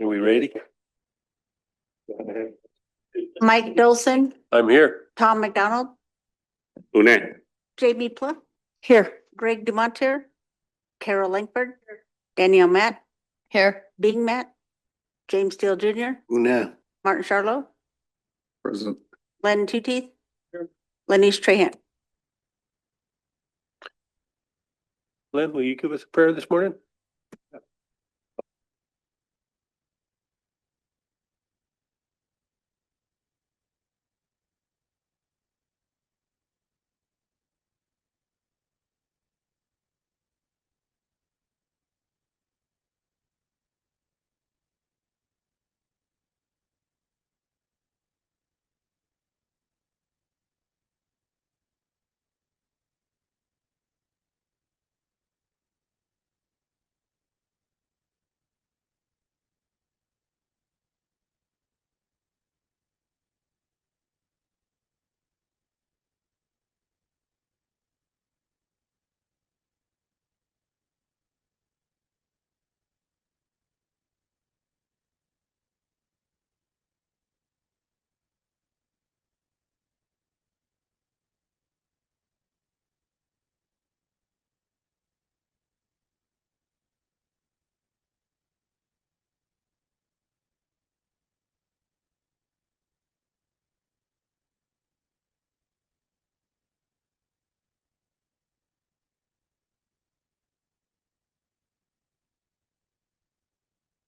Are we ready? Mike Dolson, I'm here. Tom McDonald, Une. Jamie Pluff. Here. Greg Dumonter, Carol Langford, Danielle Matt. Here. Bing Matt, James Steele Jr., Une. Martin Charlo, Present. Len Tooteeth, Lenise Trahan. Len, will you give us a prayer this morning?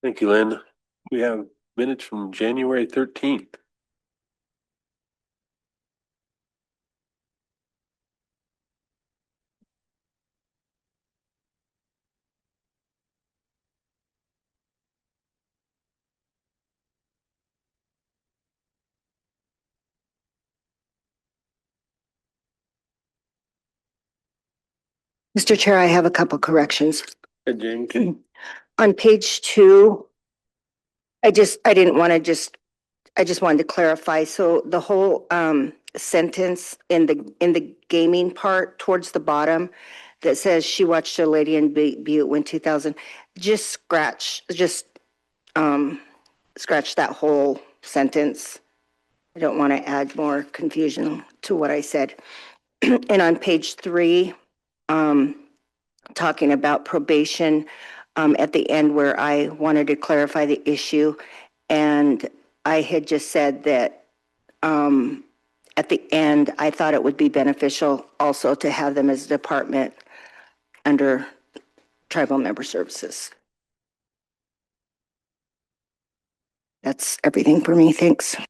Thank you, Len. We have minutes from January 13th. Mr. Chair, I have a couple corrections. Hey, James. On page 2, I just wanted to clarify. So the whole sentence in the gaming part towards the bottom that says she watched a lady in Butte win 2000, just scratch that whole sentence. I don't want to add more confusion to what I said. And on page 3, talking about probation, at the end where I wanted to clarify the issue, and I had just said that at the end, I thought it would be beneficial also to have them as a department under tribal member services. That's everything for me. Thanks. Thank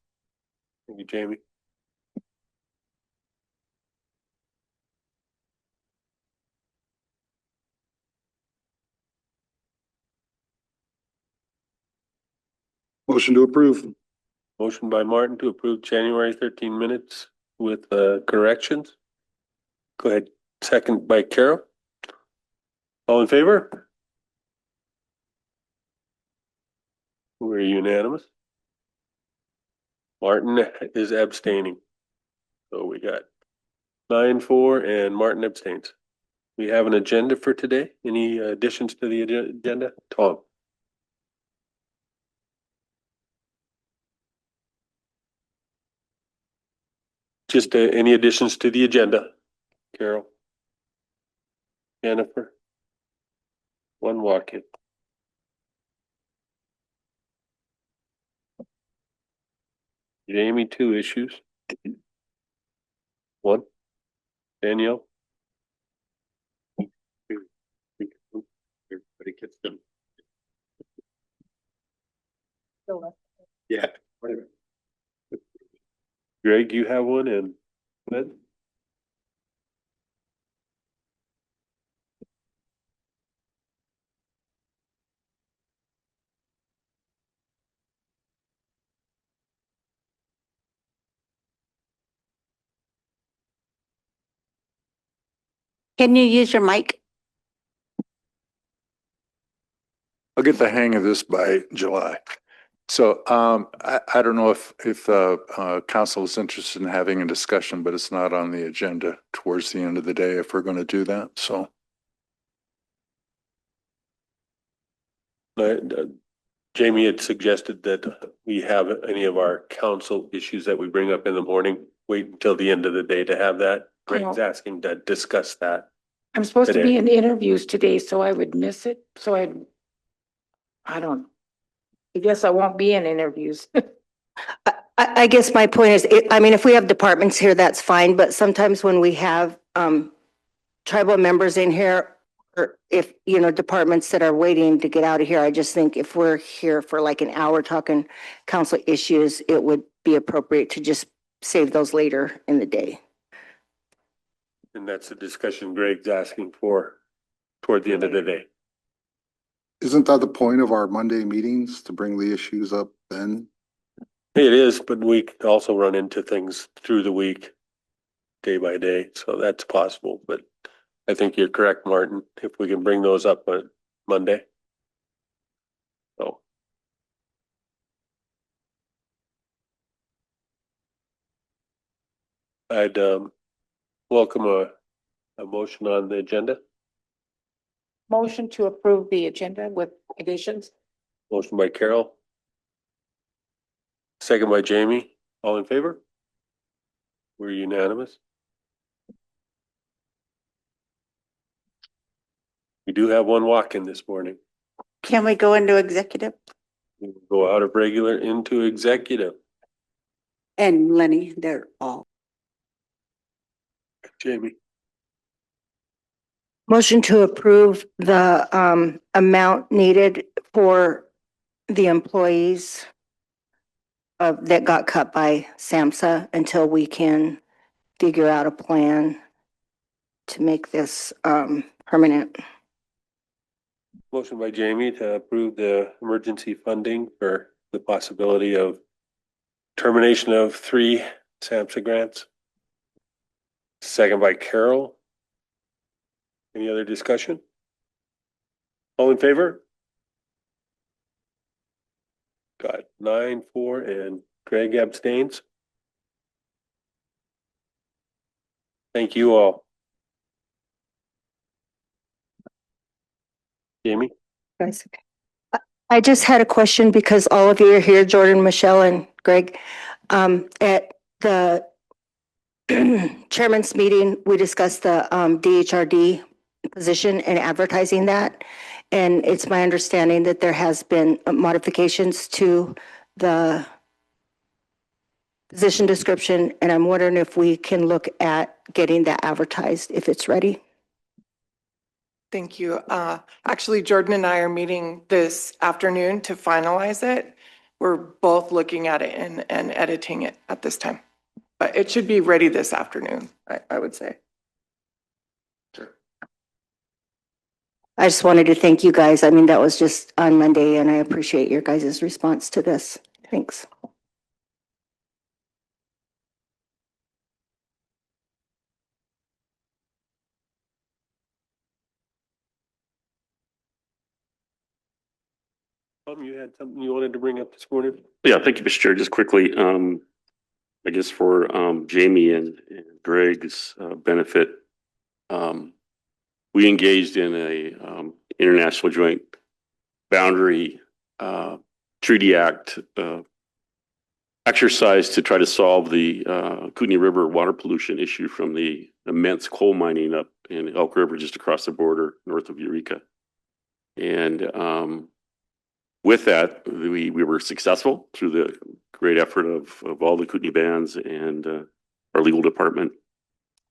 you, Jamie. Motion to approve. Motion by Martin to approve January 13 minutes with corrections. Go ahead. Second by Carol. All in favor? We're unanimous. Martin is abstaining. So we got 9-4 and Martin abstains. We have an agenda for today. Any additions to the agenda? Tom? Just any additions to the agenda? Carol? Jennifer? One walk-in. Jamie, 2 issues. 1. Danielle? Everybody gets them. Yeah. Greg, you have one, and Glenn? Can you use your mic? I'll get the hang of this by July. So I don't know if council is interested in having a discussion, but it's not on the agenda towards the end of the day if we're going to do that. So Jamie had suggested that we have any of our council issues that we bring up in the morning, wait until the end of the day to have that. Greg's asking to discuss that. I'm supposed to Today. be in interviews today, so I would miss it. So I don't, I guess I won't be in interviews. I guess my point is, I mean, if we have departments here, that's fine, but sometimes when we have, tribal members in here, or if, you know, departments that are waiting to get out of here, I just think if we're here for like an hour talking council issues, it would be appropriate to just save those later in the day. And that's the discussion Greg's asking for toward the end of the day. Isn't that the point of our Monday meetings, to bring the issues up then? It is, but we could also run into things through the week, day by day, so that's possible, but I think you're correct, Martin, if we can bring those up on Monday. So. I'd welcome a motion on the agenda. Motion to approve the agenda with additions. Motion by Carol. Second by Jamie. All in favor? We're unanimous. We do have one walk-in this morning. Can we go into executive? We will go out of regular into executive. And Lenny, they're all. Jamie, Motion to approve the, amount needed for the employees that got cut by SAMHSA until we can figure out a plan to make this, permanent. motion by Jamie to approve the emergency funding for the possibility of termination of 3 SAMHSA grants. Second by Carol. Any other discussion? All in favor? Got 9-4 and Greg abstains. Thank you all. Jamie? Guys. I just had a question because all of you are here, Jordan, Michelle, and Greg. At the chairman's meeting, we discussed the DHRD position and advertising that. And it's my understanding that there has been modifications to the position description, and I'm wondering if we can look at getting that advertised if it's ready. Thank you. Actually, Jordan and I are meeting this afternoon to finalize it. We're both looking at it and editing it at this time. But it should be ready this afternoon, I would say. I just wanted to thank you guys. I mean, that was just on Monday, and I appreciate your guys' response to this. Thanks. You had something you wanted to bring up this morning? Yeah, thank you, Mr. Chair. Just quickly, I guess for Jamie and Greg's benefit, we engaged in a international joint boundary treaty act exercise to try to solve the Kootenai River water pollution issue from the immense coal mining up in Elk River just across the border north of Eureka. And with that, we were successful through the great effort of all the Kootenai bands and our legal department.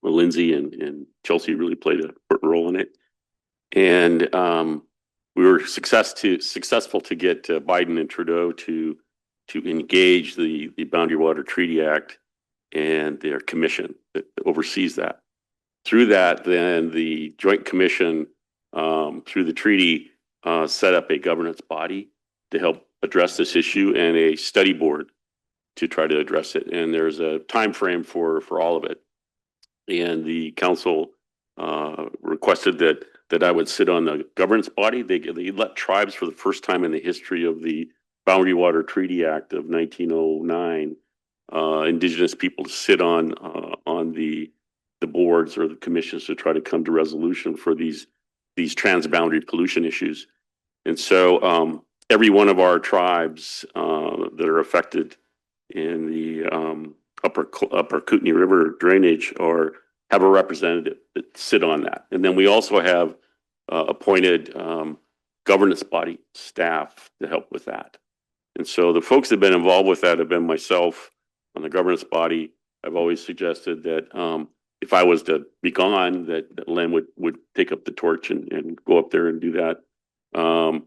Well, Lindsay and Chelsea really played an important role in it. And we were successful to get Biden and Trudeau to engage the Boundary Water Treaty Act and their commission that oversees that. Through that, then the Joint Commission, through the treaty, set up a governance body to help address this issue and a study board to try to address it. And there's a time frame for all of it. And the council requested that I would sit on the governance body. They let tribes, for the first time in the history of the Boundary Water Treaty Act of 1909, indigenous people to sit on the boards or the commissions to try to come to resolution for these transboundary pollution issues. And so every one of our tribes that are affected in the upper Kootenai River drainage or have a representative that sit on that. And then we also have appointed governance body staff to help with that. And so the folks that have been involved with that have been myself on the governance body. I've always suggested that if I was to be gone, that Len would take up the torch and go up there and do that.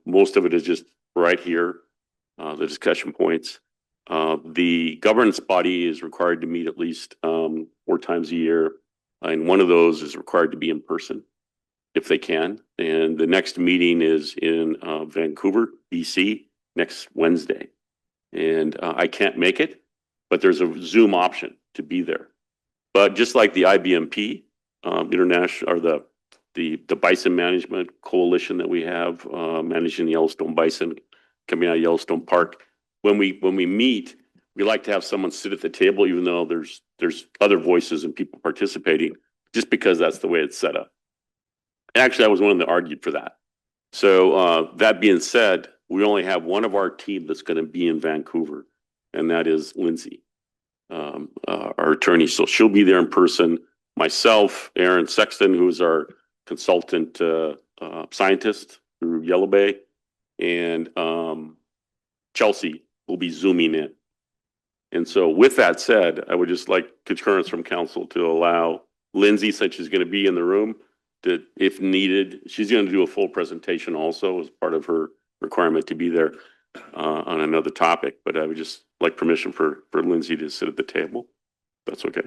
Most of it is just right here, the discussion points. The governance body is required to meet at least 4 times a year, and one of those is required to be in person if they can. And the next meeting is in Vancouver, BC, next Wednesday. And I can't make it, but there's a Zoom option to be there. But just like the IBMP, international, or the bison management coalition that we have managing the Yellowstone bison coming out of Yellowstone Park, when we meet, we like to have someone sit at the table, even though there's other voices and people participating, just because that's the way it's set up. Actually, I was one that argued for that. So that being said, we only have one of our team that's going to be in Vancouver, and that is Lindsay, our attorney. So she'll be there in person. Myself, Aaron Sexton, who's our consultant scientist through Yellow Bay, and Chelsea will be Zooming in. And so with that said, I would just like concurrence from council to allow Lindsay, since she's going to be in the room, that if needed, she's going to do a full presentation also as part of her requirement to be there on another topic. But I would just like permission for Lindsay to sit at the table. That's okay.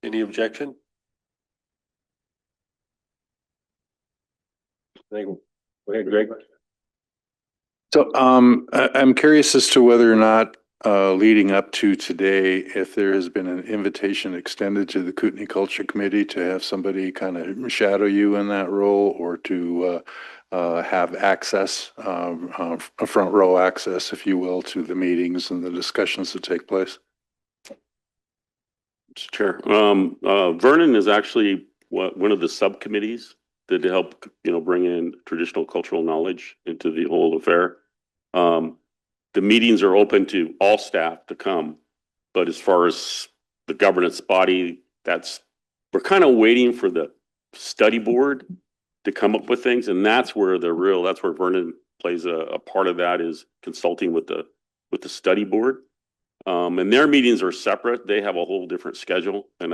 Any objection? Go ahead, Greg. So I'm curious as to whether or not leading up to today, if there has been an invitation extended to the Kootenai Culture Committee to have somebody kind of shadow you in that role, or to have access, a front row access, if you will, to the meetings and the discussions that take place. Mr. Chair, Vernon is actually one of the subcommittees that help bring in traditional cultural knowledge into the whole affair. The meetings are open to all staff to come, but as far as the governance body, we're kind of waiting for the study board to come up with things, and that's where Vernon plays a part of that, is consulting with the study board. And their meetings are separate. They have a whole different schedule, and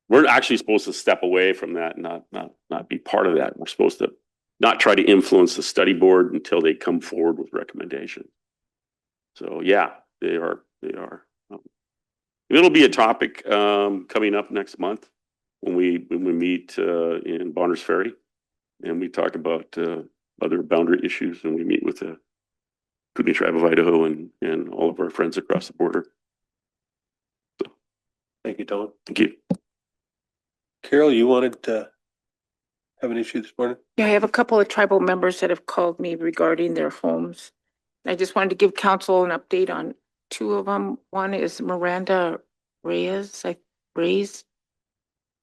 we're actually supposed to step away from that and not be part of that. We're supposed to not try to influence the study board until they come forward with recommendations. So yeah, they are. It'll be a topic coming up next month when we meet in Bonners Ferry, and we talk about other boundary issues, and we meet with the Kootenai Tribe of Idaho and all of our friends across the border. So, Thank you, Don. thank you. Carol, you wanted to have an issue this morning? Yeah, I have a couple of tribal members that have called me regarding their homes. I just wanted to give council an update on 2 of them. One is Miranda Reyes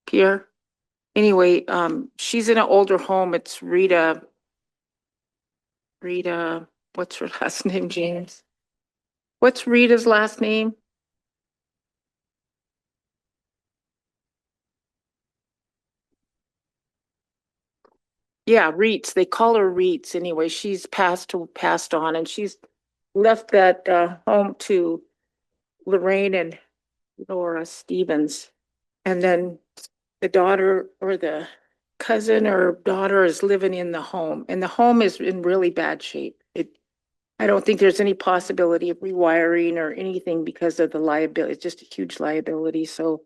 Pierre. Anyway, she's in an older home. It's Rita, what's her last name, James? What's Rita's last name? Yeah, Reitz. They call her Reitz. Anyway, she's passed on, and she's left that home to Lorraine and Laura Stevens. And then the daughter, or the cousin or daughter, is living in the home, and the home is in really bad shape. I don't think there's any possibility of rewiring or anything because of the liability. It's just a huge liability. So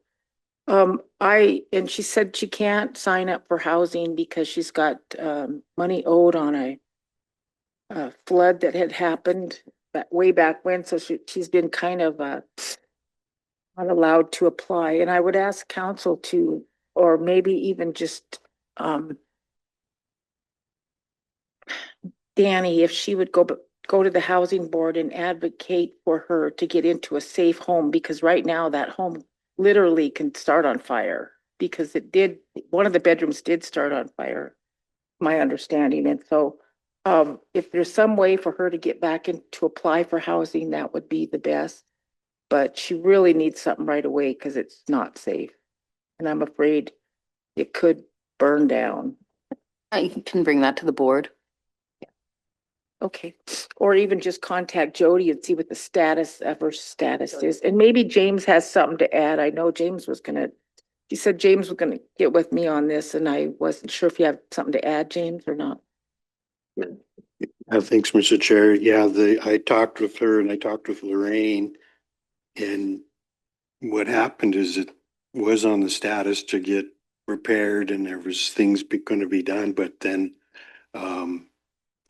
and she said she can't sign up for housing because she's got money owed on a flood that had happened way back when. So she's been kind of not allowed to apply. And I would ask council to, or maybe even just Danny, if she would go to the housing board and advocate for her to get into a safe home, because right now that home literally can start on fire, because one of the bedrooms did start on fire, my understanding. And so If there's some way for her to get back in to apply for housing, that would be the best. But she really needs something right away because it's not safe. And I'm afraid it could burn down. I can bring that to the board. Okay, or even just contact Jody and see what the status of her status is. And maybe James has something to add. I know James was gonna, he said James was gonna get with me on this and I wasn't sure if you have something to add, James, or not. Thanks, Mr. Chair. Yeah, I talked with her and I talked with Lorraine. And what happened is it was on the status to get repaired and there was things going to be done, but then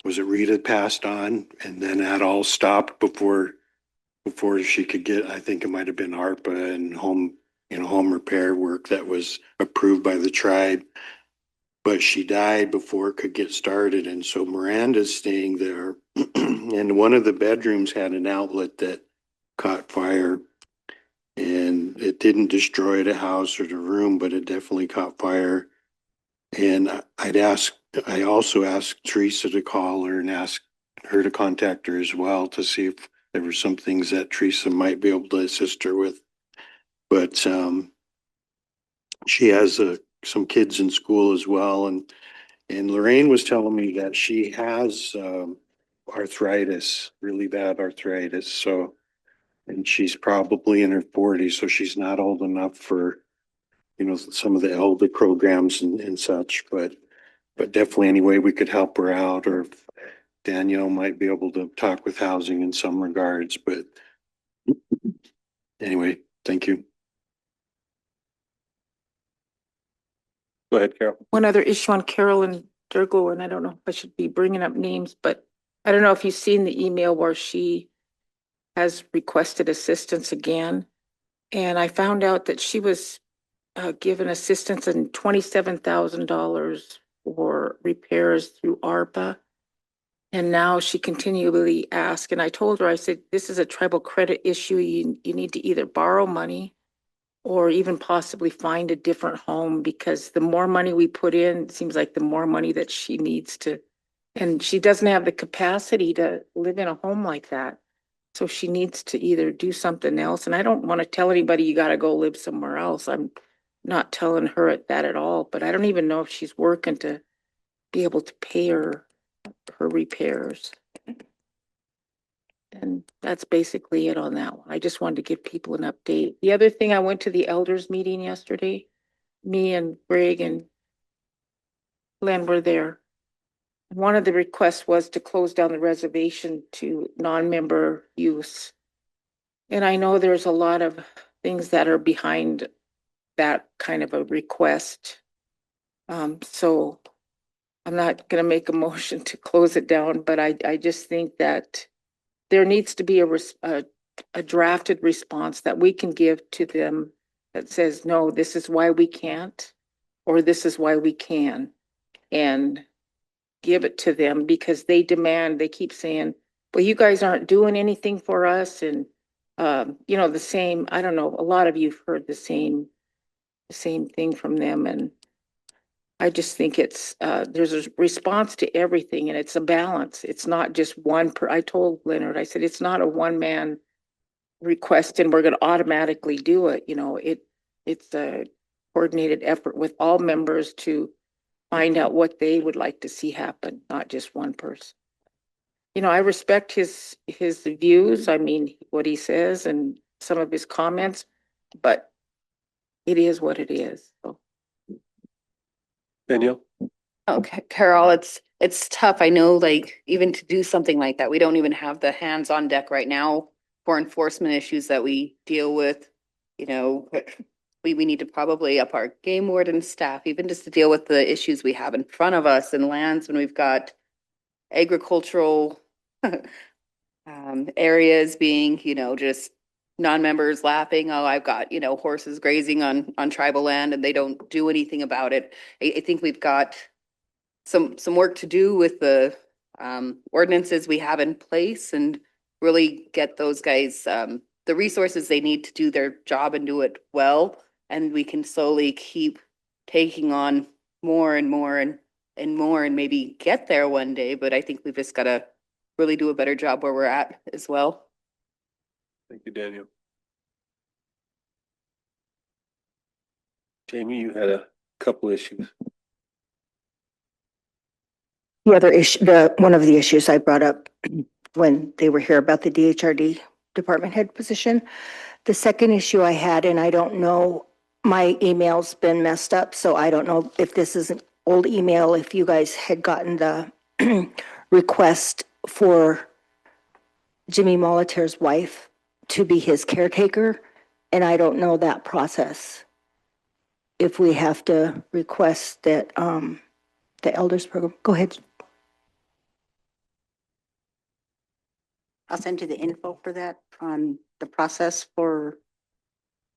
was it Rita passed on and then that all stopped before she could get, I think it might have been ARPA and home repair work that was approved by the tribe. But she died before it could get started. And so Miranda's staying there. And one of the bedrooms had an outlet that caught fire. And it didn't destroy the house or the room, but it definitely caught fire. And I also asked Teresa to call her and ask her to contact her as well to see if there were some things that Teresa might be able to assist her with. But she has some kids in school as well. And Lorraine was telling me that she has arthritis, really bad arthritis. So, and she's probably in her 40s, so she's not old enough for, some of the elder programs and such. But definitely any way we could help her out, or if Danielle might be able to talk with housing in some regards. But anyway, thank you. Go ahead, Carol. One other issue on Carol and Durgo, and I don't know if I should be bringing up names, but I don't know if you've seen the email where she has requested assistance again. And I found out that she was given assistance in $27,000 for repairs through ARPA. And now she continually asks, and I told her, I said, this is a tribal credit issue. You need to either borrow money or even possibly find a different home, because the more money we put in, it seems like the more money that she needs to, and she doesn't have the capacity to live in a home like that. So she needs to either do something else. And I don't want to tell anybody you got to go live somewhere else. I'm not telling her that at all, but I don't even know if she's working to be able to pay her repairs. And that's basically it on that one. I just wanted to give people an update. The other thing, I went to the elders meeting yesterday. Me and Greg and Len were there. One of the requests was to close down the reservation to non-member use. And I know there's a lot of things that are behind that kind of a request. So I'm not going to make a motion to close it down, but I just think that there needs to be a drafted response that we can give to them that says, no, this is why we can't, or this is why we can, and give it to them, because they keep saying, well, you guys aren't doing anything for us. And, the same, I don't know, a lot of you've heard the same thing from them. And I just think there's a response to everything, and it's a balance. It's not just I told Leonard, I said, it's not a one man request and we're going to automatically do it. It's a coordinated effort with all members to find out what they would like to see happen, not just one person. I respect his views. I mean, what he says and some of his comments, but it is what it is. So. Danielle? Okay, Carol, it's tough. I know, like, even to do something like that, we don't even have the hands on deck right now for enforcement issues that we deal with. We need to probably up our game warden staff, even just to deal with the issues we have in front of us in lands when we've got agricultural areas being, just non-members laughing, oh, I've got, horses grazing on tribal land and they don't do anything about it. I think we've got some work to do with the ordinances we have in place and really get those guys the resources they need to do their job and do it well. And we can slowly keep taking on more and more and and more and maybe get there one day, but I think we've just gotta really do a better job where we're at as well. Thank you, Daniel. Jamie, you had a couple issues. The other issue, one of the issues I brought up when they were here about the DHRD department head position. The second issue I had, and I don't know, my email's been messed up, so I don't know if this is an old email, if you guys had gotten the request for Jimmy Moliter's wife to be his caretaker, and I don't know that process. If we have to request that, the elders program, go ahead. I'll send you the info for that on the process for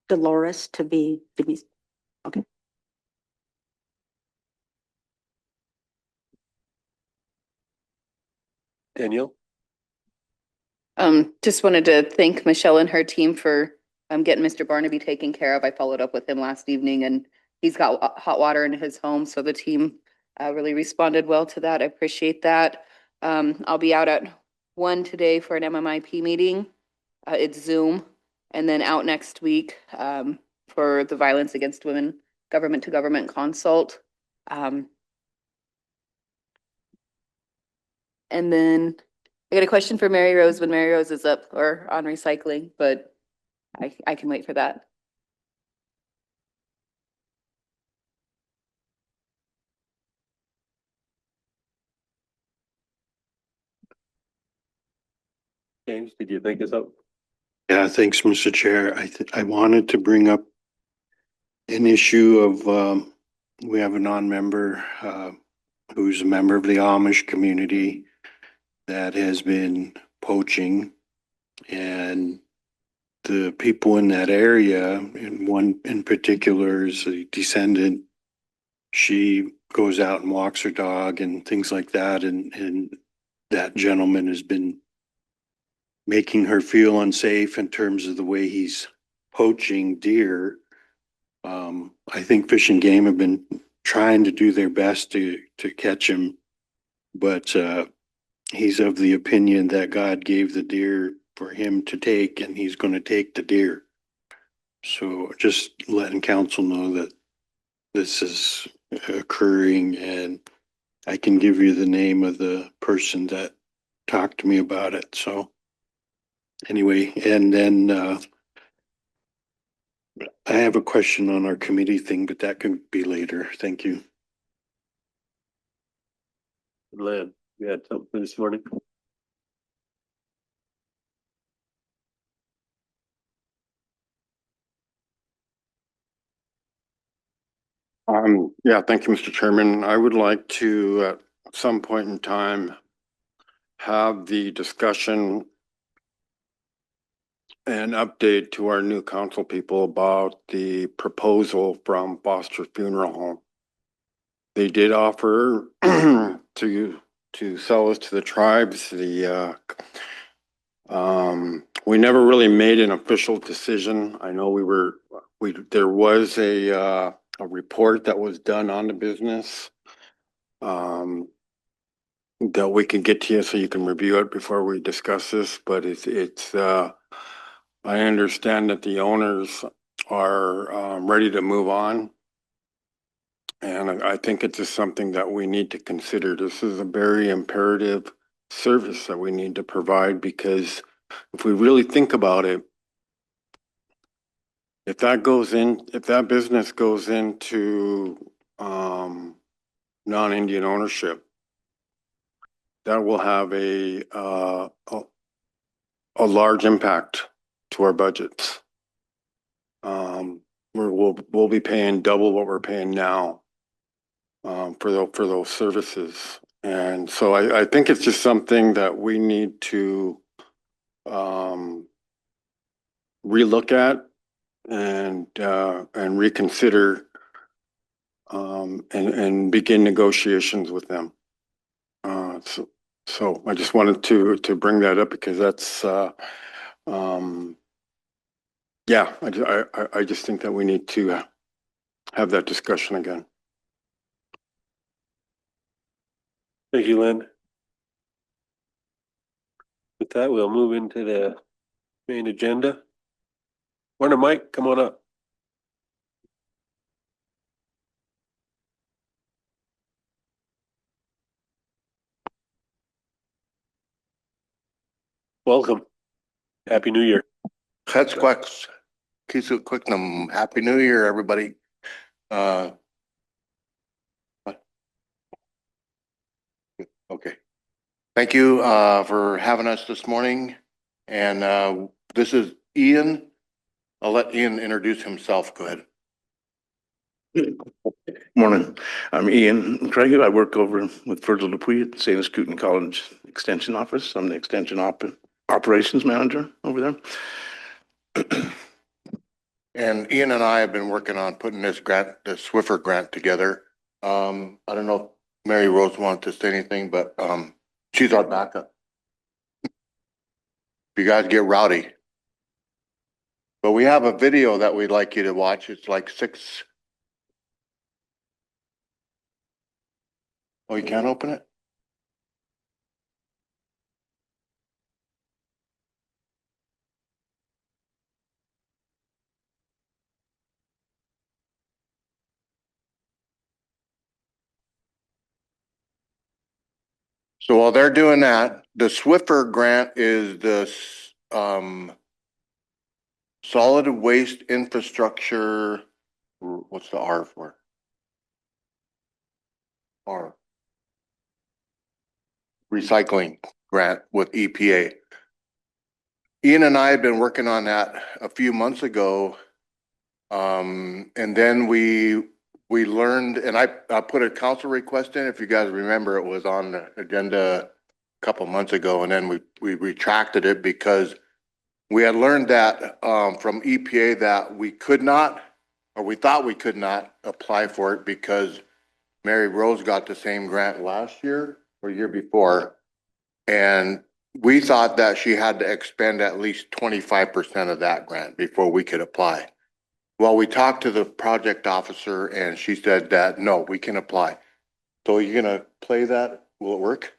Dolores to be, okay. Daniel? Just wanted to thank Michelle and her team for getting Mr. Barnaby taken care of. I followed up with him last evening and he's got hot water in his home, so the team really responded well to that. I appreciate that. I'll be out at 1 today for an MMIP meeting. It's Zoom, and then out next week for the Violence Against Women Government to Government Consult. And then I got a question for Mary Rose when Mary Rose is up or on recycling, but I can wait for that. James, did you think it's up? Yeah, thanks, Mr. Chair. I wanted to bring up an issue of, we have a non-member, who's a member of the Amish community that has been poaching, and the people in that area, and one in particular is a descendant. She goes out and walks her dog and things like that, and that gentleman has been making her feel unsafe in terms of the way he's poaching deer. I think Fish and Game have been trying to do their best to catch him, but he's of the opinion that God gave the deer for him to take, and he's going to take the deer. So just letting council know that this is occurring, and I can give you the name of the person that talked to me about it. So anyway, and then I have a question on our committee thing, but that can be later. Thank you. Lynn, you had something this morning? Yeah, thank you, Mr. Chairman. I would like to, at some point in time, have the discussion and update to our new council people about the proposal from Foster Funeral Home. They did offer to sell us to the tribes. We never really made an official decision. I know there was a report that was done on the business that we can get to you so you can review it before we discuss this, but I understand that the owners are ready to move on. And I think it's just something that we need to consider. This is a very imperative service that we need to provide, because if we really think about it, if that business goes into non-Indian ownership, that will have a large impact to our budgets. We'll be paying double what we're paying now for those services, and so I think it's just something that we need to relook at and reconsider and begin negotiations with them. So I just wanted to bring that up because that's yeah, I just think that we need to have that discussion again. Thank you, Lynn. With that, we'll move into the main agenda. Morning, Mike, come on up. Welcome. Happy New Year. That's quick. Keep it quick. Happy New Year, everybody. What? Okay. Thank you for having us this morning. And this is Ian. I'll let Ian introduce himself. Go ahead. Morning, I'm Ian Craig. I work over with Virgil Dupuy at St. Scoot College Extension Office. I'm the Extension Operations Manager over there. And Ian and I have been working on putting this grant, the Swiffer grant together. I don't know if Mary Rose wanted to say anything, but she's our backup. If you guys get rowdy. But we have a video that we'd like you to watch. It's like 6. Oh, you can't open it? So while they're doing that, the Swiffer grant is the solid waste infrastructure. What's the R for? R. Recycling grant with EPA. Ian and I had been working on that a few months ago. And then we learned, and I put a council request in. If you guys remember, it was on the agenda a couple months ago, and then we retracted it because we had learned that from EPA that we could not, or we thought we could not apply for it because Mary Rose got the same grant last year or year before. And we thought that she had to expend at least 25% of that grant before we could apply. Well, we talked to the project officer and she said that, no, we can apply. So you're gonna play that? Will it work?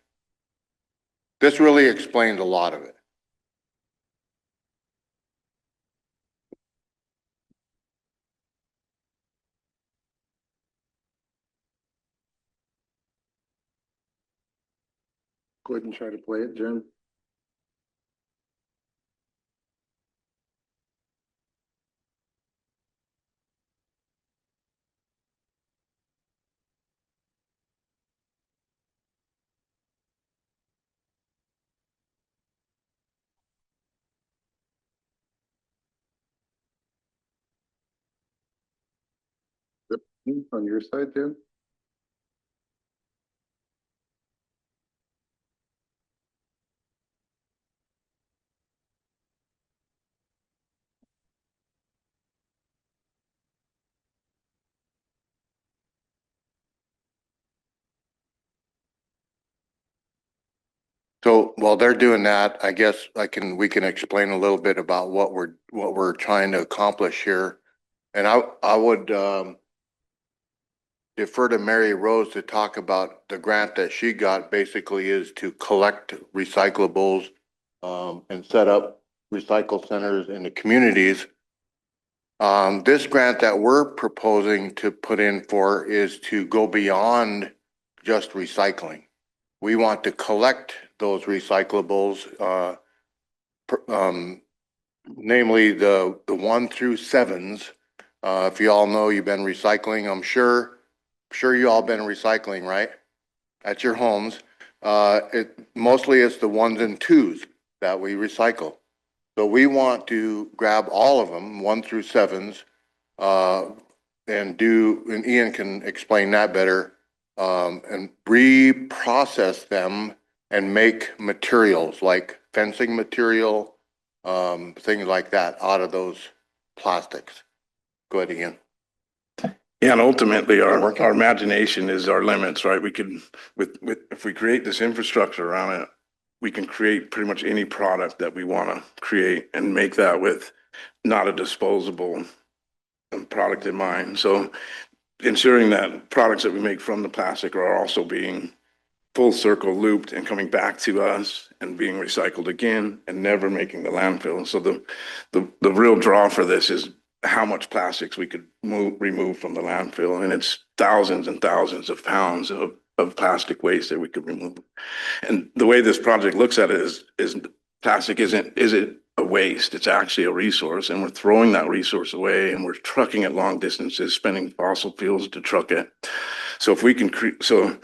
This really explains a lot of it. Go ahead and try to play it, Jen. On your side, Jen? So while they're doing that, I guess we can explain a little bit about what we're trying to accomplish here. And I would defer to Mary Rose to talk about the grant that she got. Basically is to collect recyclables and set up recycle centers in the communities. This grant that we're proposing to put in for is to go beyond just recycling. We want to collect those recyclables, namely the 1 through 7s. If you all know you've been recycling, I'm sure you all been recycling, right? At your homes. Mostly it's the 1s and 2s that we recycle. So we want to grab all of them, 1 through 7s, and Ian can explain that better, and reprocess them and make materials like fencing material, things like that out of those plastics. Go ahead, Ian. Yeah, and ultimately our imagination is our limits, right? We could, if we create this infrastructure around it, we can create pretty much any product that we want to create and make that with not a disposable product in mind. So ensuring that products that we make from the plastic are also being full circle looped and coming back to us and being recycled again and never making the landfill. So the real draw for this is how much plastics we could remove from the landfill. And it's thousands and thousands of pounds of plastic waste that we could remove. And the way this project looks at it is plastic isn't a waste. It's actually a resource, and we're throwing that resource away, and we're trucking it long distances, spending fossil fuels to truck it. So if we can so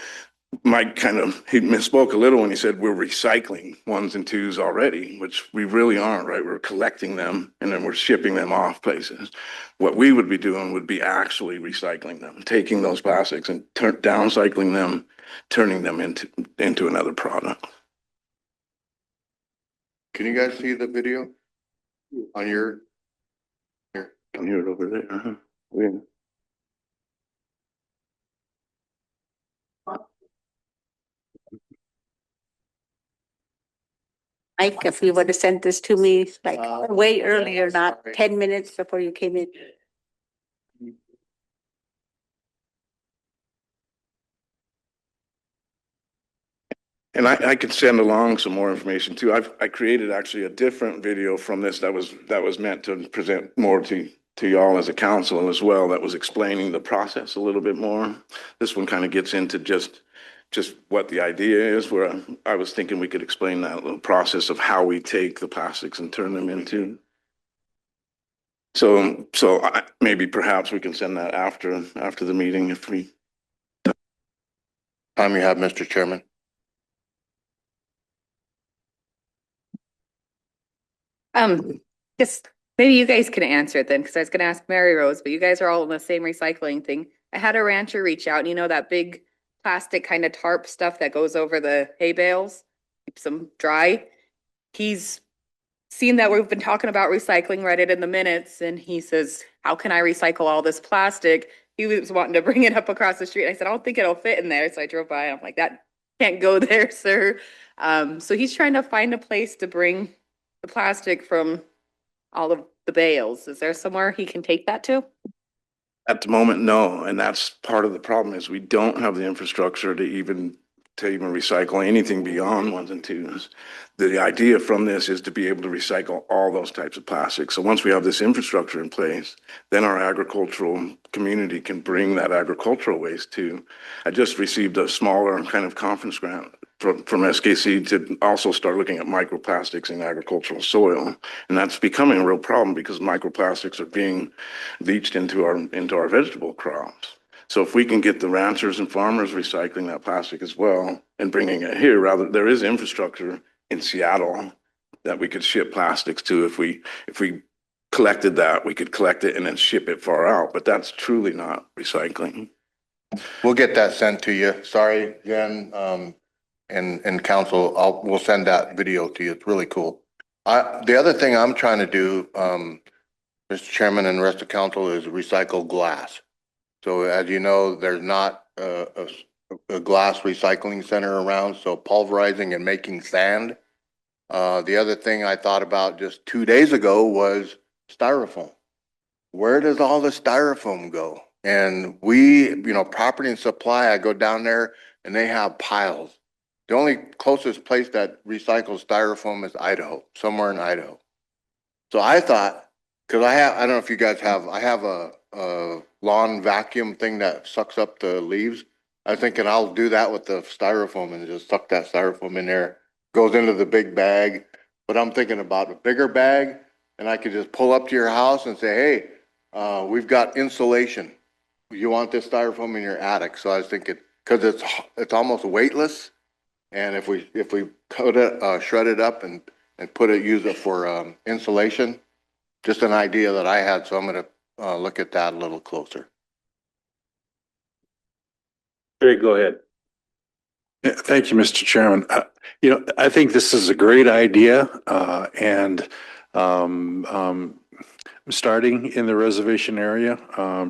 Mike he misspoke a little when he said we're recycling ones and twos already, which we really aren't, right? We're collecting them and then we're shipping them off places. What we would be doing would be actually recycling them, taking those plastics and downcycling them, turning them into another product. Can you guys see the video on your? Here. Can hear it over there. Uh-huh. Yeah. Mike, if you would have sent this to me like way earlier, not sorry. 10 minutes before you came in. And I could send along some more information too. I created actually a different video from this that was meant to present more to y'all as a council as well, that was explaining the process a little bit more. This one kind of gets into just what the idea is, where I was thinking we could explain that little process of how we take the plastics and turn them into. So maybe perhaps we can send that after the meeting if we. Time you have, Mr. Chairman. Just maybe you guys can answer it then, because I was gonna ask Mary Rose, but you guys are all in the same recycling thing. I had a rancher reach out, and you know that big plastic kind of tarp stuff that goes over the hay bales, keeps them dry. He's seen that we've been talking about recycling, read it in the minutes, and he says, how can I recycle all this plastic? He was wanting to bring it up across the street. I said, I don't think it'll fit in there. So I drove by and I'm like, that can't go there, sir. So he's trying to find a place to bring the plastic from all of the bales. Is there somewhere he can take that to? At the moment, no, and that's part of the problem is we don't have the infrastructure to even recycle anything beyond ones and twos. The idea from this is to be able to recycle all those types of plastics. So once we have this infrastructure in place, then our agricultural community can bring that agricultural waste to. I just received a smaller kind of conference grant from SKC to also start looking at microplastics in agricultural soil. And that's becoming a real problem because microplastics are being leached into our vegetable crops. So if we can get the ranchers and farmers recycling that plastic as well and bringing it here, there is infrastructure in Seattle that we could ship plastics to. If we collected that, we could collect it and then ship it far out, but that's truly not recycling. We'll get that sent to you. Sorry, Jen, and council, we'll send that video to you. It's really cool. The other thing I'm trying to do, Mr. Chairman and the rest of council, is recycle glass. So as you know, there's not a glass recycling center around, so pulverizing and making sand. The other thing I thought about just 2 days ago was styrofoam. Where does all the styrofoam go? And Property and Supply, I go down there and they have piles. The only closest place that recycles styrofoam is Idaho, somewhere in Idaho. So I thought, because I don't know if you guys have, I have a lawn vacuum thing that sucks up the leaves. I was thinking I'll do that with the styrofoam and just suck that styrofoam in there. Goes into the big bag. But I'm thinking about a bigger bag, and I could just pull up to your house and say, hey, we've got insulation. You want this styrofoam in your attic? So I was thinking, because it's almost weightless, and if we cut it, shred it up and use it for insulation. Just an idea that I had, so I'm going to look at that a little closer. Greg, go ahead. Yeah, thank you, Mr. Chairman. I think this is a great idea, and starting in the reservation area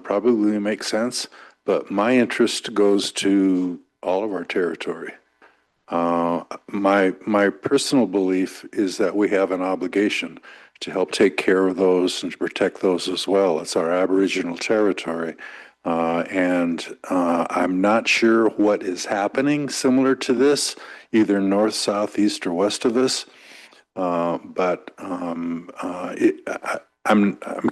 probably makes sense, but my interest goes to all of our territory. My personal belief is that we have an obligation to help take care of those and to protect those as well. It's our Aboriginal territory. I'm not sure what is happening similar to this, either north, south, east, or west of us. I'm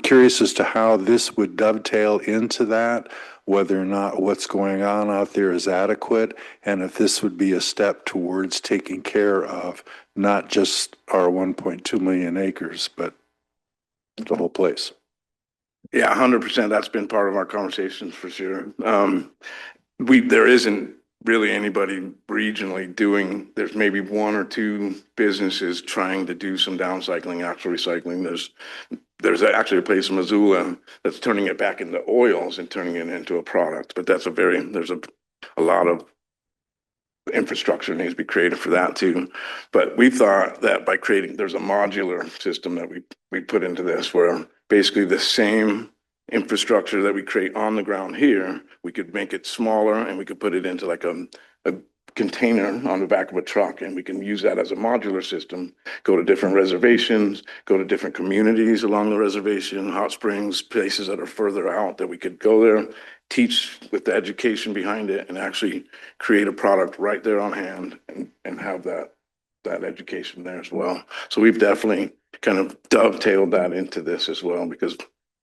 curious as to how this would dovetail into that, whether or not what's going on out there is adequate, and if this would be a step towards taking care of not just our 1.2 million acres, but the whole place. Yeah, 100%. That's been part of our conversations for sure. There isn't really anybody regionally doing, there's maybe one or two businesses trying to do some downcycling, actual recycling. There's actually a place in Missoula that's turning it back into oils and turning it into a product, but there's a lot of infrastructure needs to be created for that too. But we thought that by there's a modular system that we put into this where basically the same infrastructure that we create on the ground here, we could make it smaller and we could put it into like a container on the back of a truck, and we can use that as a modular system, go to different reservations, go to different communities along the reservation, hot springs, places that are further out that we could go there, teach with the education behind it, and actually create a product right there on hand and have that education there as well. So we've definitely kind of dovetailed that into this as well, because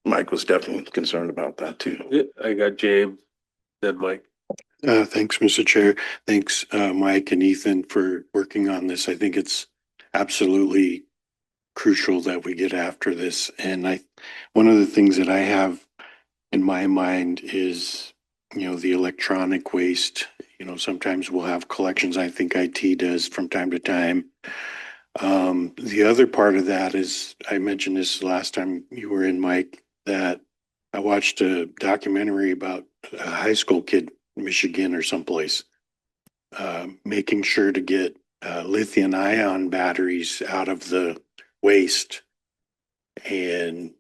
Mike was definitely concerned about that too. I got James, then Mike. Thanks, Mr. Chair. Thanks, Mike and Ethan, for working on this. I think it's absolutely crucial that we get after this. And one of the things that I have in my mind is, the electronic waste. Sometimes we'll have collections. I think IT does from time to time. The other part of that is, I mentioned this last time you were in, Mike, that I watched a documentary about a high school kid, Michigan or someplace, making sure to get lithium ion batteries out of the waste, and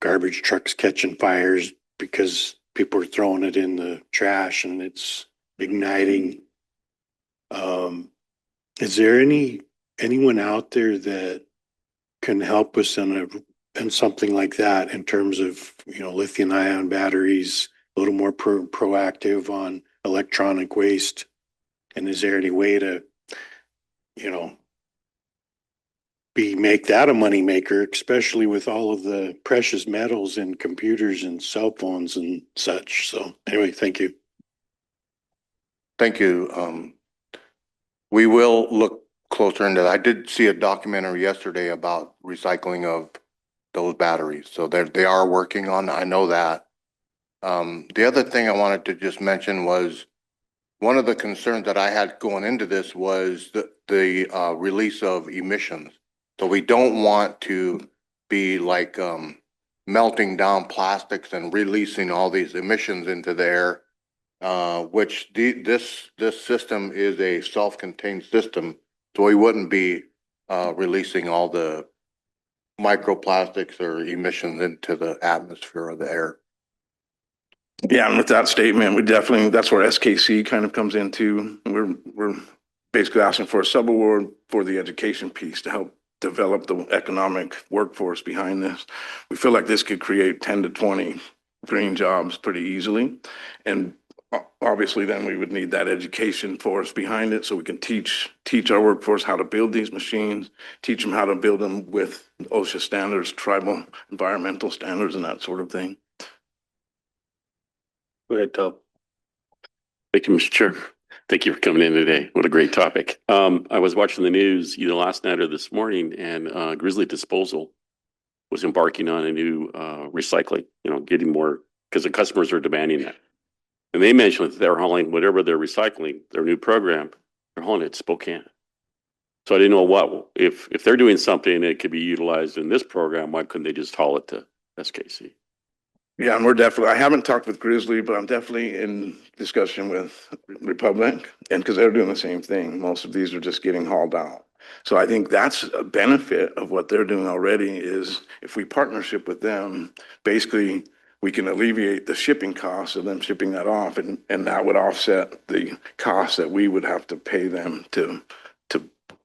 garbage trucks catching fires because people are throwing it in the trash and it's igniting. Is there anyone out there that can help us in something like that, in terms of lithium ion batteries, a little more proactive on electronic waste? And is there any way to make that a moneymaker, especially with all of the precious metals in computers and cell phones and such? So anyway, thank you. Thank you. We will look closer into that. I did see a documentary yesterday about recycling of those batteries. So they are working on, I know that. The other thing I wanted to just mention was, one of the concerns that I had going into this was the release of emissions. So we don't want to be like melting down plastics and releasing all these emissions into the air, which this system is a self-contained system. So we wouldn't be releasing all the microplastics or emissions into the atmosphere or the air. Yeah, and with that statement, that's where SKC kind of comes into. We're basically asking for a subaward for the education piece to help develop the economic workforce behind this. We feel like this could create 10 to 20 green jobs pretty easily. And obviously then we would need that education force behind it, so we can teach our workforce how to build these machines, teach them how to build them with OSHA standards, tribal environmental standards, and that sort of thing. Go ahead, Tom. Thank you, Mr. Chair. Thank you for coming in today. What a great topic. I was watching the news either last night or this morning, and Grizzly Disposal was embarking on a new recycling, getting more, because the customers are demanding that. And they mentioned that they're hauling whatever they're recycling, their new program, they're hauling it to Spokane. So I didn't know if they're doing something that could be utilized in this program, why couldn't they just haul it to SKC? Yeah, and I haven't talked with Grizzly, but I'm definitely in discussion with Republic, and because they're doing the same thing. Most of these are just getting hauled out. So I think that's a benefit of what they're doing already, is if we partnership with them, basically we can alleviate the shipping costs of them shipping that off, and that would offset the costs that we would have to pay them to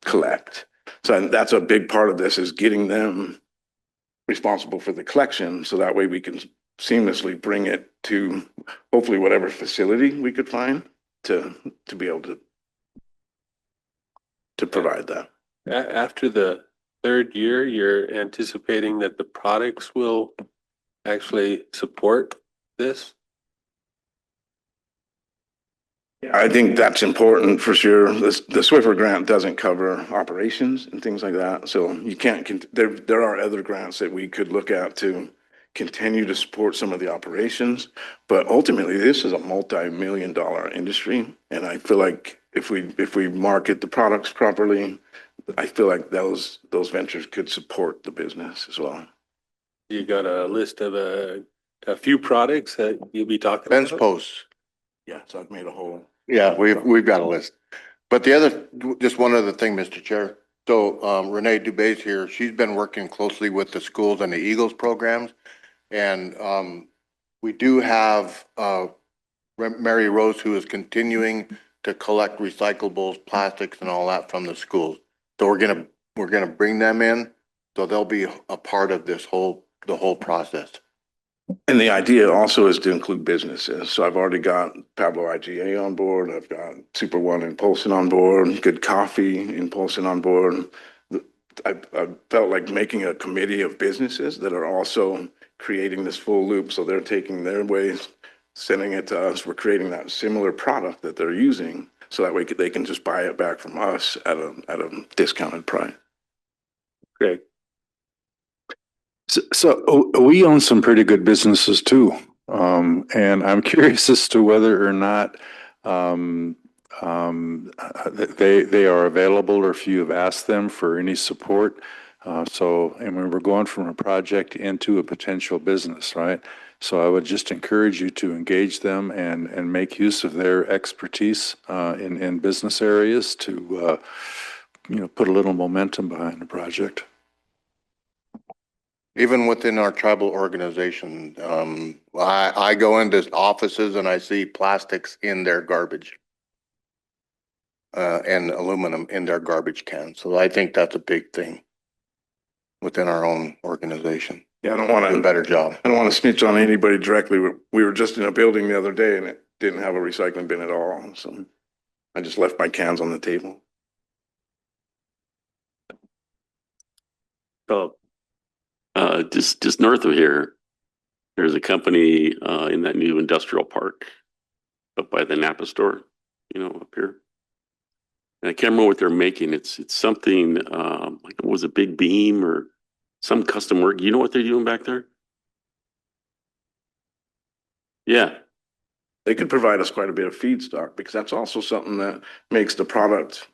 collect. So that's a big part of this, is getting them responsible for the collection, so that way we can seamlessly bring it to hopefully whatever facility we could find to be able to provide that. After the third year, you're anticipating that the products will actually support this? I think that's important for sure. The Swiffer grant doesn't cover operations and things like that. So you can't, there are other grants that we could look at to continue to support some of the operations. But ultimately, this is a multi-million-dollar industry. And I feel like if we market the products properly, I feel like those ventures could support the business as well. You got a list of a few products that you'll be talking Fence about? posts. Yeah, so I've made a whole. Yeah, we've got a list. But the other, just one other thing, Mr. Chair. So Renee Dubé's here. She's been working closely with the schools and the Eagles programs. And we do have Mary Rose, who is continuing to collect recyclables, plastics and all that from the schools. So we're gonna bring them in. So they'll be a part of the whole process. And the idea also is to include businesses. So I've already got Pablo IGA on board. I've got Super One and Polson on board, Good Coffee in Polson on board. I felt like making a committee of businesses that are also creating this full loop. So they're taking their waste, sending it to us. We're creating that similar product that they're using. So that way they can just buy it back from us at a discounted price. Great. So we own some pretty good businesses too. And I'm curious as to whether or not they are available, or if you have asked them for any support. And when we're going from a project into a potential business, right? So I would just encourage you to engage them and make use of their expertise in business areas to put a little momentum behind the project. Even within our tribal organization, I go into offices and I see plastics in their garbage. And aluminum in their garbage cans. So I think that's a big thing within our own organization. Yeah, I don't want to do a better job. I don't want to snitch on anybody directly. We were just in a building the other day and it didn't have a recycling bin at all. So I just left my cans on the table. So Just north of here, there's a company in that new industrial park up by the Napa store, up here. And I can't remember what they're making. It's something like it was a big beam or some custom work. You know what they're doing back there? Yeah. They could provide us quite a bit of feedstock because that's also something that makes the product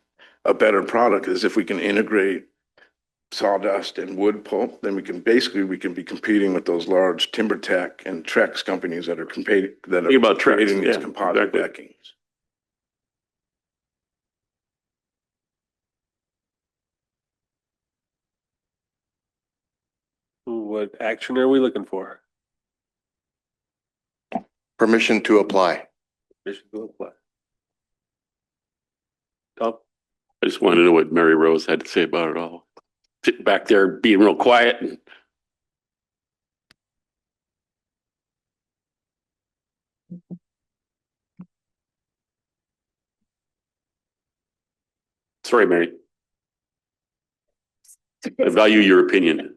a better product, is if we can integrate sawdust and wood pulp, then we can be competing with those large Timber Tech and Trex companies that are competing, that are Think about Trex, creating these yeah, composite exactly. deckings. what action are we looking for? Permission to apply. Permission to apply. Tom? I just wanted to know what Mary Rose had to say about it all. Sitting back there being real quiet. Sorry, Mary. I value your opinion.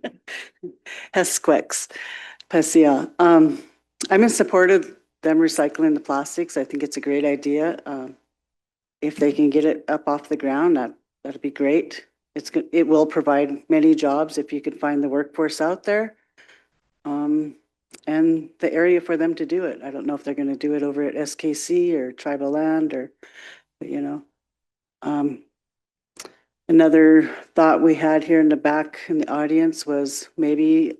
Hesquex, Passia. I'm in support of them recycling the plastics. I think it's a great idea. If they can get it up off the ground, that'd be great. It will provide many jobs if you could find the workforce out there. And the area for them to do it. I don't know if they're going to do it over at SKC or tribal land or, another thought we had here in the back in the audience was maybe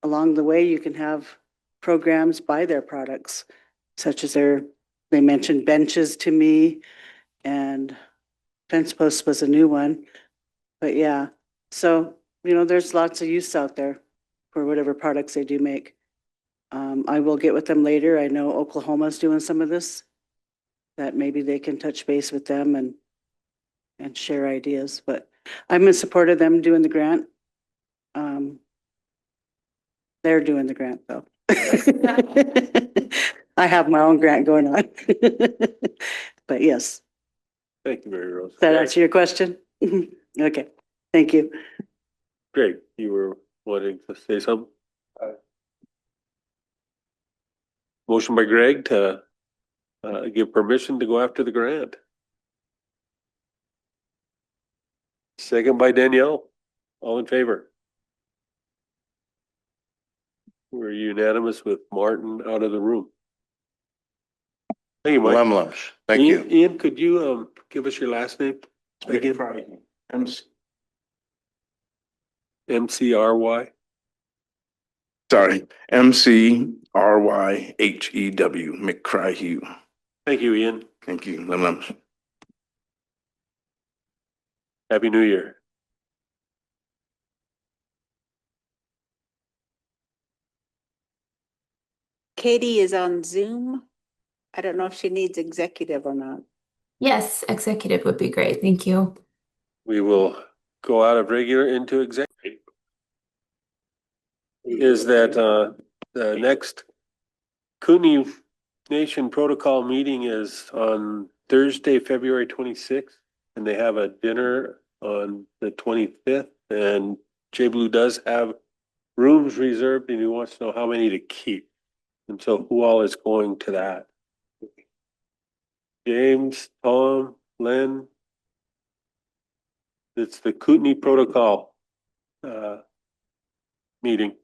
along the way you can have programs buy their products, such as they mentioned benches to me, and fence posts was a new one. But yeah, so, there's lots of use out there for whatever products they do make. I will get with them later. I know Oklahoma's doing some of this, that maybe they can touch base with them and share ideas, but I'm in support of them doing the grant. They're doing the grant though. I have my own grant going on. But yes, Thank you, Mary Rose. does that answer your question? Okay, thank you. Great, you were wanting to say something? Motion by Greg to give permission to go after the grant. Second by Danielle. All in favor? We're unanimous with Martin out of the room. Thank you, Mike. Lemlums. Thank you. Ian, could you give us your last name? Again? MCRY. Sorry, MCRYHEW, McCryhugh. Thank you, Ian. Thank you. Lem. Happy New Year. Katie is on Zoom. I don't know if she needs executive or not. Yes, executive would be great. Thank you. We will go out of regular into executive. Is that the next Kootenai Nation Protocol meeting is on Thursday, February 26th, and they have a dinner on the 25th. And Jay Blue does have rooms reserved, and he wants to know how many to keep. And so who all is going to that? James, Tom, Len. It's the Kootenai Protocol meeting.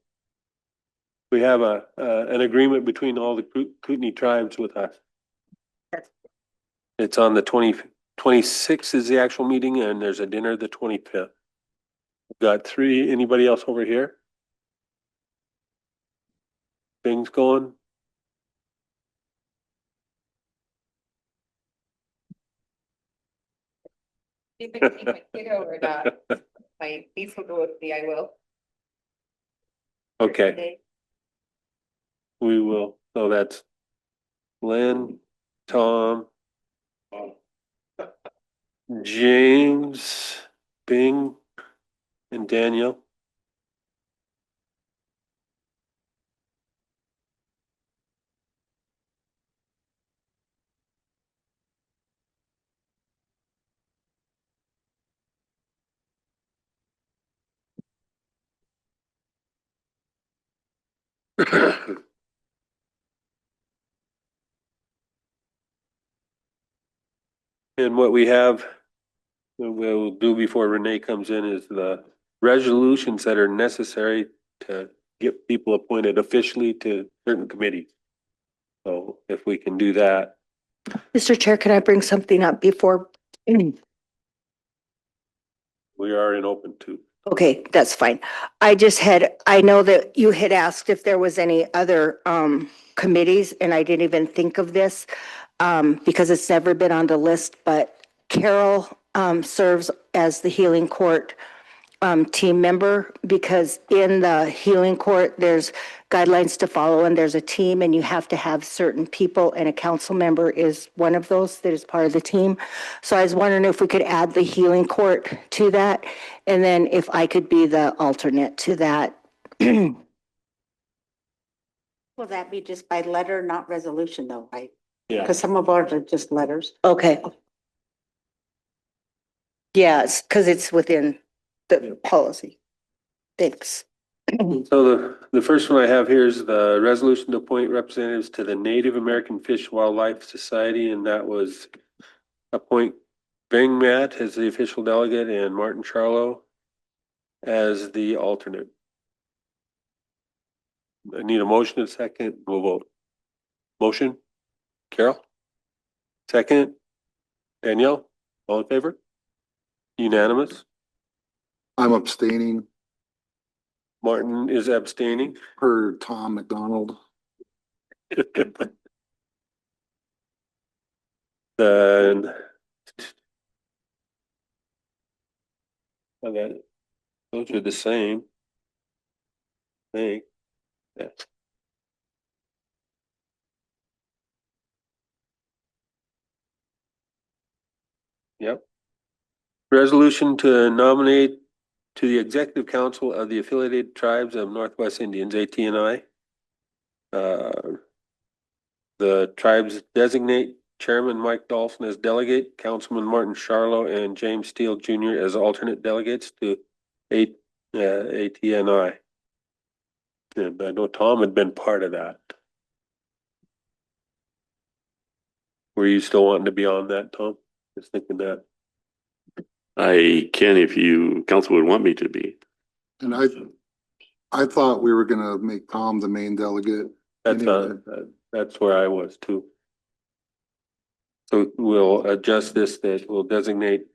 We have an agreement between all the Kootenai tribes with us. It's on the 26th is the actual meeting, and there's a dinner the 25th. We've got three. Anybody else over here? Things going? If I can take my kid over, my niece will go with me, I will. Okay, we will. So that's Lynn, Tom, James, Bing, and Daniel. And what we have, we'll do before Renee comes in is the resolutions that are necessary to get people appointed officially to certain committees. So if we can do that. Mr. Chair, can I bring something up before? We are in open too. Okay, that's fine. I know that you had asked if there was any other committees, and I didn't even think of this because it's never been on the list, but Carol serves as the Healing Court team member, because in the Healing Court, there's guidelines to follow and there's a team, and you have to have certain people, and a council member is one of those that is part of the team. So I was wondering if we could add the Healing Court to that, and then if I could be the alternate to that. Will that be just by letter, not resolution though, right? Yeah. Because some of ours are just letters. Okay. Yeah, it's because it's within the policy. Thanks. So the first one I have here is the resolution to appoint representatives to the Native American Fish Wildlife Society, and that was appoint Bing Matt as the official delegate and Martin Charlo as the alternate. I need a motion and a second. We'll vote. Motion? Carol? Second? Danielle? All in favor? Unanimous? I'm abstaining Martin is abstaining. per Tom McDonald. Then okay, those are the same. I think. Yeah. Yep. Resolution to nominate to the Executive Council of the Affiliated Tribes of Northwest Indians, ATNI. The tribes designate Chairman Mike Dolphin as delegate, Councilman Martin Charlo and James Steele Jr. as alternate delegates to ATNI. And I know Tom had been part of that. Were you still wanting to be on that, Tom? Just thinking that. I can if you, council would want me to be. And I thought we were gonna make Tom the main delegate. That's that's where I was too. So we'll adjust this, that we'll designate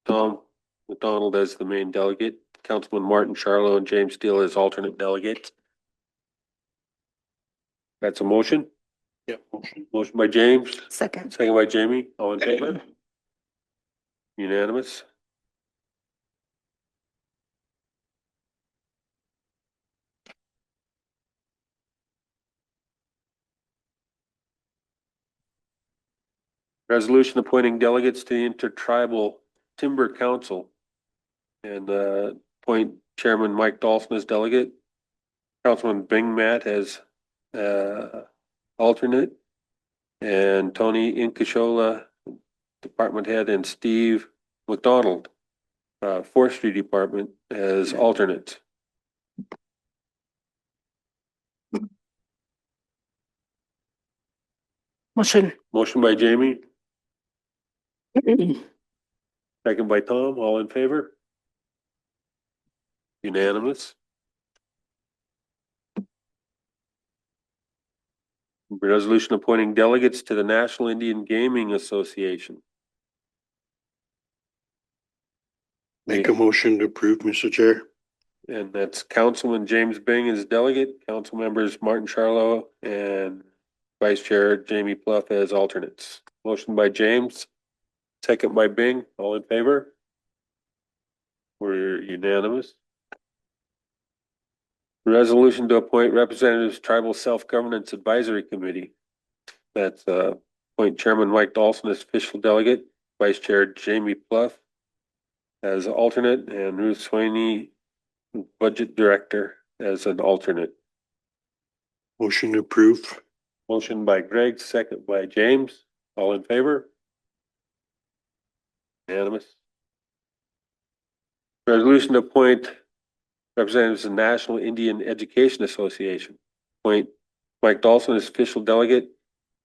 Tom McDonald as the main delegate, Councilman Martin Charlo and James Steele as alternate delegates. That's a motion? Yep. Motion by James, Second. second by Jamie, all in favor? Unanimous? Resolution appointing delegates to the Intertribal Timber Council. And appoint Chairman Mike Dolphin as delegate, Councilman Bing Matt as alternate, and Tony Inkashola, department head, and Steve McDonald, Forestry Department, as alternates. Motion. Motion by Jamie. Second by Tom, all in favor? Unanimous. Resolution appointing delegates to the National Indian Gaming Association. Make a motion to approve, Mr. Chair. And that's Councilman James Bing as delegate, council members Martin Charlo and Vice Chair Jamie Pluff as alternates. Motion by James, second by Bing, all in favor? We're unanimous. Resolution to appoint representatives Tribal Self-Governance Advisory Committee. That's appoint Chairman Mike Dawson as official delegate, Vice Chair Jamie Pluff as alternate, and Ruth Sweeney, Budget Director, as an alternate. Motion to approve. Motion by Greg, second by James. All in favor? Unanimous. Resolution to appoint representatives of the National Indian Education Association. Appoint Mike Dawson as official delegate,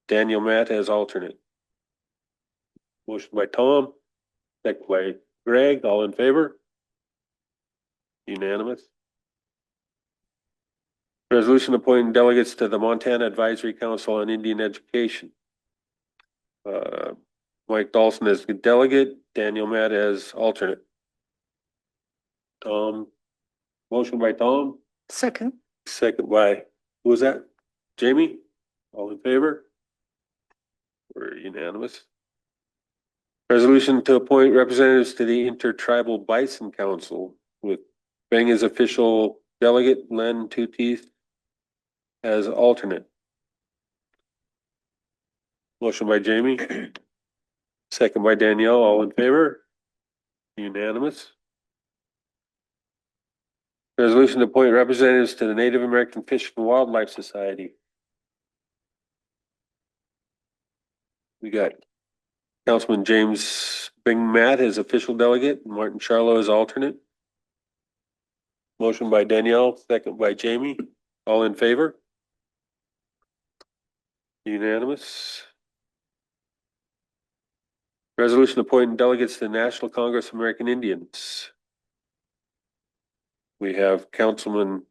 Daniel Matt as alternate. Motion by Tom, second by Greg. All in favor? Unanimous. Resolution appointing delegates to the Montana Advisory Council on Indian Education. Mike Dawson as the delegate, Daniel Matt as alternate. Tom, motion by Tom, Second. second by, who was that? Jamie? All in favor? We're unanimous. Resolution to appoint representatives to the Intertribal Bison Council with Bing as official delegate, Len Two Teeth as alternate. Motion by Jamie, second by Danielle, all in favor? Unanimous. Resolution to appoint representatives to the Native American Fish and Wildlife Society. We got Councilman James Bing Matt as official delegate, and Martin Charlo as alternate. Motion by Danielle, second by Jamie. All in favor? Unanimous. Resolution appointing delegates to the National Congress of American Indians. We have Councilman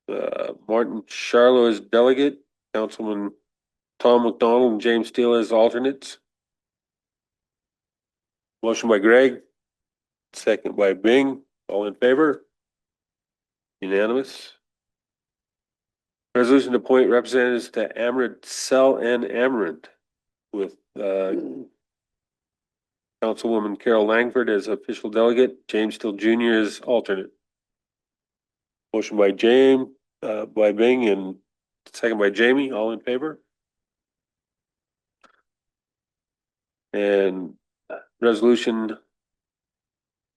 Martin Charlo as delegate, Councilman Tom McDonald and James Steele as alternates. Motion by Greg, second by Bing. All in favor? Unanimous. Resolution to appoint representatives to Amrit Cell and Amrit with Councilwoman Carol Langford as official delegate, James Steele Jr. as alternate. Motion by James, by Bing, and second by Jamie. All in favor? And resolution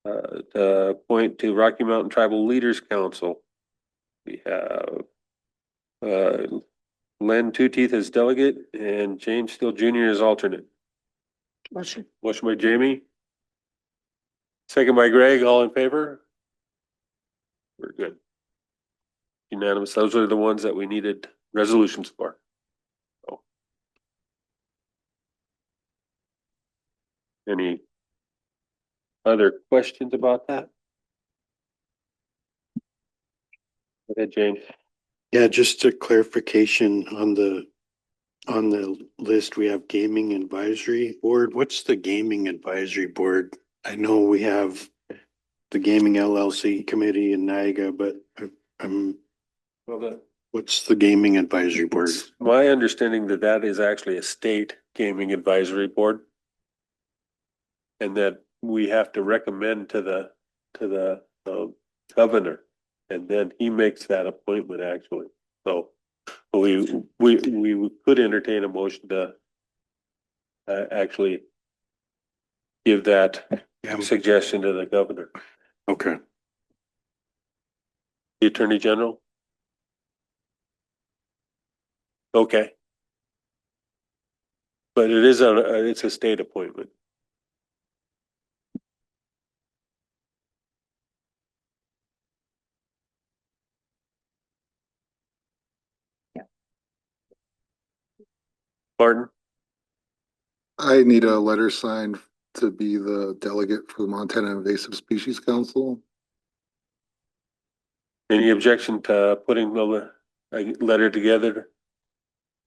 to appoint to Rocky Mountain Tribal Leaders Council. We have Len Two Teeth as delegate and James Steele Jr. as alternate. Motion. Motion by Jamie. Second by Greg, all in favor? We're good. Unanimous. Those are the ones that we needed resolutions for. So. Any other questions about that? Go ahead, James. Yeah, just a clarification on the list, we have gaming advisory board. What's the gaming advisory board? I know we have the gaming LLC committee in NIGA, but I'm, what's the gaming advisory board? It's my understanding that that is actually a state gaming advisory board. And that we have to recommend to the governor, and then he makes that appointment actually. So we could entertain a motion to actually give that suggestion to the governor. Okay. The Attorney General? Okay. But it is it's a state appointment. Martin? I need a letter signed to be the delegate for the Montana Invasive Species Council. Any objection to putting a letter together?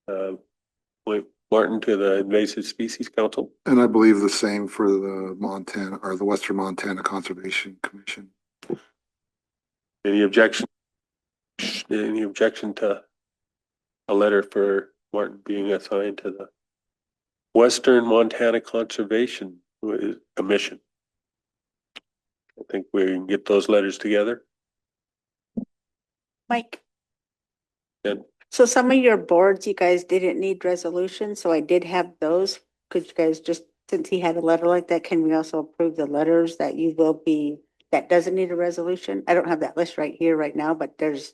Point Martin to the Invasive Species Council? And I believe the same for the Montana or the Western Montana Conservation Commission. Any objection? Any objection to a letter for Martin being assigned to the Western Montana Conservation Commission? I think we can get those letters together. Mike. Good. So some of your boards, you guys didn't need resolutions, so I did have those. Could you guys just, since he had a letter like that, can we also approve the letters that you will be, that doesn't need a resolution? I don't have that list right here right now, but there's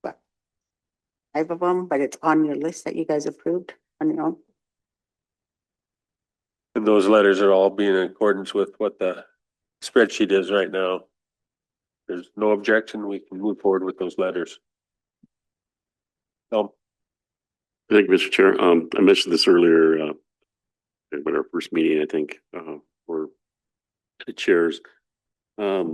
what, 5 of them, but it's on your list that you guys approved on your own. And those letters are all being in accordance with what the spreadsheet is right now. There's no objection. We can move forward with those letters. Thank you, Mr. Chair. I mentioned this earlier at our first meeting, I think, for the chairs. I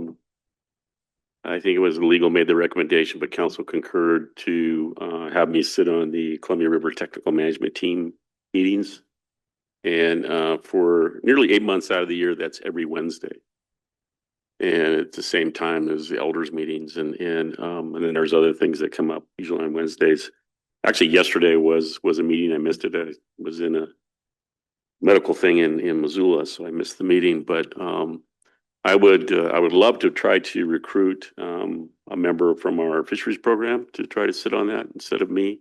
think it was legal made the recommendation, but council concurred to have me sit on the Columbia River Technical Management Team meetings. And for nearly 8 months out of the year, that's every Wednesday. And at the same time as the elders meetings, and then there's other things that come up usually on Wednesdays. Actually, yesterday was a meeting I missed it. I was in a medical thing in Missoula, so I missed the meeting. But I would love to try to recruit a member from our fisheries program to try to sit on that instead of me.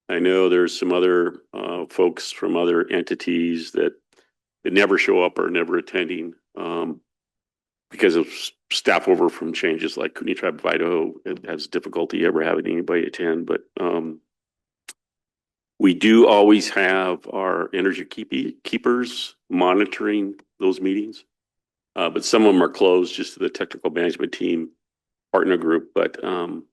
I know there's some other folks from other entities that never show up or never attending because of staff over from changes like Kootenai Tribe of Idaho. It has difficulty ever having anybody attend, but we do always have our energy keepers monitoring those meetings. But some of them are closed just to the technical management team partner group. But I'm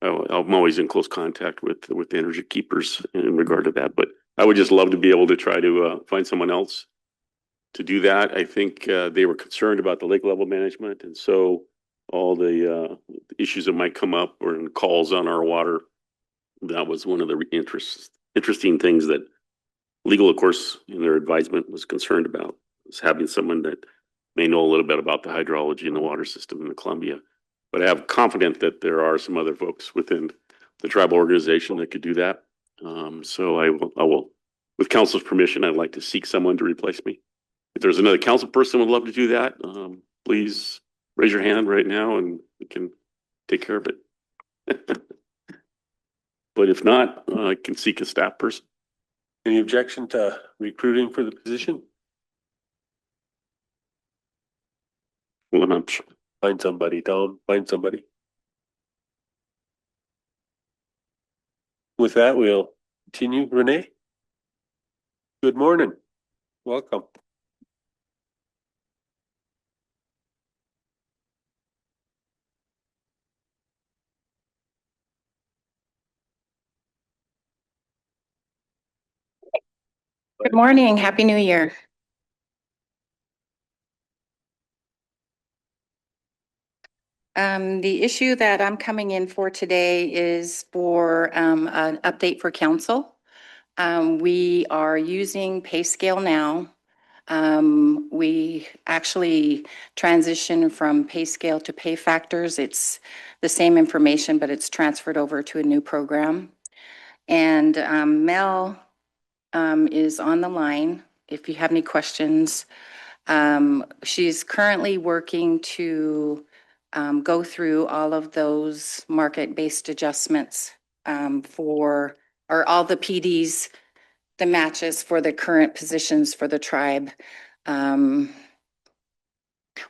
always in close contact with the energy keepers in regard to that. But I would just love to be able to try to find someone else to do that. I think they were concerned about the lake level management, and so all the issues that might come up or in calls on our water. That was one of the interesting things that legal, of course, in their advisement was concerned about, was having someone that may know a little bit about the hydrology in the water system in the Columbia. But I have confidence that there are some other folks within the tribal organization that could do that. So I will, with council's permission, I'd like to seek someone to replace me. If there's another council person who would love to do that, please raise your hand right now and we can take care of it. But if not, I can seek a staff person. Any objection to recruiting for the position? Well, I'm sure. Find somebody, Tom. Find somebody. With that, we'll continue. Renee? Good morning. Welcome. Good morning. Happy New Year. The issue that I'm coming in for today is for an update for council. We are using pay scale now. We actually transitioned from pay scale to pay factors. It's the same information, but it's transferred over to a new program. And Mel is on the line if you have any questions. She's currently working to go through all of those market-based adjustments for, or all the PDs, the matches for the current positions for the tribe. We're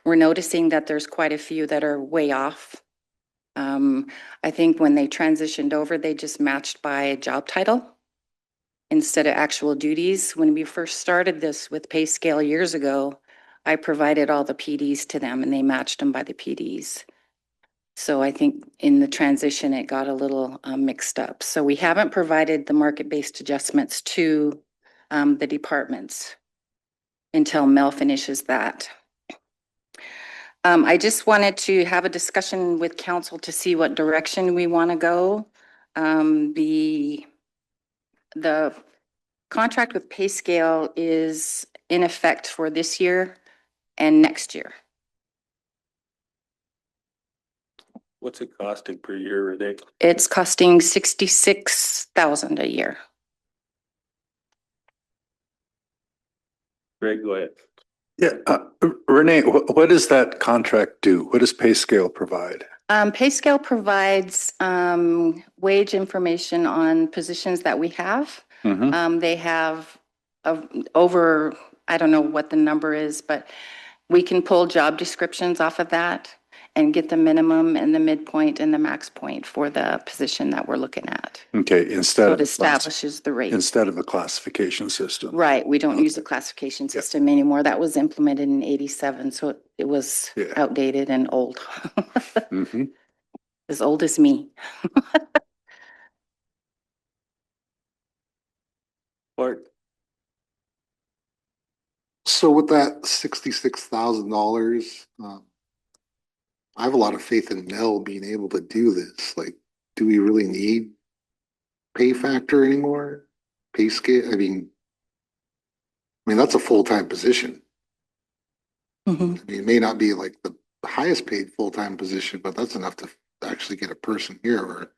noticing that there's quite a few that are way off. I think when they transitioned over, they just matched by job title instead of actual duties. When we first started this with pay scale years ago, I provided all the PDs to them and they matched them by the PDs. So I think in the transition, it got a little mixed up. So we haven't provided the market-based adjustments to the departments until Mel finishes that. I just wanted to have a discussion with council to see what direction we want to go. The contract with pay scale is in effect for this year and next year. What's it costing per year, Renee? It's costing $66,000 a year. Greg, go ahead. Yeah, Renee, what does that contract do? What does pay scale provide? Pay scale provides wage information on positions that we have. They have over, I don't know what the number is, but we can pull job descriptions off of that and get the minimum and the midpoint and the max point for the position that we're looking at. Okay, So it establishes the rate. Instead of a classification system. Right, we don't use a classification system anymore. That was implemented in '87, so it was outdated and old. As old as me. Bart? So with that $66,000, I have a lot of faith in Mel being able to do this. Like, do we really need pay factor anymore? Pay scale? I mean, that's a full-time position. I mean, it may not be like the highest paid full-time position, but that's enough to actually get a person here or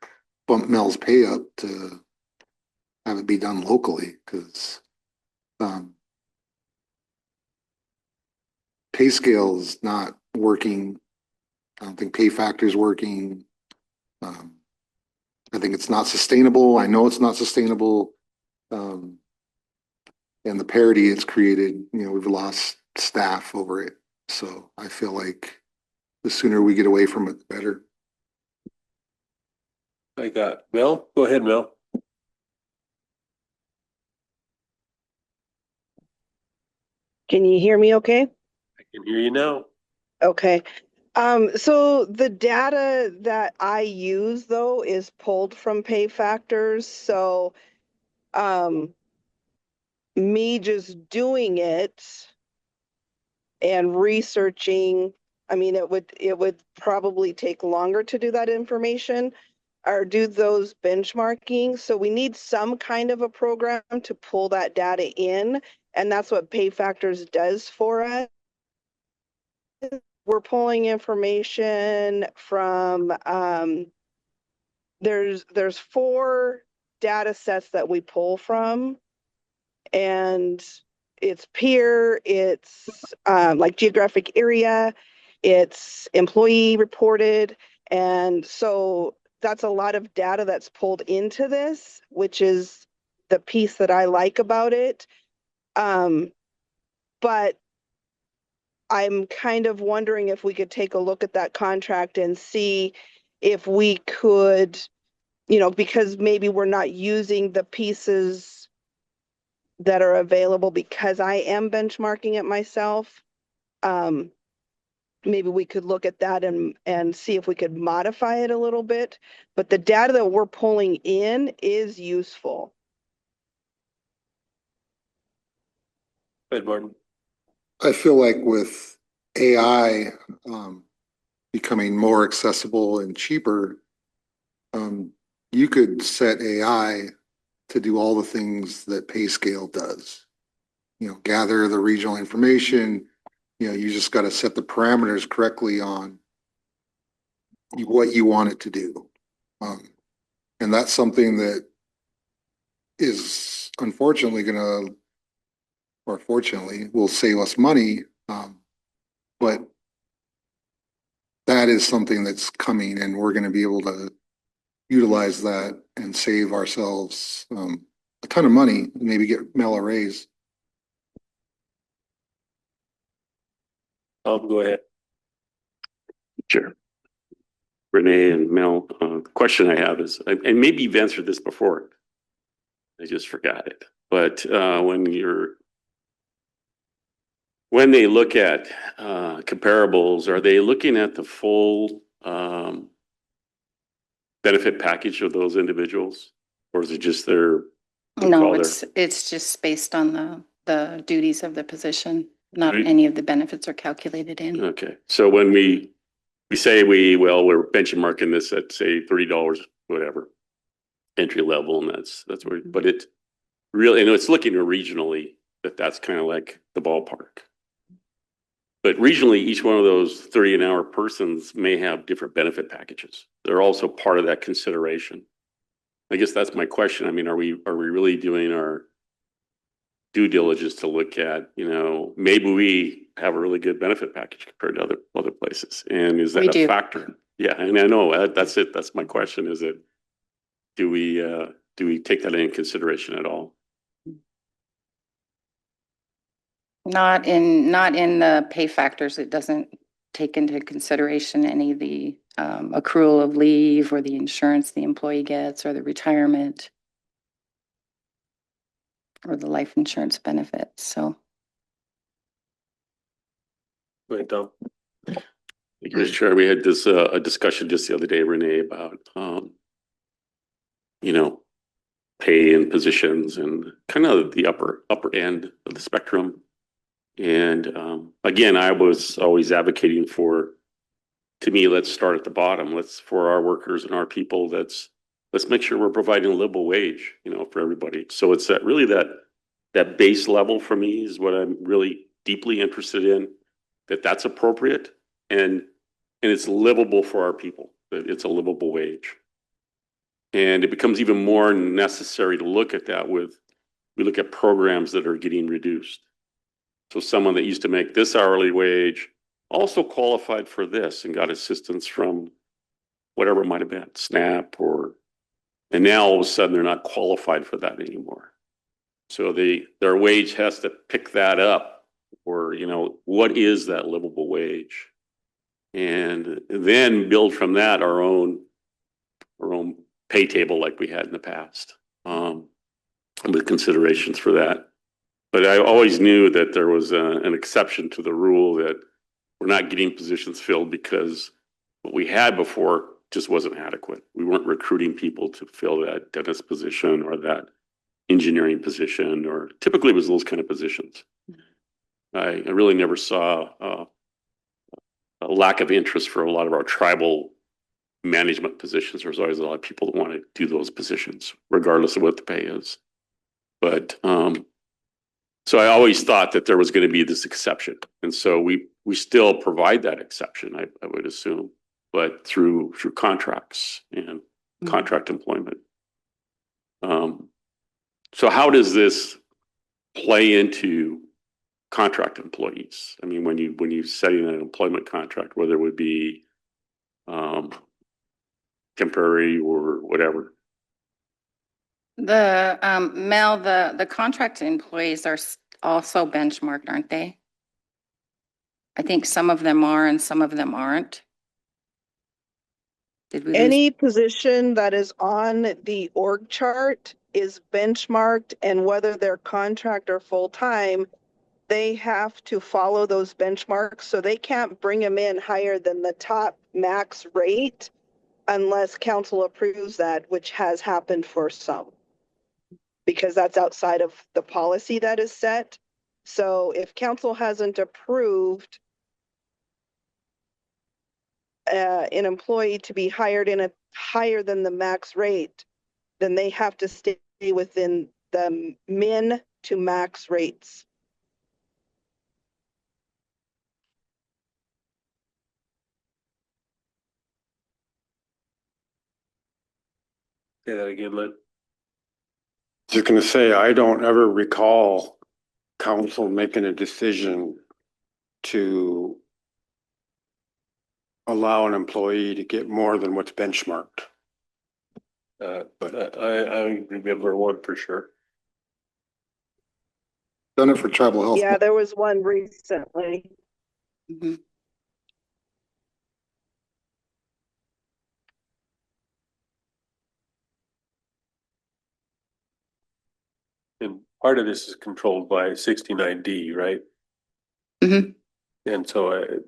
bump Mel's pay up to have it be done locally, because pay scale is not working. I don't think pay factor is working. I think it's not sustainable. I know it's not sustainable. And the parity it's created, we've lost staff over it. So I feel like the sooner we get away from it, the better. I got Mel. Go ahead, Mel. Can you hear me okay? I can hear you now. Okay. So the data that I use though is pulled from pay factors. So me just doing it and researching, I mean, it would probably take longer to do that information or do those benchmarking. So we need some kind of a program to pull that data in, and that's what pay factors does for us. We're pulling information from there's 4 data sets that we pull from, and it's peer, it's like geographic area, it's employee reported, and so that's a lot of data that's pulled into this, which is the piece that I like about it. But I'm kind of wondering if we could take a look at that contract and see if we could you know, because maybe we're not using the pieces that are available because I am benchmarking it myself. Maybe we could look at that and see if we could modify it a little bit. But the data that we're pulling in is useful. Good, Martin. I feel like with AI becoming more accessible and cheaper, you could set AI to do all the things that PayScale does. You know, gather the regional information. You know, you just got to set the parameters correctly on what you want it to do. And that's something that is unfortunately going to, or fortunately, will save us money. But that is something that's coming, and we're going to be able to utilize that and save ourselves a ton of money, maybe get Mel a raise. Go ahead. Sure. Renee and Mel, the question I have is, and maybe you've answered this before, I just forgot it. But when they look at comparables, are they looking at the full benefit package of those individuals, or is it just their? No, it's just based on the duties of the position. Not any of the benefits are calculated in. Okay, so when we say we're benchmarking this at say $30, whatever, entry level, and that's where, but it really, and it's looking regionally that's kind of like the ballpark. But regionally, each one of those 30 an hour persons may have different benefit packages. They're also part of that consideration. I guess that's my question. I mean, are we really doing our due diligence to look at, you know, maybe we have a really good benefit package compared to other places, and is that a factor? Yeah, and I know that's it. That's my question. Is it, do we take that into consideration at all? Not in the pay factors. It doesn't take into consideration any of the accrual of leave or the insurance the employee gets or the retirement or the life insurance benefits. So. Wait, Tom. Mr. Chair, we had this a discussion just the other day, Renee, about you know, pay and positions and kind of the upper end of the spectrum. And again, I was always advocating for, to me, let's start at the bottom. For our workers and our people, let's make sure we're providing a livable wage, you know, for everybody. So it's that base level for me is what I'm really deeply interested in, that's appropriate and it's livable for our people, that it's a livable wage. And it becomes even more necessary to look at that we look at programs that are getting reduced. So someone that used to make this hourly wage also qualified for this and got assistance from whatever it might have been, SNAP and now all of a sudden they're not qualified for that anymore. So their wage has to pick that up, or, you know, what is that livable wage? And then build from that our own pay table like we had in the past, with considerations for that. But I always knew that there was an exception to the rule, that we're not getting positions filled because what we had before just wasn't adequate. We weren't recruiting people to fill that dentist position or that engineering position, or typically it was those kind of positions. I really never saw a lack of interest for a lot of our tribal management positions. There's always a lot of people that want to do those positions, regardless of what the pay is. But so I always thought that there was going to be this exception, and so we still provide that exception, I would assume, but through contracts and contract employment. So how does this play into contract employees? I mean, when you setting an employment contract, whether it would be temporary or whatever. Mel, the contract employees are also benchmarked, aren't they? I think some of them are and some of them aren't. Did we lose? Any position that is on the org chart is benchmarked, and whether they're contract or full-time, they have to follow those benchmarks. So they can't bring them in higher than the top max rate unless council approves that, which has happened for some. Because that's outside of the policy that is set. So if council hasn't approved an employee to be hired in a higher than the max rate, then they have to stay within the min to max rates. Say that again, Lynn. Just gonna say, I don't ever recall council making a decision to allow an employee to get more than what's benchmarked. But I remember one for sure. Done it for tribal health. Yeah, there was one recently. Mhm. And part of this is controlled by 69D, right? Mhm. And so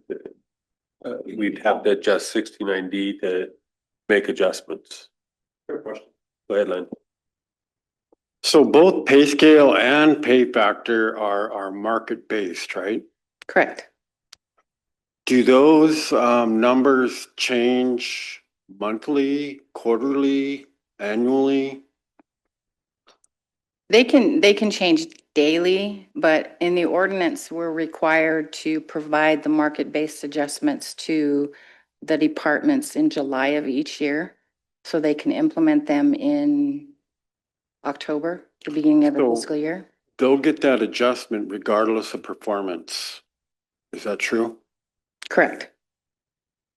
we'd have to adjust 69D to make adjustments. Fair question. Go ahead, Lynn. So both pay scale and pay factor are market based, right? Correct. Do those numbers change monthly, quarterly, annually? They can change daily, but in the ordinance, we're required to provide the market-based adjustments to the departments in July of each year. So they can implement them in October, the beginning of the So- fiscal year. They'll get that adjustment regardless of performance. Is that true? Correct.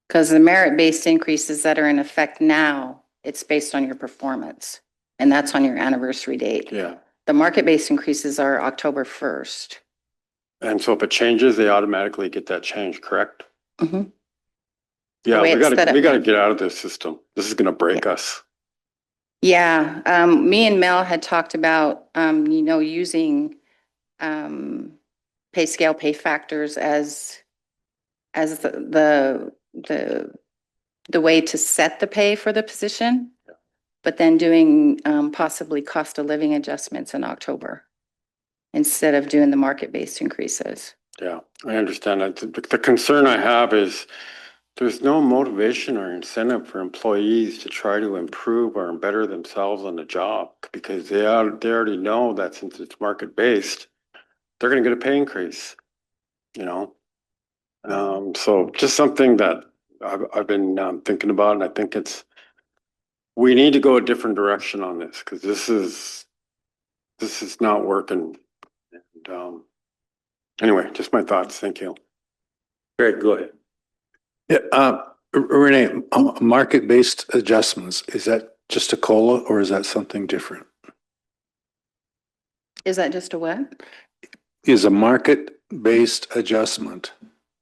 Because the merit-based increases that are in effect now, it's based on your performance. And that's on your anniversary date. Yeah. The market-based increases are October 1st. And so if it changes, they automatically get that change, correct? Mhm. Yeah, way it's set up we gotta now. get out of this system. This is gonna break us. Yeah, me and Mel had talked about, using, pay scale, pay factors as the way to set the pay for the position, but then doing, possibly cost of living adjustments in October instead of doing the market-based increases. Yeah, I understand that. The concern I have is there's no motivation or incentive for employees to try to improve or better themselves on the job because they already know that since it's market based, they're gonna get a pay increase, you know? So just something that I've been thinking about, and I think we need to go a different direction on this because this is not working. And anyway, just my thoughts. Thank you. Greg, go ahead. Yeah, Renee, market-based adjustments, is that just a COLA or is that something different? Is that just a what? Is a market-based adjustment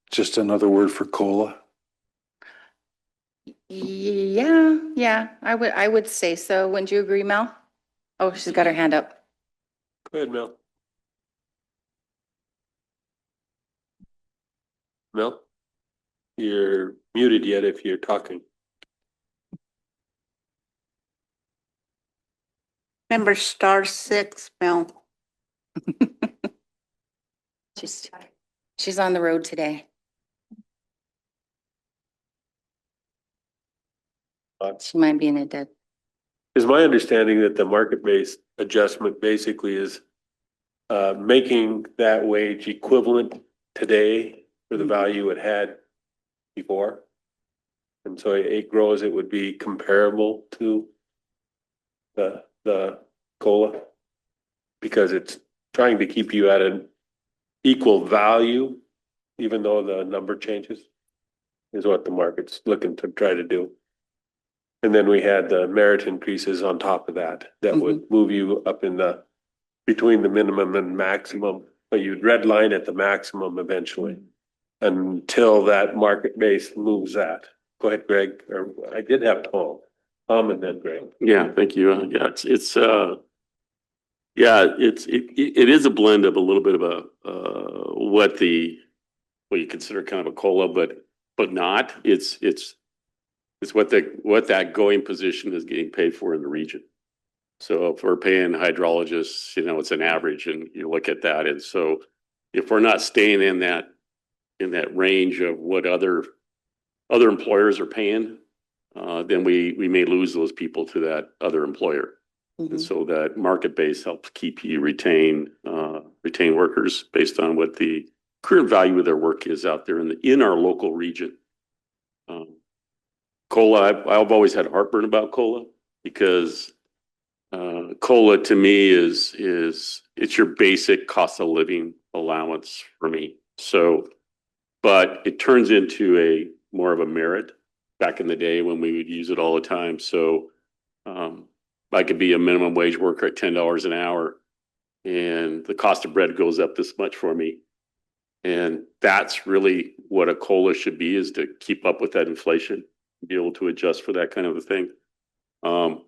just another word for COLA? Yeah, I would say so. Wouldn't you agree, Mel? Oh, she's got her hand up. Go ahead, Mel. Mel? You're muted yet if you're talking. Remember *6, Mel. She's on the road today. She might be in a dead. Is my understanding that the market-based adjustment basically is making that wage equivalent today for the value it had before? And so it grows, it would be comparable to the COLA? Because it's trying to keep you at an equal value, even though the number changes, is what the market's looking to try to do. And then we had the merit increases on top of that, that would move you up in between the minimum and maximum, but you'd red line at the maximum eventually until that market base moves that. Go ahead, Greg, or I did have Tom and then Greg. Yeah, thank you. It is a blend of a little bit of what you consider kind of a COLA, but not. It's what that going position is getting paid for in the region. So if we're paying hydrologists, it's an average, and you look at that, and so if we're not staying in that range of what other employers are paying, then we may lose those people to that other employer. And so that market base helps keep you retain workers based on what the current value of their work is out there in our local region. COLA, I've always had heartburn about COLA because COLA to me is it's your basic cost of living allowance for me. So, but it turns into a more of a merit back in the day when we would use it all the time. So I could be a minimum wage worker at $10 an hour and the cost of bread goes up this much for me. And that's really what a COLA should be, is to keep up with that inflation, be able to adjust for that kind of a thing.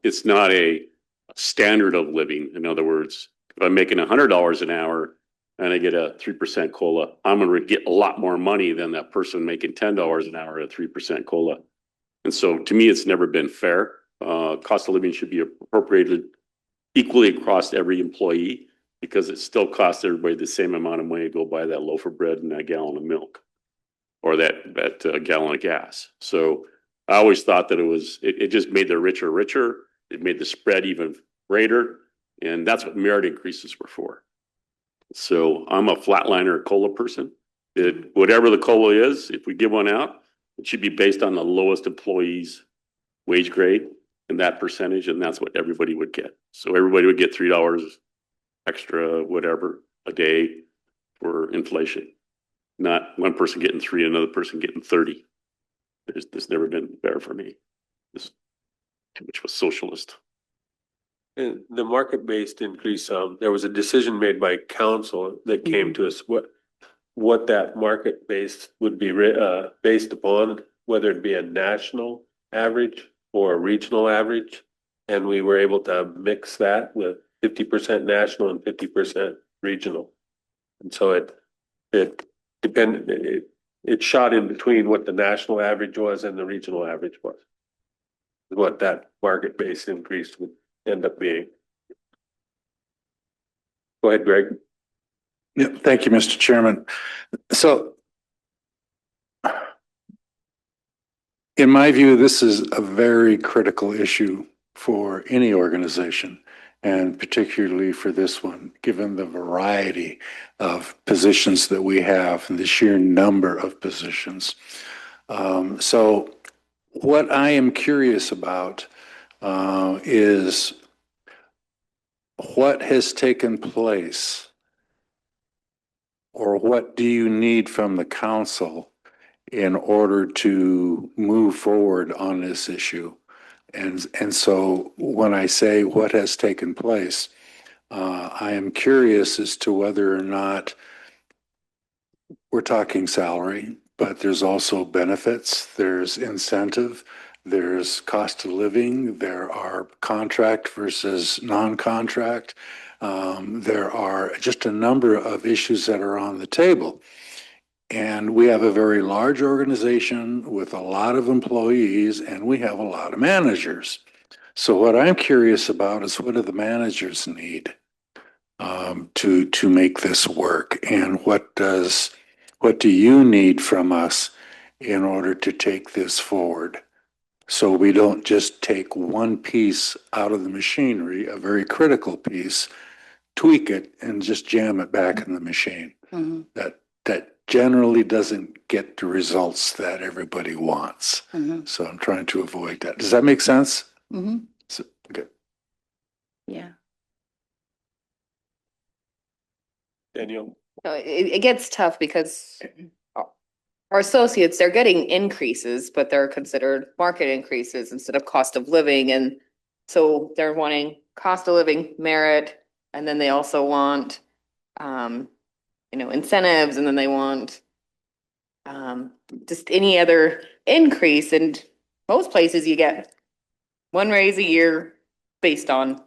It's not a standard of living. In other words, if I'm making $100 an hour and I get a 3% COLA, I'm going to get a lot more money than that person making $10 an hour at a 3% COLA. And so to me, it's never been fair. Cost of living should be appropriated equally across every employee, because it still costs everybody the same amount of money to go buy that loaf of bread and that gallon of milk or that gallon of gas. So I always thought that it just made the richer. It made the spread even greater. And that's what merit increases were for. So I'm a flatliner COLA person. Whatever the COLA is, if we give one out, it should be based on the lowest employee's wage grade and that percentage, and that's what everybody would get. So everybody would get $3 extra, whatever, a day for inflation. Not one person getting 3, another person getting 30. There's never been fair for me. This too much of a socialist. And the market-based increase, there was a decision made by council that came to us, what that market-based would be based upon, whether it be a national average or a regional average. And we were able to mix that with 50% national and 50% regional. And so it depended, it shot in between what the national average was and the regional average was. What that market-based increase would end up being. Go ahead, Greg. Yeah, thank you, Mr. Chairman. So in my view, this is a very critical issue for any organization, and particularly for this one, given the variety of positions that we have and the sheer number of positions. So what I am curious about is what has taken place, or what do you need from the council in order to move forward on this issue? And so when I say what has taken place, I am curious as to whether or not we're talking salary, but there's also benefits, there's incentive, there's cost of living, there are contract versus non-contract. There are just a number of issues that are on the table. And we have a very large organization with a lot of employees, and we have a lot of managers. So what I'm curious about is, what do the managers need to make this work? And what do you need from us in order to take this forward? So we don't just take one piece out of the machinery, a very critical piece, tweak it, and just jam it back in the machine. That generally doesn't get the results that everybody wants. So I'm trying to avoid that. Does that make sense? So, okay. Yeah. Daniel. It gets tough because our associates, they're getting increases, but they're considered market increases instead of cost of living. And so they're wanting cost of living, merit, and then they also want, incentives, and then they want just any other increase, and most places you get one raise a year based on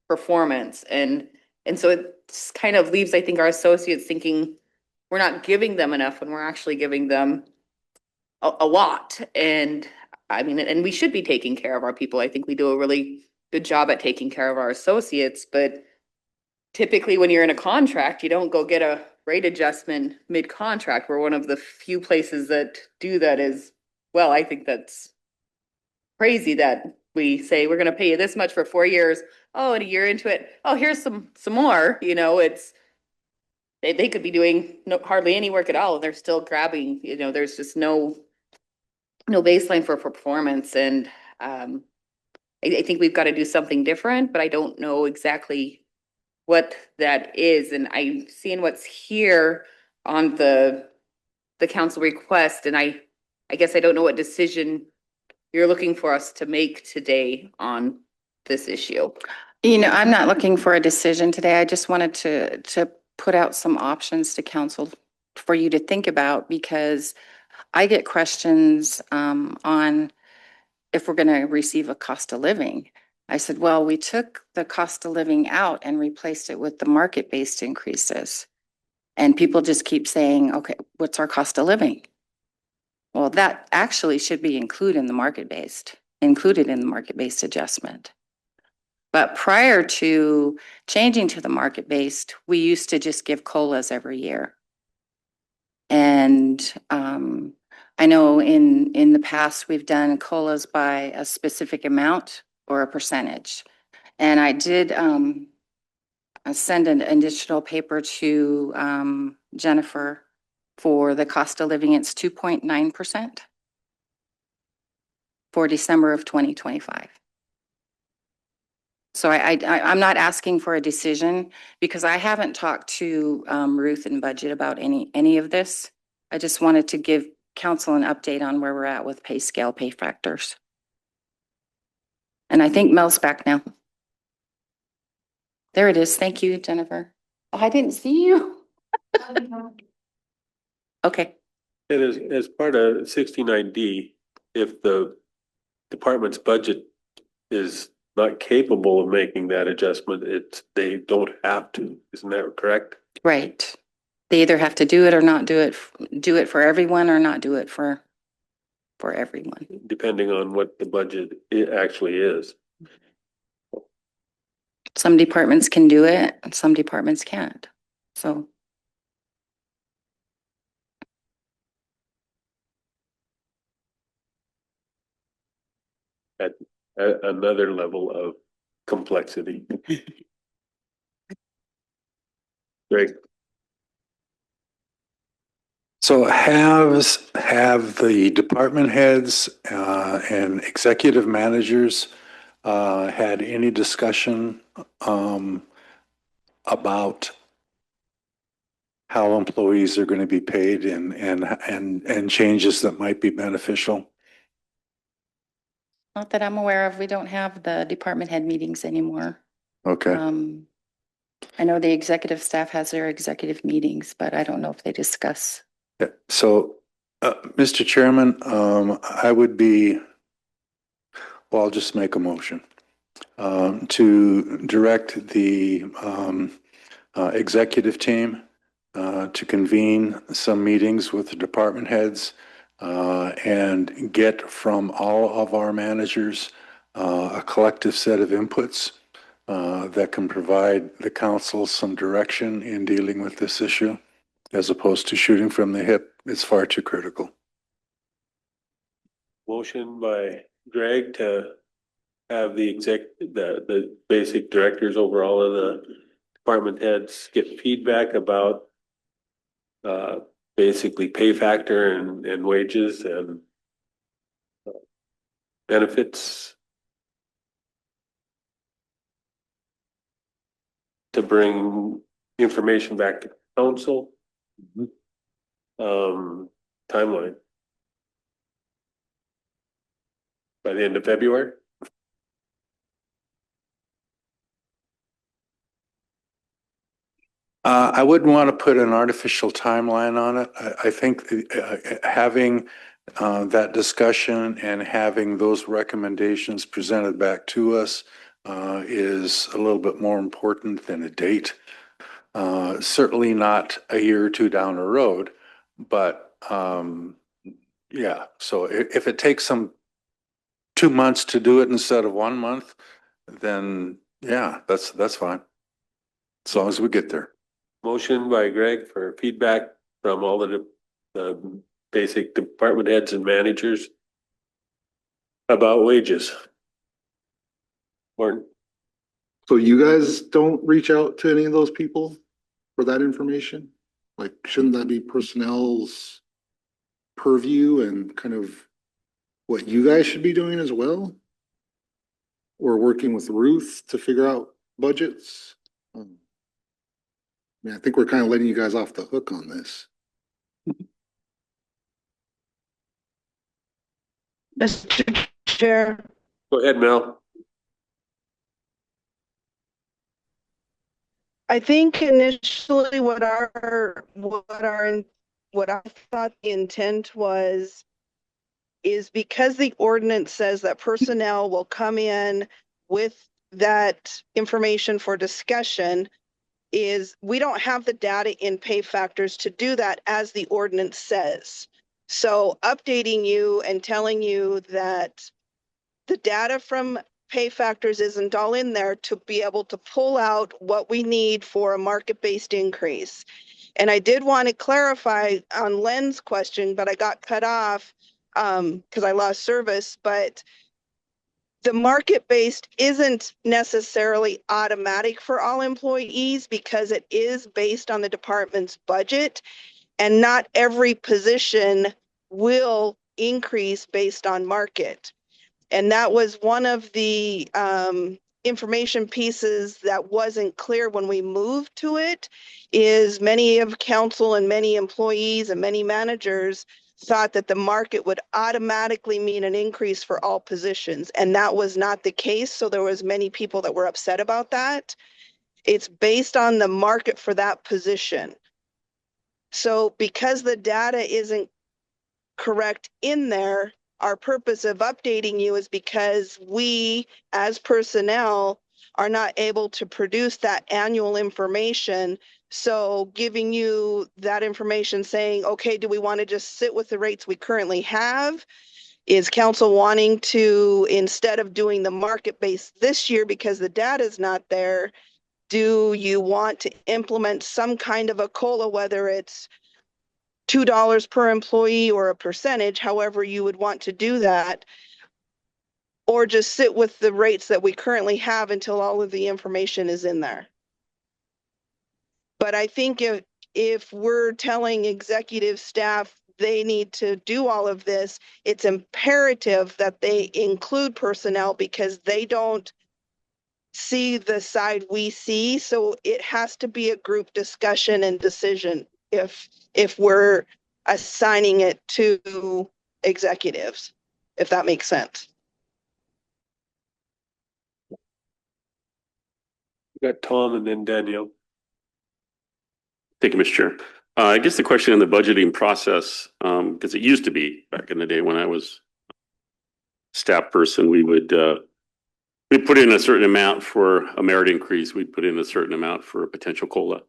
performance. And so it just kind of leaves, I think, our associates thinking we're not giving them enough when we're actually giving them a lot. And I mean, and we should be taking care of our people. I think we do a really good job at taking care of our associates, but typically when you're in a contract, you don't go get a rate adjustment mid-contract. We're one of the few places that do that. Is, well, I think that's crazy that we say we're going to pay you this much for 4 years. Oh, and a year into it, oh, here's some more. You know, it's they could be doing hardly any work at all, and they're still grabbing. You know, there's just no baseline for performance, and I think we've got to do something different, but I don't know exactly what that is. And I'm seeing what's here on the council request, and I guess I don't know what decision you're looking for us to make today on this issue. You know, I'm not looking for a decision today. I just wanted to put out some options to council for you to think about, because I get questions on if we're going to receive a cost of living. I said, well, we took the cost of living out and replaced it with the market-based increases. And people just keep saying, okay, what's our cost of living? Well, that actually should be included in the market-based adjustment. But prior to changing to the market-based, we used to just give COLAs every year. And I know in the past, we've done COLAs by a specific amount or a percentage. And I did send an additional paper to Jennifer for the cost of living. It's 2.9% for December of 2025. So I'm not asking for a decision, because I haven't talked to Ruth and Budget about any of this. I just wanted to give council an update on where we're at with pay scale, pay factors. And I think Mel's back now. There it is. Thank you, Jennifer. Oh, I didn't see you. Okay. And as part of 69D, if the department's budget is not capable of making that adjustment, they don't have to. Isn't that correct? Right. They either have to do it or not do it for everyone, or not do it for everyone. Depending on what the budget it actually is. Some departments can do it and some departments can't. So. At another level of complexity. Greg. So have the department heads and executive managers had any discussion about how employees are going to be paid and changes that might be beneficial? Not that I'm aware of. We don't have the department head meetings anymore. Okay. I know the executive staff has their executive meetings, but I don't know if they discuss. Yeah. So, Mr. Chairman, I'll just make a motion to direct the executive team to convene some meetings with the department heads and get from all of our managers a collective set of inputs that can provide the council some direction in dealing with this issue, as opposed to shooting from the hip. It's far too critical. Motion by Greg to have the basic directors over all of the department heads get feedback about basically pay factor and wages and benefits, to bring information back to council. Timeline by the end of February. I wouldn't want to put an artificial timeline on it. I think having that discussion and having those recommendations presented back to us is a little bit more important than a date. Certainly not a year or two down the road, but yeah. So if it takes some 2 months to do it instead of 1 month, then yeah, that's fine. As long as we get there. Motion by Greg for feedback from all the basic department heads and managers about wages. Morton. So you guys don't reach out to any of those people for that information? Like, shouldn't that be personnel's purview and kind of what you guys should be doing as well? Or working with Ruth to figure out budgets? I mean, I think we're kind of letting you guys off the hook on this. Mr. Chair, Go ahead, Mel. I think initially what I thought the intent was is because the ordinance says that personnel will come in with that information for discussion, is we don't have the data in pay factors to do that as the ordinance says. So updating you and telling you that the data from pay factors isn't all in there to be able to pull out what we need for a market-based increase. And I did want to clarify on Len's question, but I got cut off because I lost service. But the market-based isn't necessarily automatic for all employees because it is based on the department's budget, and not every position will increase based on market. And that was one of the information pieces that wasn't clear when we moved to it, is many of council and many employees and many managers thought that the market would automatically mean an increase for all positions. And that was not the case. So there was many people that were upset about that. It's based on the market for that position. So because the data isn't correct in there, our purpose of updating you is because we, as personnel, are not able to produce that annual information. So giving you that information saying, okay, do we want to just sit with the rates we currently have? Is council wanting to, instead of doing the market base this year because the data is not there, do you want to implement some kind of a COLA, whether it's $2 per employee or a percentage, however you would want to do that, or just sit with the rates that we currently have until all of the information is in there. But I think if we're telling executive staff they need to do all of this, it's imperative that they include personnel because they don't see the side we see. So it has to be a group discussion and decision if we're assigning it to executives, if that makes sense. We got Tom and then Danielle. Thank you, Mr. Chair. I guess the question in the budgeting process, because it used to be back in the day when I was staff person, we would we put in a certain amount for a merit increase. We'd put in a certain amount for a potential COLA.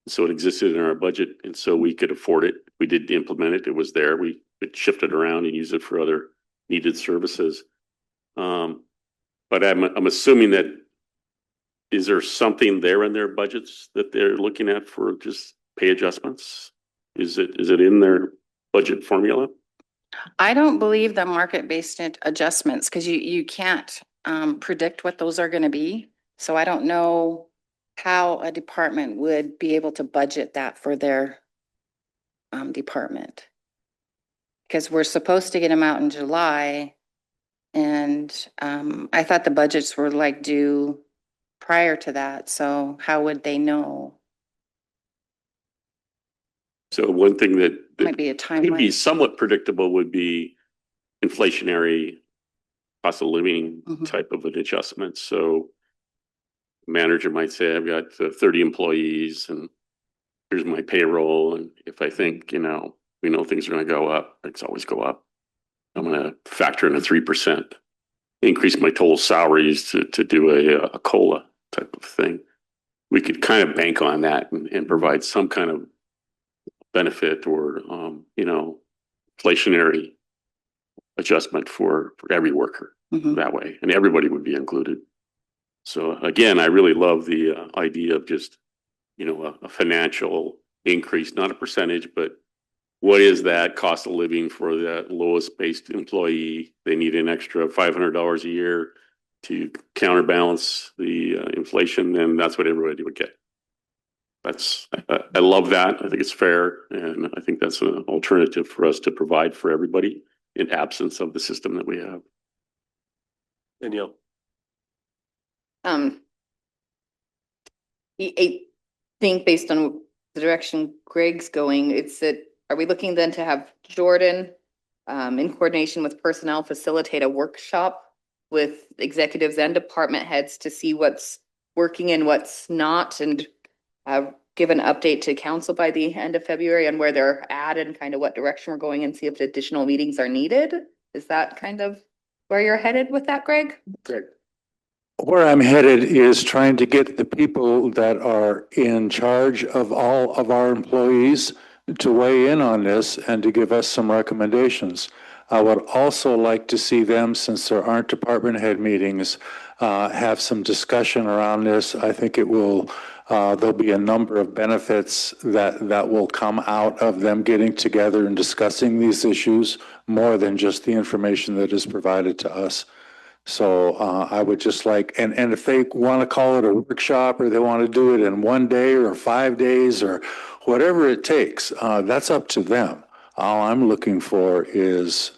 So it existed in our budget, and so we could afford it. We did implement it. It was there. We could shift it around and use it for other needed services. But I'm assuming that, is there something there in their budgets that they're looking at for just pay adjustments? Is it in their budget formula? I don't believe the market-based adjustments, because you can't predict what those are going to be. So I don't know how a department would be able to budget that for their department. Because we're supposed to get them out in July, and I thought the budgets were like due prior to that. So how would they know? So one thing that Might be a could be timeline. somewhat predictable would be inflationary cost of living Mhm. type of an adjustment. So manager might say, I've got 30 employees and here's my payroll. And if I think, we know things are going to go up, things always go up. I'm gonna factor in a 3%, increase my total salaries to do a COLA type of thing. We could kind of bank on that and provide some kind of benefit or, inflationary adjustment for every worker that way, and everybody would be included. So again, I really love the idea of just, a financial increase, not a percentage, but what is that cost of living for that lowest based employee? They need an extra $500 a year to counterbalance the inflation, and that's what everybody would get. I love that. I think it's fair, and I think that's an alternative for us to provide for everybody in absence of the system that we have. Danielle. I think based on the direction Greg's going, it's that, are we looking then to have Jordan, in coordination with personnel, facilitate a workshop with executives and department heads to see what's working and what's not, and give an update to council by the end of February on where they're at and kind of what direction we're going, and see if additional meetings are needed? Is that kind of where you're headed with that, Greg? Greg. Where I'm headed is trying to get the people that are in charge of all of our employees to weigh in on this and to give us some recommendations. I would also like to see them, since there aren't department head meetings, have some discussion around this. I think it will, there'll be a number of benefits that will come out of them getting together and discussing these issues more than just the information that is provided to us. So I would just like, and if they want to call it a workshop, or they want to do it in 1 day or 5 days or whatever it takes, that's up to them. All I'm looking for is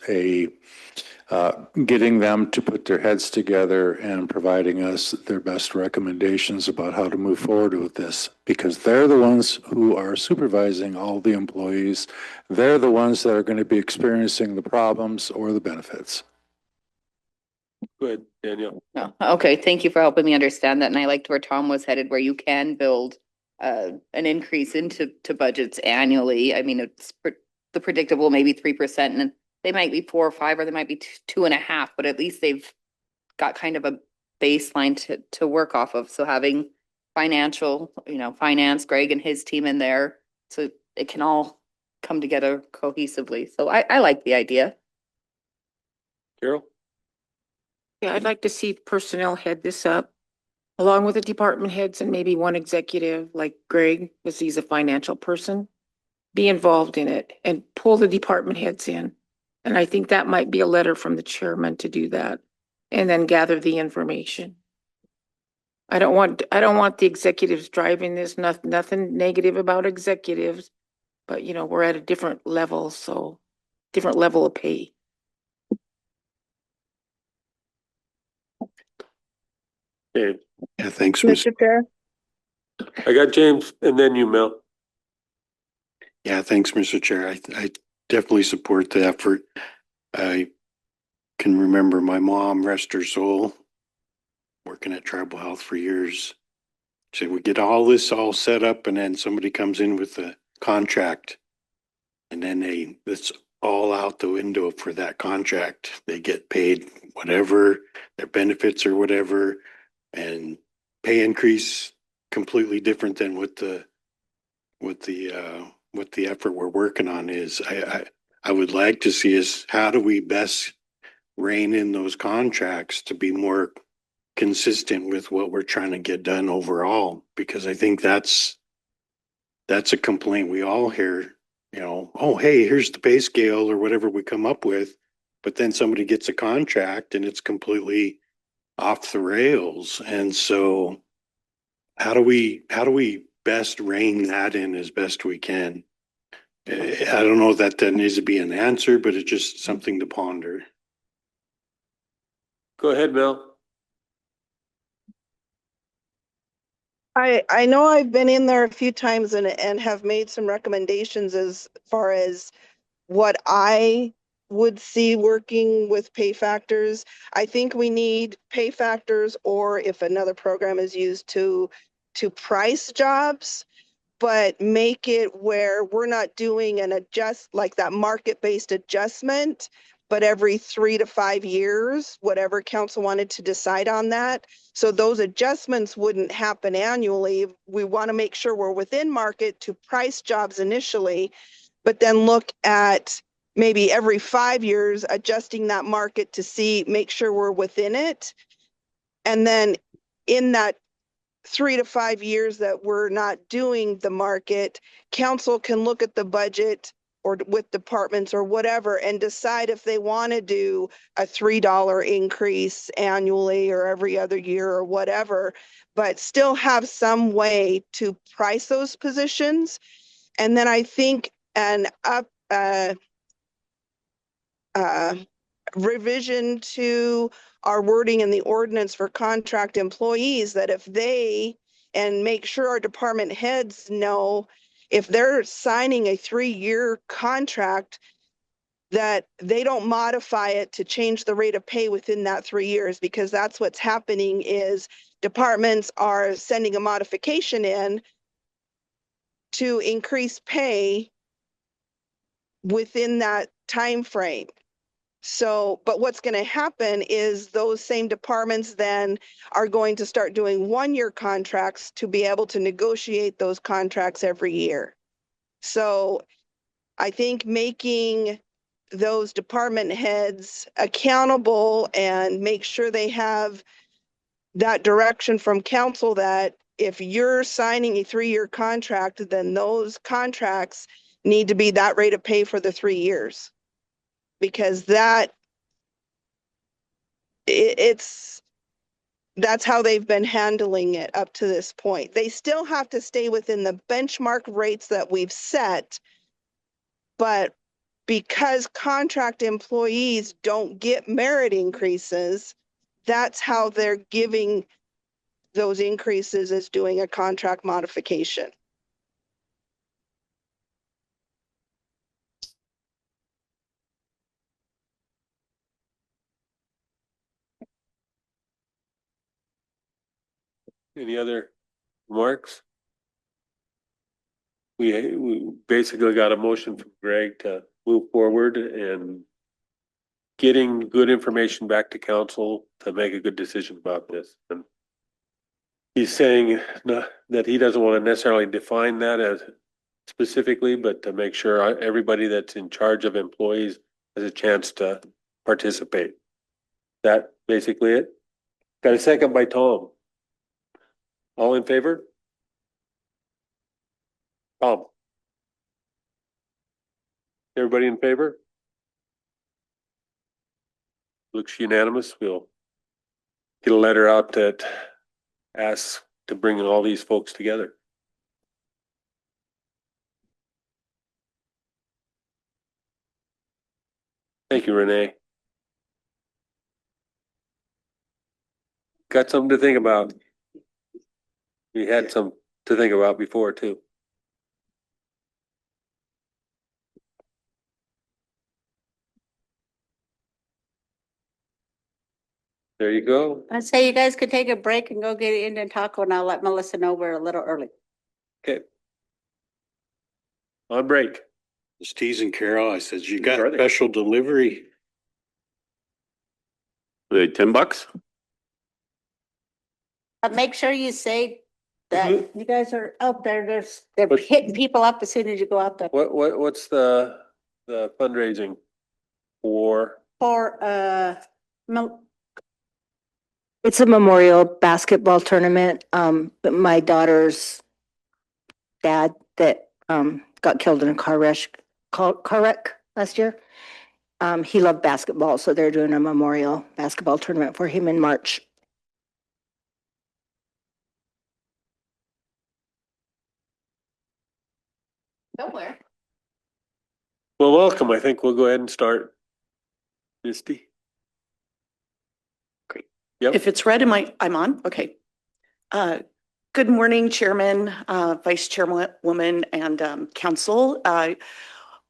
getting them to put their heads together and providing us their best recommendations about how to move forward with this, because they're the ones who are supervising all the employees. They're the ones that are going to be experiencing the problems or the benefits. Go ahead, Danielle. No. Okay, thank you for helping me understand that. And I liked where Tom was headed, where you can build an increase into budgets annually. I mean, it's the predictable, maybe 3%, and they might be 4 or 5, or they might be 2.5, but at least they've got kind of a baseline to work off of. So having finance, Greg and his team in there, so it can all come together cohesively. So I like the idea. Carol? Yeah, I'd like to see personnel head this up, along with the department heads and maybe one executive like Greg, because he's a financial person, be involved in it and pull the department heads in. And I think that might be a letter from the chairman to do that, and then gather the information. I don't want the executives driving this, nothing negative about executives, but we're at a different level, so different level of pay. Okay, Yeah, thanks, Mr. Chair. I got James and then you, Mel. Yeah, thanks, Mr. Chair. I definitely support the effort. I can remember my mom, rest her soul, working at Tribal Health for years. She said, we get all this all set up, and then somebody comes in with a contract, and then it's all out the window for that contract. They get paid whatever, their benefits or whatever, and pay increase completely different than what the effort we're working on is. I would like to see us, how do we best rein in those contracts to be more consistent with what we're trying to get done overall? Because I think that's a complaint we all hear, oh, hey, here's the pay scale or whatever we come up with, but then somebody gets a contract and it's completely off the rails. And so how do we best rein that in as best we can? I don't know that needs to be an answer, but it's just something to ponder. Go ahead, Mel. I know I've been in there a few times and have made some recommendations as far as what I would see working with pay factors. I think we need pay factors, or if another program is used, to price jobs, but make it where we're not doing like that market-based adjustment but every 3 to 5 years, whatever council wanted to decide on that. So those adjustments wouldn't happen annually. We want to make sure we're within market to price jobs initially, but then look at maybe every 5 years, adjusting that market to see, make sure we're within it. And then in that 3 to 5 years that we're not doing the market, council can look at the budget or with departments or whatever and decide if they want to do a $3 increase annually or every other year or whatever, but still have some way to price those positions. And then I think an revision to our wording in the ordinance for contract employees, that if they, and make sure our department heads know, if they're signing a 3-year contract, that they don't modify it to change the rate of pay within that 3 years, because that's what's happening is departments are sending a modification in to increase pay within that time frame. So, but what's going to happen is those same departments then are going to start doing 1-year contracts to be able to negotiate those contracts every year. So I think making those department heads accountable and make sure they have that direction from council that if you're signing a 3-year contract, then those contracts need to be that rate of pay for the 3 years. Because that's how they've been handling it up to this point. They still have to stay within the benchmark rates that we've set, but because contract employees don't get merit increases, that's how they're giving those increases, is doing a contract modification. Any other remarks? We basically got a motion from Greg to move forward and getting good information back to council to make a good decision about this. And he's saying that he doesn't want to necessarily define that as specifically, but to make sure everybody that's in charge of employees has a chance to participate. That basically it. Got a second by Tom. All in favor? Tom? Everybody in favor? Looks unanimous. We'll get a letter out that asks to bring all these folks together. Thank you, Renee. Got something to think about. We had some to think about before too. There you go. I'd say you guys could take a break and go get an Indian taco, and I'll let Melissa know we're a little early. Okay. On break. Just teasing Carol. I said, you got special delivery. Are they $10? Make sure you say that you guys are out there. They're hitting people up as soon as you go out there. What's the fundraising for? It's a memorial basketball tournament. But my daughter's dad that got killed in a car wreck last year. He loved basketball, so they're doing a memorial basketball tournament for him in March. Somewhere. Well, welcome. I think we'll go ahead and start. Misty. Great. Yep. If it's red, I'm on? Okay. Good morning, Chairman, Vice Chairwoman, and Council. I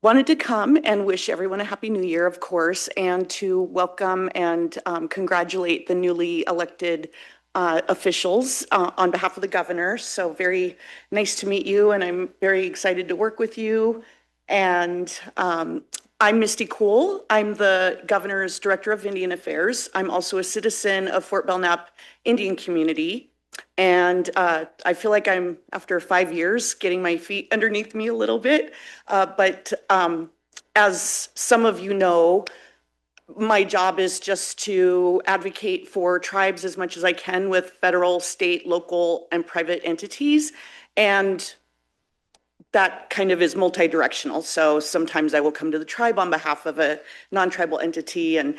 wanted to come and wish everyone a Happy New Year, of course, and to welcome and congratulate the newly elected officials on behalf of the governor. So very nice to meet you, and I'm very excited to work with you. And I'm Misty Cool. I'm the governor's director of Indian Affairs. I'm also a citizen of Fort Belknap Indian community. And I feel like I'm, after 5 years, getting my feet underneath me a little bit. But as some of you know, my job is just to advocate for tribes as much as I can with federal, state, local, and private entities. And that kind of is multi-directional. So sometimes I will come to the tribe on behalf of a non-tribal entity and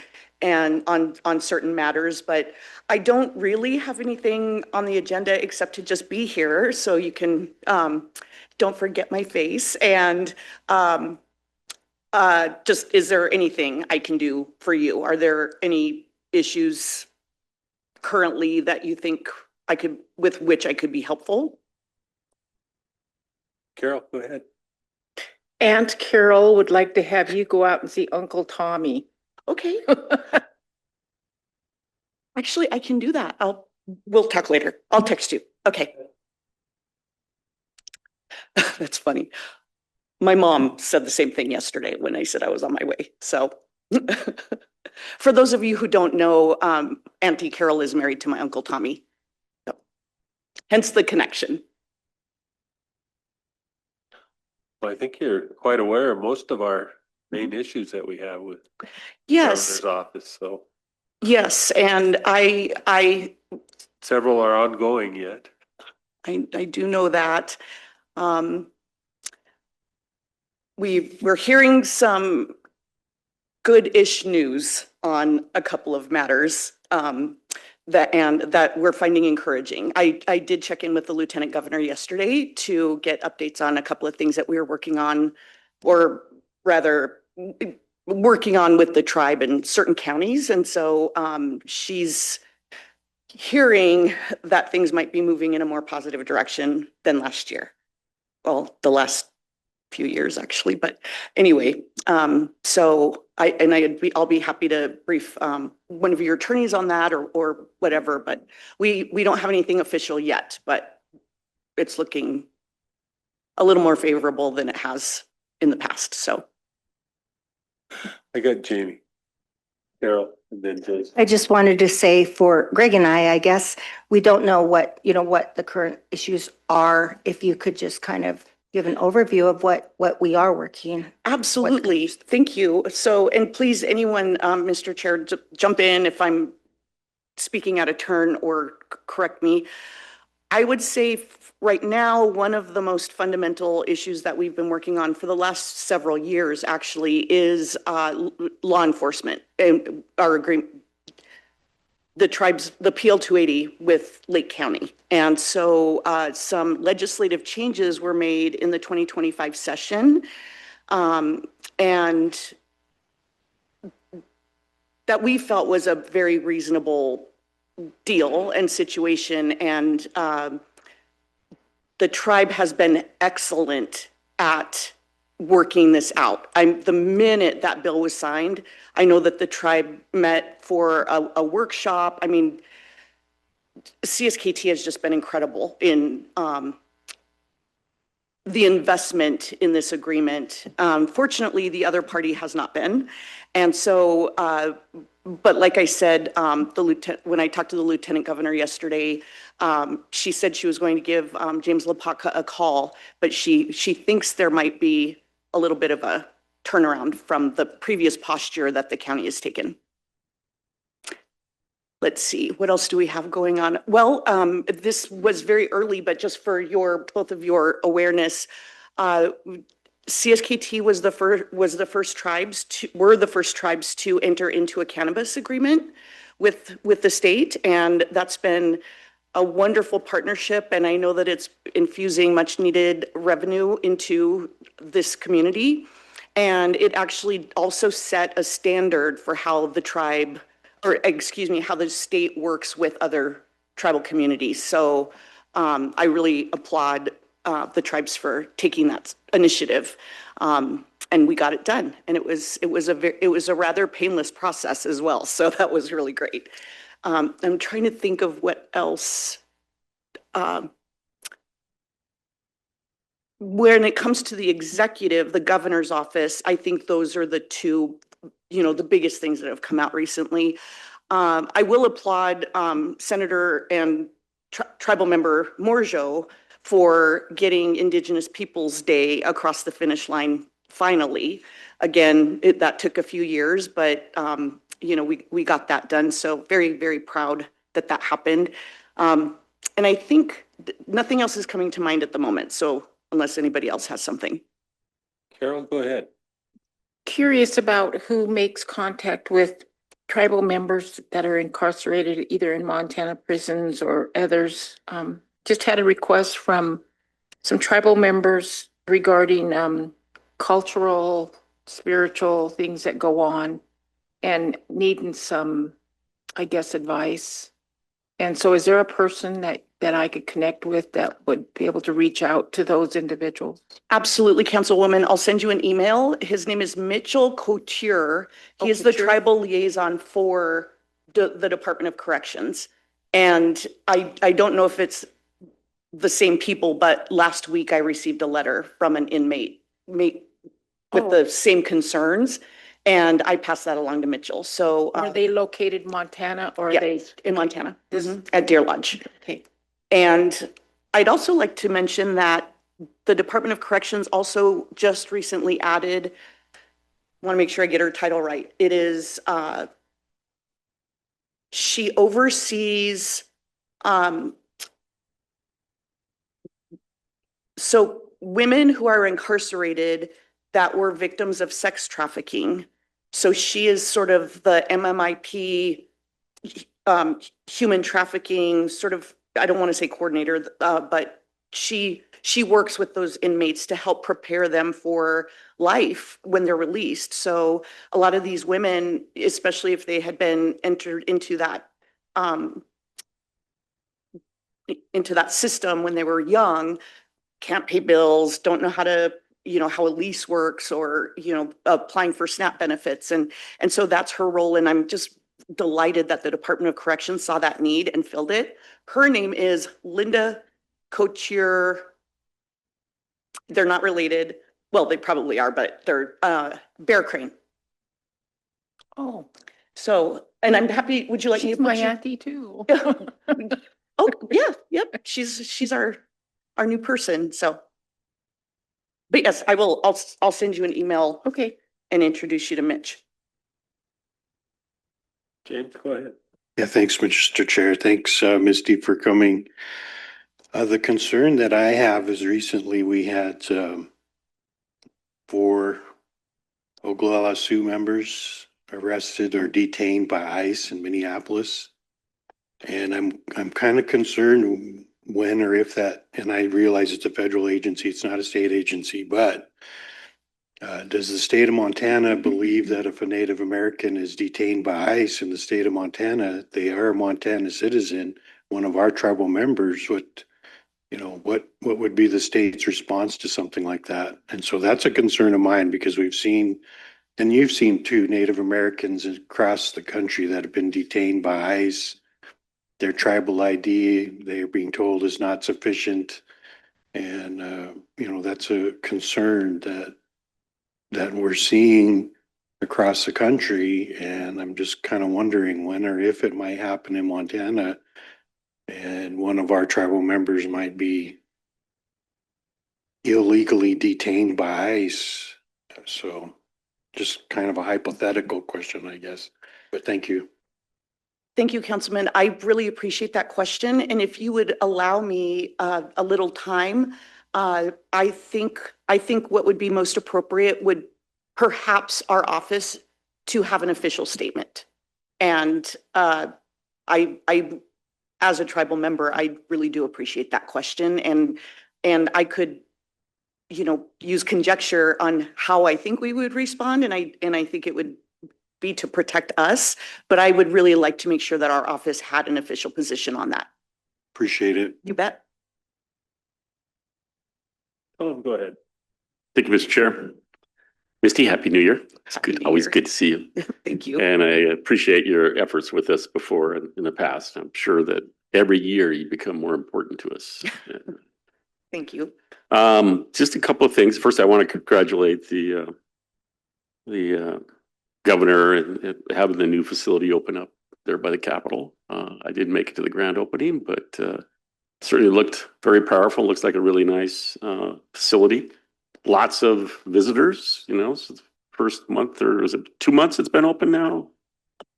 on certain matters, but I don't really have anything on the agenda except to just be here. So you can, don't forget my face. And just, is there anything I can do for you? Are there any issues currently that you think with which I could be helpful? Carol, go ahead. Aunt Carol would like to have you go out and see Uncle Tommy. Okay. Actually, I can do that. We'll talk later. I'll text you. Okay. That's funny. My mom said the same thing yesterday when I said I was on my way. So for those of you who don't know, Auntie Carol is married to my Uncle Tommy. So, hence the connection. Well, I think you're quite aware of most of our main issues that we have with the Yes, governor's office, so yes. And I several are ongoing yet. do know that. We're hearing some good-ish news on a couple of matters that we're finding encouraging. I did check in with the Lieutenant Governor yesterday to get updates on a couple of things that we were working on, or rather working on with the tribe in certain counties. And so she's hearing that things might be moving in a more positive direction than last year. Well, the last few years actually, but anyway, so I'll be happy to brief one of your attorneys on that or whatever, but we don't have anything official yet, but it's looking a little more favorable than it has in the past. So I got Jamie, Carol, and then Jason. I just wanted to say for Greg and I guess, we don't know what the current issues are. If you could just kind of give an overview of what we are working. absolutely. Thank you. So, and please, anyone, Mr. Chair, jump in if I'm speaking out of turn or correct me. I would say right now, one of the most fundamental issues that we've been working on for the last several years actually is law enforcement and our agreement, the PL 280 with Lake County. And so some legislative changes were made in the 2025 session. And that we felt was a very reasonable deal and situation. And the tribe has been excellent at working this out. The minute that bill was signed, I know that the tribe met for a workshop. I mean, CSKT has just been incredible in the investment in this agreement. Fortunately, the other party has not been. And so, but like I said, when I talked to the Lieutenant Governor yesterday, she said she was going to give James Lapaka a call, but she thinks there might be a little bit of a turnaround from the previous posture that the county has taken. Let's see, what else do we have going on? Well, this was very early, but just for both of your awareness, CSKT were the first tribes to enter into a cannabis agreement with the state, and that's been a wonderful partnership. And I know that it's infusing much needed revenue into this community. And it actually also set a standard for how the tribe, or excuse me, how the state works with other tribal communities. So I really applaud the tribes for taking that initiative. And we got it done. And it was a rather painless process as well. So that was really great. I'm trying to think of what else. when it comes to the executive, the governor's office, I think those are the two, the biggest things that have come out recently. I will applaud Senator and Tribal Member Morjo for getting Indigenous Peoples Day across the finish line finally. Again, that took a few years, but we got that done. So very, very proud that that happened. And I think nothing else is coming to mind at the moment. So unless anybody else has something. Carol, go ahead. Curious about who makes contact with tribal members that are incarcerated either in Montana prisons or others. Just had a request from some tribal members regarding cultural, spiritual things that go on and needing some, I guess, advice. And so is there a person that I could connect with that would be able to reach out to those individuals? Absolutely, Councilwoman. I'll send you an email. His name is Mitchell Couture. He is the Couture. tribal liaison for the Department of Corrections. And I don't know if it's the same people, but last week I received a letter from an inmate with the same concerns. And I passed that along to Mitchell. So Are they located in Montana or are yeah, they in Montana, This- at Deer Lodge. Okay. And I'd also like to mention that the Department of Corrections also just recently added, I want to make sure I get her title right. It is, she oversees, so women who are incarcerated that were victims of sex trafficking. So she is sort of the MMIP, human trafficking, sort of, I don't want to say coordinator, but she works with those inmates to help prepare them for life when they're released. So a lot of these women, especially if they had been entered into that system when they were young, can't pay bills, don't know how to, how a lease works or, applying for SNAP benefits. And so that's her role. And I'm just delighted that the Department of Corrections saw that need and filled it. Her name is Linda Couture. They're not related. Well, they probably are, but they're Bear Crane. Oh, So, and I'm happy, would you like me she's to put my you? auntie too. Oh, yeah, yep. She's our new person. So, but yes, I'll send you an email. Okay. And introduce you to Mitch. James, go ahead. Yeah, thanks, Mr. Chair. Thanks, Misty, for coming. The concern that I have is recently we had 4 Oglala Sioux members arrested or detained by ICE in Minneapolis. And I'm kind of concerned when or if that, and I realize it's a federal agency, it's not a state agency, but does the state of Montana believe that if a Native American is detained by ICE in the state of Montana, they are a Montana citizen, one of our tribal members, what would be the state's response to something like that? And so that's a concern of mine because we've seen, and you've seen too, Native Americans across the country that have been detained by ICE. Their tribal ID, they are being told, is not sufficient. And, that's a concern that we're seeing across the country. And I'm just kind of wondering when or if it might happen in Montana and one of our tribal members might be illegally detained by ICE. So just kind of a hypothetical question, I guess, but thank you. Thank you, Councilman. I really appreciate that question. And if you would allow me a little time, I think what would be most appropriate would perhaps our office to have an official statement. And I, as a tribal member, I really do appreciate that question. And I could, use conjecture on how I think we would respond. And I think it would be to protect us, but I would really like to make sure that our office had an official position on that. Appreciate it. You bet. Oh, go ahead. Thank you, Mr. Chair. Misty, Happy New Year. It's Happy good, New always Year. good to see you. Thank you. And I appreciate your efforts with us before and in the past. I'm sure that every year you become more important to us. Thank you. Just a couple of things. First, I want to congratulate the governor and having the new facility open up there by the Capitol. I didn't make it to the grand opening, but certainly looked very powerful. Looks like a really nice facility. Lots of visitors, you know, so the first month, or is it 2 months it's been open now?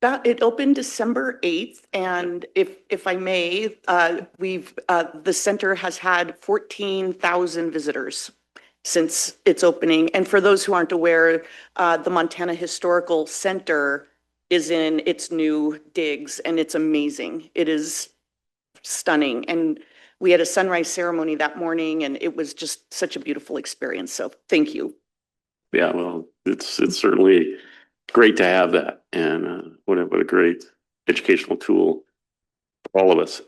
It opened December 8th, and if I may, the center has had 14,000 visitors since its opening. And for those who aren't aware, the Montana Historical Center is in its new digs, and it's amazing. It is stunning. And we had a sunrise ceremony that morning, and it was just such a beautiful experience. So thank you. Yeah, well, it's certainly great to have that, and what a great educational tool for all of us.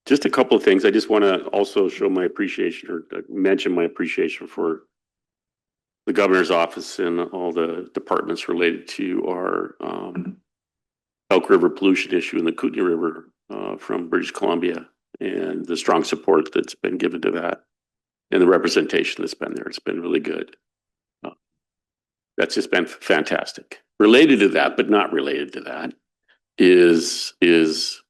Just a couple of things. I just want to also show my appreciation, or mention my appreciation for the governor's office and all the departments related to our Elk River pollution issue in the Kootenai River from British Columbia, and the strong support that's been given to that, and the representation that's been there. It's been really good. That's just been fantastic. Related to that, but not related to that, is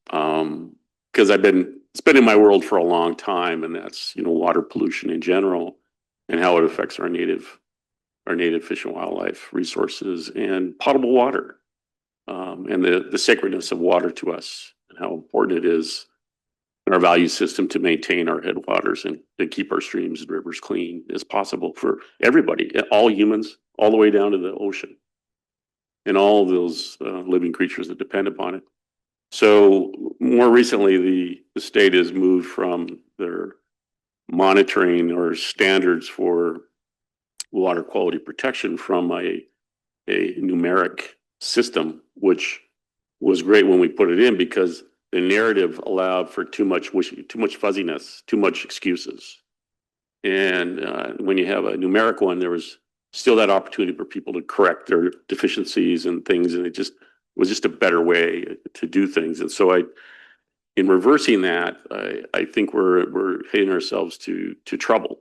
because I've been, it's been in my world for a long time, and that's, you know, water pollution in general and how it affects our native fish and wildlife resources and potable water, and the sacredness of water to us, and how important it is in our value system to maintain our headwaters and to keep our streams and rivers clean as possible for everybody, all humans, all the way down to the ocean, and all of those living creatures that depend upon it. So more recently, the state has moved from their monitoring or standards for water quality protection from a numeric system, which was great when we put it in, because the narrative allowed for too much fuzziness, too much excuses. And when you have a numeric one, there was still that opportunity for people to correct their deficiencies and things, and it was just a better way to do things. And so in reversing that, I think we're hitting ourselves to trouble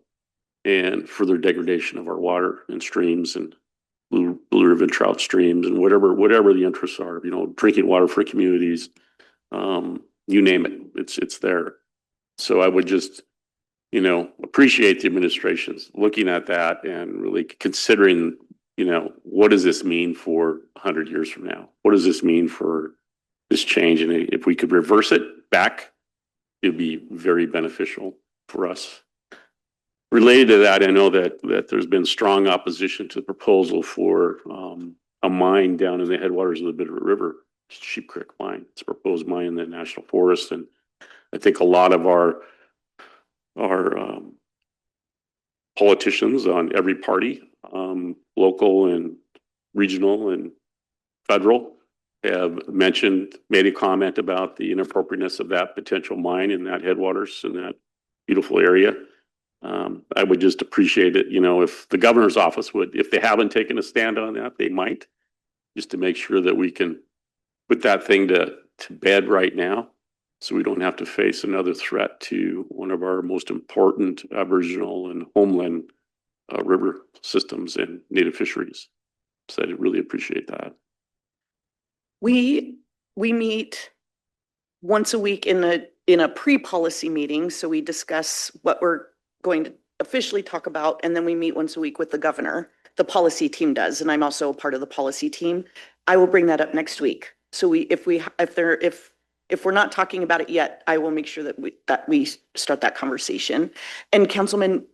and further degradation of our water and streams and blue ribbon trout streams and whatever the interests are, you know, drinking water for communities, you name it, it's there. So I would just, you know, appreciate the administration's looking at that and really considering, you know, what does this mean for 100 years from now? What does this mean for this change? And if we could reverse it back, it'd be very beneficial for us. Related to that, I know that there's been strong opposition to the proposal for a mine down in the headwaters of the Bitterroot River, Sheep Creek mine. It's a proposed mine in the National Forest, and I think a lot of our politicians on every party, local and regional and federal, have made a comment about the inappropriateness of that potential mine in that headwaters in that beautiful area. I would just appreciate it, you know, if the governor's office would, if they haven't taken a stand on that, they might, just to make sure that we can put that thing to bed right now, so we don't have to face another threat to one of our most important Aboriginal and homeland river systems and native fisheries. So I really appreciate that. We meet once a week in a pre-policy meeting, so we discuss what we're going to officially talk about, and then we meet once a week with the governor. The policy team does, and I'm also a part of the policy team. I will bring that up next week. So if we're not talking about it yet, I will make sure that we start that conversation. And Councilman,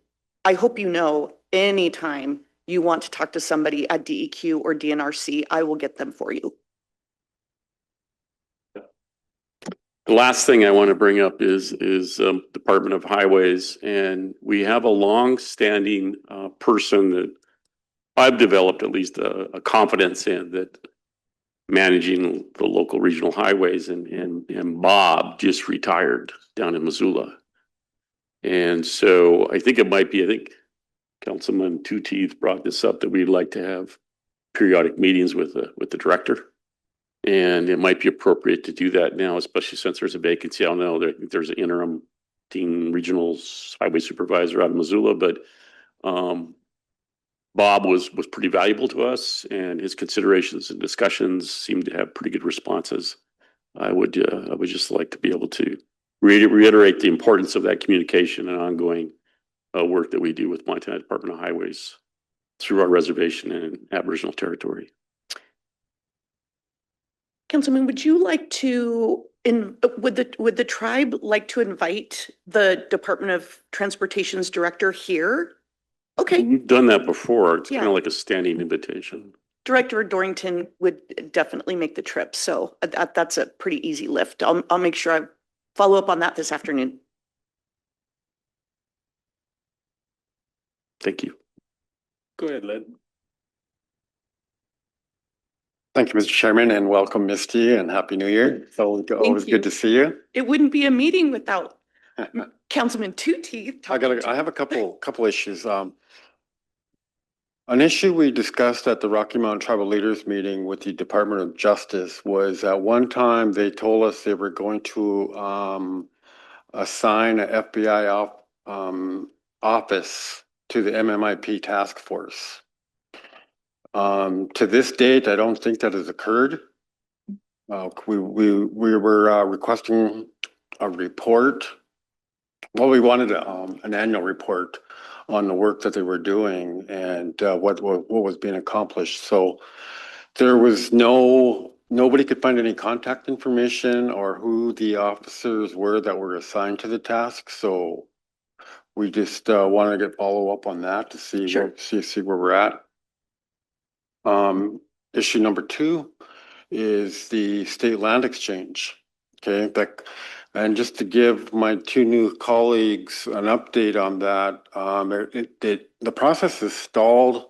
I hope you know, anytime you want to talk to somebody at DEQ or DNRC, I will get them for you. The last thing I want to bring up is Department of Highways, and we have a long-standing person that I've developed at least a confidence in, that managing the local regional highways, and Bob just retired down in Missoula. And so I think Councilman Two Teeth brought this up, that we'd like to have periodic meetings with the director. And it might be appropriate to do that now, especially since there's a vacancy. I don't know, there's an interim acting regional highway supervisor out of Missoula, but Bob was pretty valuable to us, and his considerations and discussions seemed to have pretty good responses. I would just like to be able to reiterate the importance of that communication and ongoing work that we do with Montana Department of Highways through our reservation and Aboriginal territory. Councilman, would you like to, would the tribe like to invite the Department of Transportation's director here? Okay, We've done that before. It's kind Yeah. of like a standing invitation. Director Dorrington would definitely make the trip, so that's a pretty easy lift. I'll make sure I follow up on that this afternoon. Thank you. Go ahead, Len. Thank you, Mr. Chairman, and welcome, Misty, and Happy New Year. It's always you. good to see you. It wouldn't be a meeting without Councilman Two Teeth. I have a couple issues. An issue we discussed at the Rocky Mountain Tribal Leaders meeting with the Department of Justice was at one time they told us they were going to assign an FBI office to the MMIP task force. To this date, I don't think that has occurred. We were requesting a report. Well, we wanted an annual report on the work that they were doing and what was being accomplished. So there was nobody could find any contact information or who the officers were that were assigned to the task. So we just wanted to get follow up on that to see Sure. see where we're at. Issue number 2 is the state land exchange. Okay, and just to give my 2 new colleagues an update on that, the process is stalled,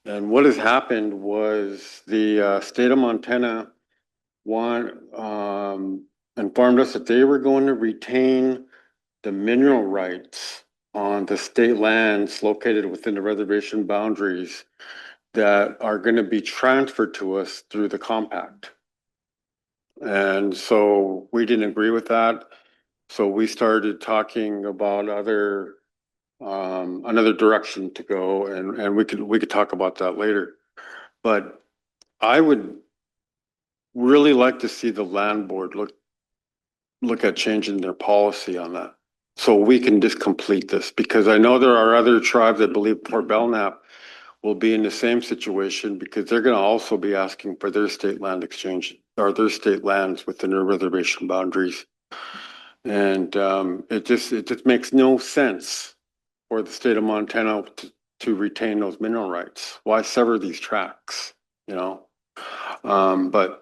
and what has happened was the state of Montana informed us that they were going to retain the mineral rights on the state lands located within the reservation boundaries that are going to be transferred to us through the compact. And so we didn't agree with that. So we started talking about another direction to go, and we could talk about that later. But I would really like to see the land board look at changing their policy on that, so we can just complete this, because I know there are other tribes that believe Port Belknap will be in the same situation, because they're going to also be asking for their state land exchange or their state lands within their reservation boundaries. And it just makes no sense for the state of Montana to retain those mineral rights. Why sever these tracts, you know? So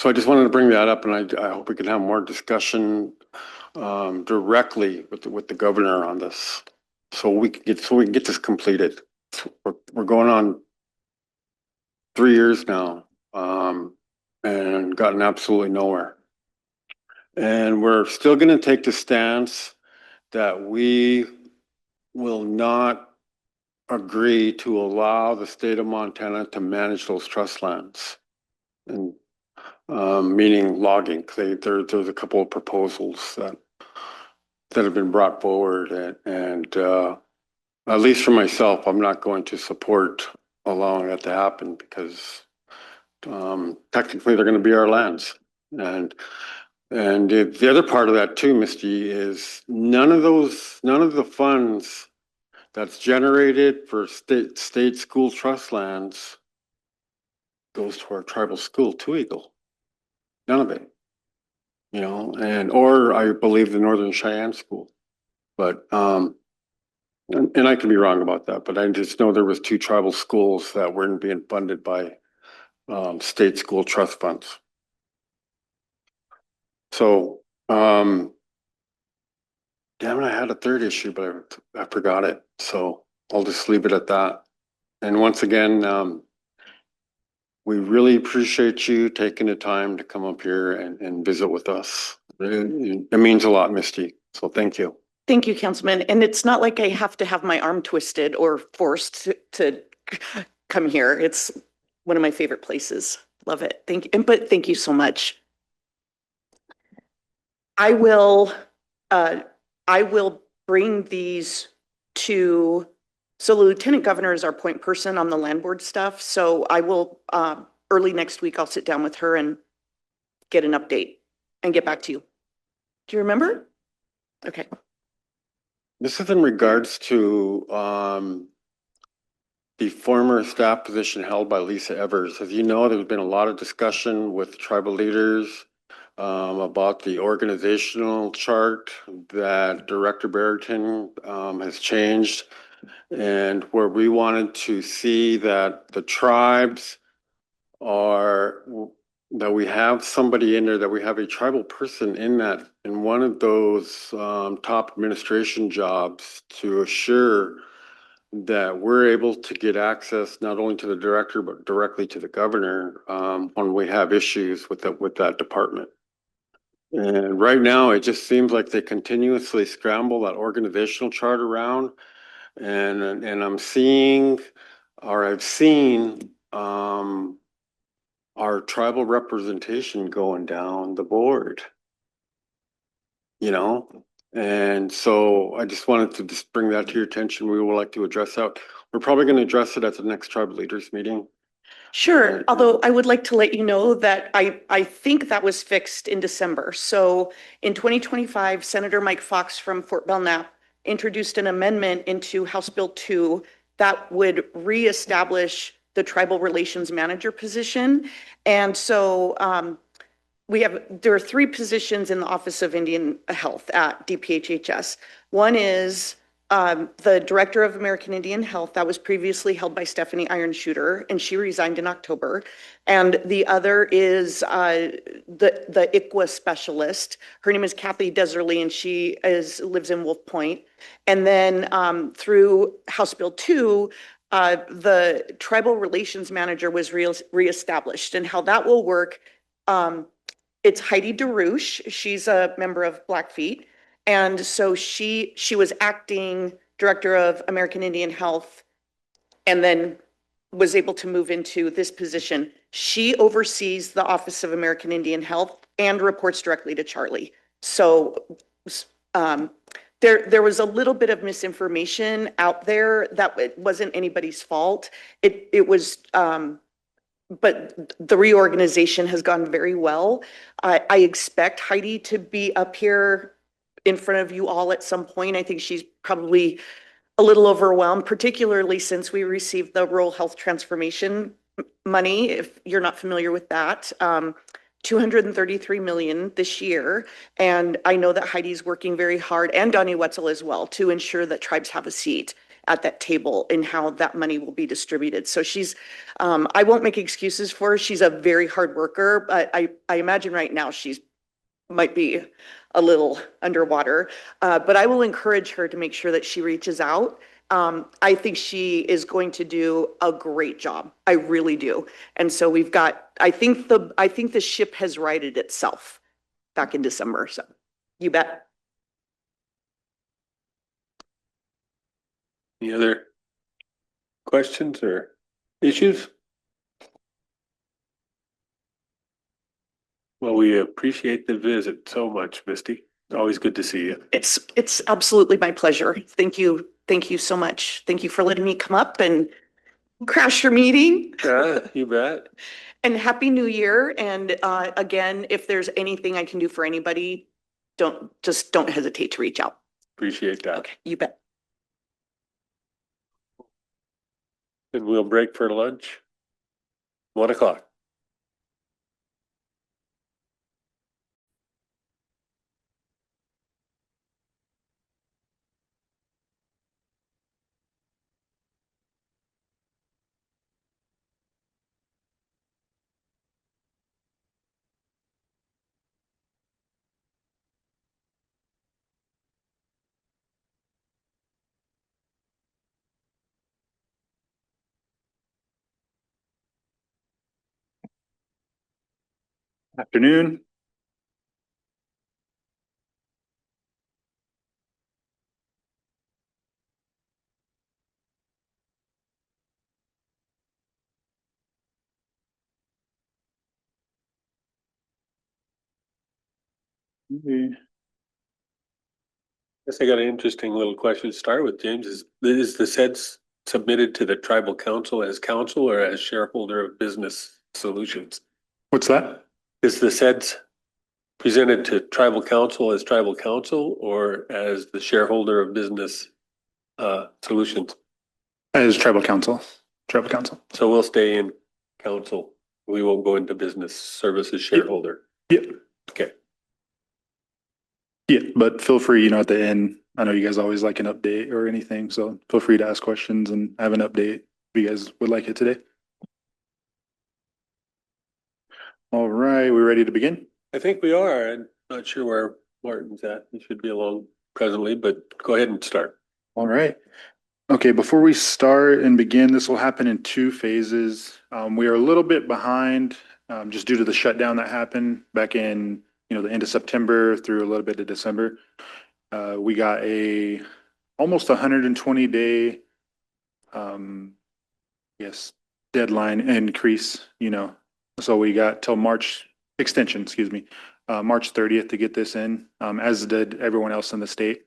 I just wanted to bring that up, and I hope we can have more discussion directly with the governor on this, so we can get this completed. We're going on 3 years now, and gotten absolutely nowhere. And we're still going to take the stance that we will not agree to allow the state of Montana to manage those trust lands, and meaning logging. There's a couple of proposals that have been brought forward, and at least for myself, I'm not going to support allowing that to happen, because technically they're going to be our lands. And the other part of that too, Misty, is none of the funds that's generated for state school trust lands goes to our tribal school, Two Eagle. None of it, you know, or I believe the Northern Cheyenne School, but and I can be wrong about that, but I just know there was 2 tribal schools that weren't being funded by state school trust funds. So, damn it, I had a third issue, but I forgot it. So I'll just leave it at that. And once again, we really appreciate you taking the time to come up here and visit with us. It means a lot, Misty. So thank you. Thank you, Councilman. And it's not like I have to have my arm twisted or forced to come here. It's one of my favorite places. Love it. Thank you. But thank you so much. I will I will bring these to, so the lieutenant governor is our point person on the land board stuff. So I will, early next week, I'll sit down with her and get an update and get back to you. Do you remember? Okay. This is in regards to the former staff position held by Lisa Evers. As you know, there's been a lot of discussion with tribal leaders about the organizational chart that Director Barrington has changed, and where we wanted to see that the tribes are, that we have somebody in there, that we have a tribal person in that, in one of those top administration jobs, to assure that we're able to get access not only to the director but directly to the governor when we have issues with that department. And right now, it just seems like they continuously scramble that organizational chart around, and I'm seeing, or I've seen, our tribal representation going down the board. You know, and so I just wanted to just bring that to your attention. We would like to address that. We're probably going to address it at the next tribal leaders meeting. Sure, although I would like to let you know that I think that was fixed in December. So in 2025, Senator Mike Fox from Fort Belknap introduced an amendment into House Bill 2 that would reestablish the tribal relations manager position. And so there are 3 positions in the Office of Indian Health at DPHHS. One is the Director of American Indian Health that was previously held by Stephanie Ironshooter, and she resigned in October. And the other is the ICWA specialist. Her name is Kathy Deserly, and she lives in Wolf Point. And then through House Bill 2, the Tribal Relations Manager was reestablished. And how that will work, it's Heidi DeRouche. She's a member of Blackfeet. And so she was acting director of American Indian Health and then was able to move into this position. She oversees the Office of American Indian Health and reports directly to Charlie. So there was a little bit of misinformation out there that it wasn't anybody's fault. It was but the reorganization has gone very well. I expect Heidi to be up here in front of you all at some point. I think she's probably a little overwhelmed, particularly since we received the rural health transformation money, if you're not familiar with that. 233 million this year. And I know that Heidi's working very hard, and Donnie Wetzel as well, to ensure that tribes have a seat at that table in how that money will be distributed. So she's, I won't make excuses for her. She's a very hard worker, but I imagine right now she's might be a little underwater. But I will encourage her to make sure that she reaches out. I think she is going to do a great job. I really do. And so we've got, I think the ship has righted itself back in December. So you bet. Any other questions or issues? Well, we appreciate the visit so much, Misty. Always good to see you. It's absolutely my pleasure. Thank you. Thank you so much. Thank you for letting me come up and crash your meeting. Yeah, you bet. And Happy New Year. And again, if there's anything I can do for anybody, don't hesitate to reach out. Appreciate that. Okay, you bet. And we'll break for lunch. 1 o'clock. Afternoon. Okay. Guess I got an interesting little question to start with, James. Is the SEDS submitted to the tribal council as council or as shareholder of business solutions? What's that? Is the SEDS presented to tribal council as tribal council or as the shareholder of business solutions? As tribal council. Tribal council. So we'll stay in council. We won't go into business services shareholder. Yep. Okay. Yeah, but feel free, at the end, I know you guys always like an update or anything, so feel free to ask questions and have an update if you guys would like it today. All right, we ready to begin? I think we are. I'm not sure where Martin's at. He should be along presently, but go ahead and start. All right. Okay, before we start and begin, this will happen in two phases. We are a little bit behind just due to the shutdown that happened back in, the end of September through a little bit of December. We got almost 120-day, deadline increase, So we got till March extension, excuse me, March 30th to get this in, as did everyone else in the state.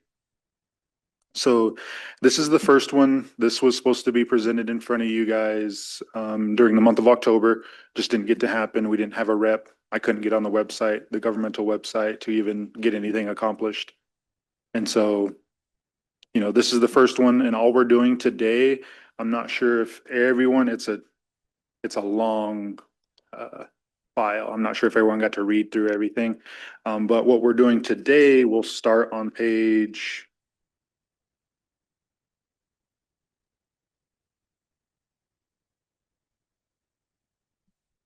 So this is the first one. This was supposed to be presented in front of you guys during the month of October. Just didn't get to happen. We didn't have a rep. I couldn't get on the website, the governmental website, to even get anything accomplished. And so, this is the first one, and all we're doing today, I'm not sure if everyone, it's a long file. I'm not sure if everyone got to read through everything. But what we're doing today, we'll start on page.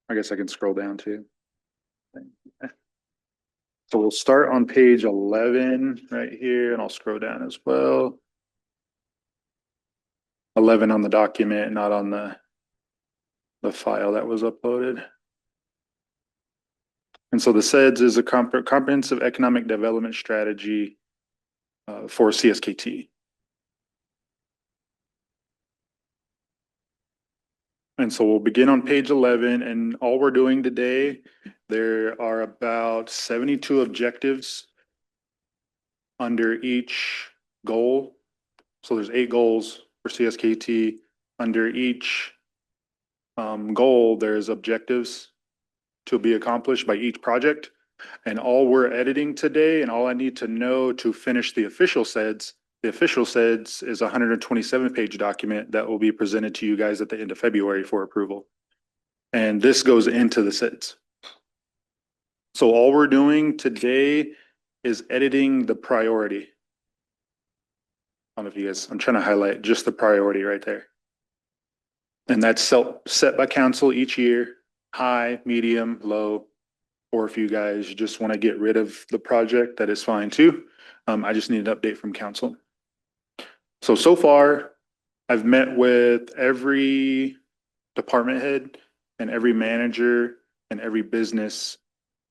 I guess I can scroll down too. So we'll start on page 11 right here, and I'll scroll down as well. 11 on the document, not on the file that was uploaded. And so the SEDS is a comprehensive economic development strategy for CSKT. And so we'll begin on page 11, and all we're doing today, there are about 72 objectives under each goal. So there's 8 goals for CSKT. Under each goal, there's objectives to be accomplished by each project. And all we're editing today, and all I need to know to finish the official SEDS, the official SEDS is a 127-page document that will be presented to you guys at the end of February for approval. And this goes into the SEDS. So all we're doing today is editing the priority. I don't know if you guys, I'm trying to highlight just the priority right there. And that's set by council each year, high, medium, low. Or if you guys just want to get rid of the project, that is fine too. I just need an update from council. So far, I've met with every department head and every manager and every business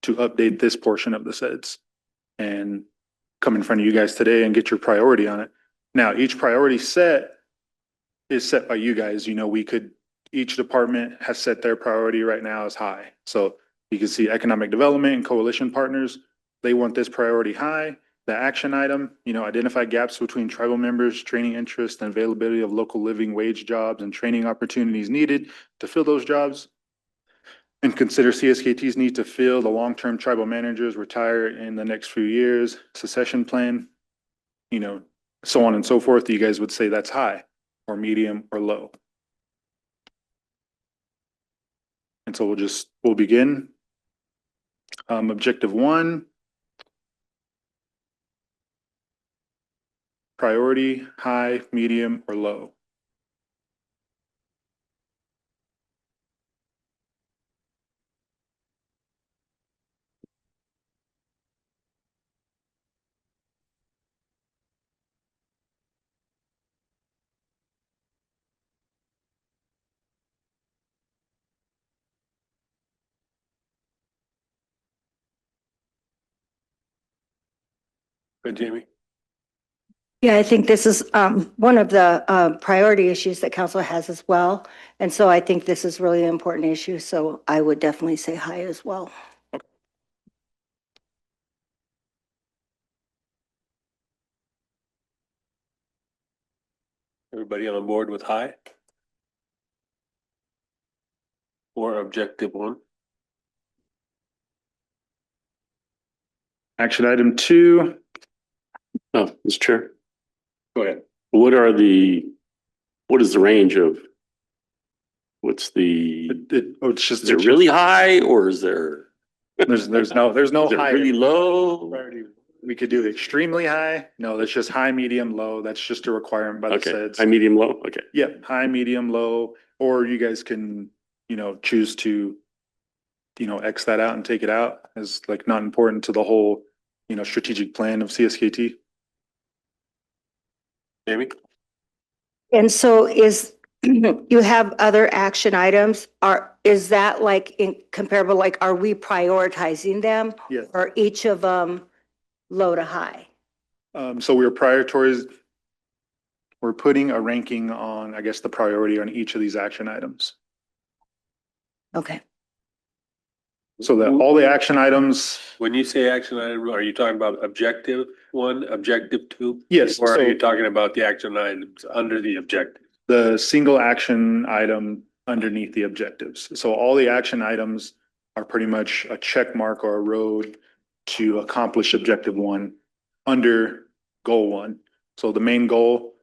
to update this portion of the SEDS and come in front of you guys today and get your priority on it. Now, each priority set is set by you guys. Each department has set their priority right now as high. So you can see economic development and coalition partners, they want this priority high. The action item, identify gaps between tribal members, training interest, and availability of local living wage jobs and training opportunities needed to fill those jobs. And consider CSKT's need to fill the long-term tribal managers retire in the next few years, succession plan, so on and so forth. You guys would say that's high or medium or low. And so we'll begin. Objective 1. Priority, high, medium, or low. Good, Jamie. Yeah, I think this is one of the priority issues that council has as well. And so I think this is really an important issue. So I would definitely say high as well. Everybody on board with high? Or objective one? Action item 2, Oh, Mr. Chair, Go ahead. what is the range of, what's the, it's just. is it really high or is there, There's no is it higher. really low? We could do extremely high. No, that's just high, medium, low. That's just a requirement by the Okay, feds. high, medium, low, okay. Yep, high, medium, low, or you guys can, choose to, X that out and take it out as like not important to the whole, strategic plan of CSKT. Amy? And so you have other action items, is that like in comparable, like, are we prioritizing them? Yes. Or each of them low to high? So we're putting a ranking on, I guess, the priority on each of these action items. Okay. So that all the action items, When you say action item, are you talking about objective one, objective two? yes, Or are so you talking about the action items under the objective? the single action item underneath the objectives. So all the action items are pretty much a check mark or a road to accomplish objective 1 under goal 1. So the main goal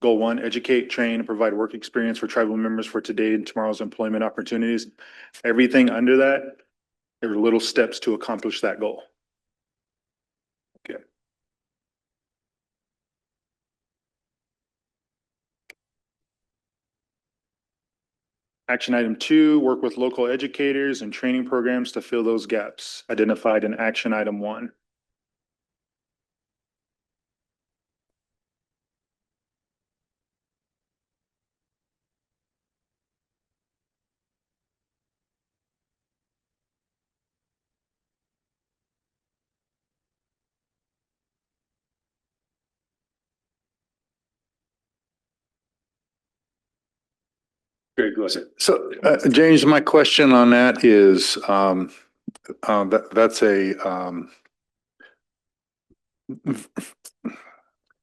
1, educate, train, and provide work experience for tribal members for today and tomorrow's employment opportunities. Everything under that, there are little steps to accomplish that goal. Okay. Action item 2, work with local educators and training programs to fill those gaps identified in action item 1. Great, go ahead. So, James, my question on that is, that's a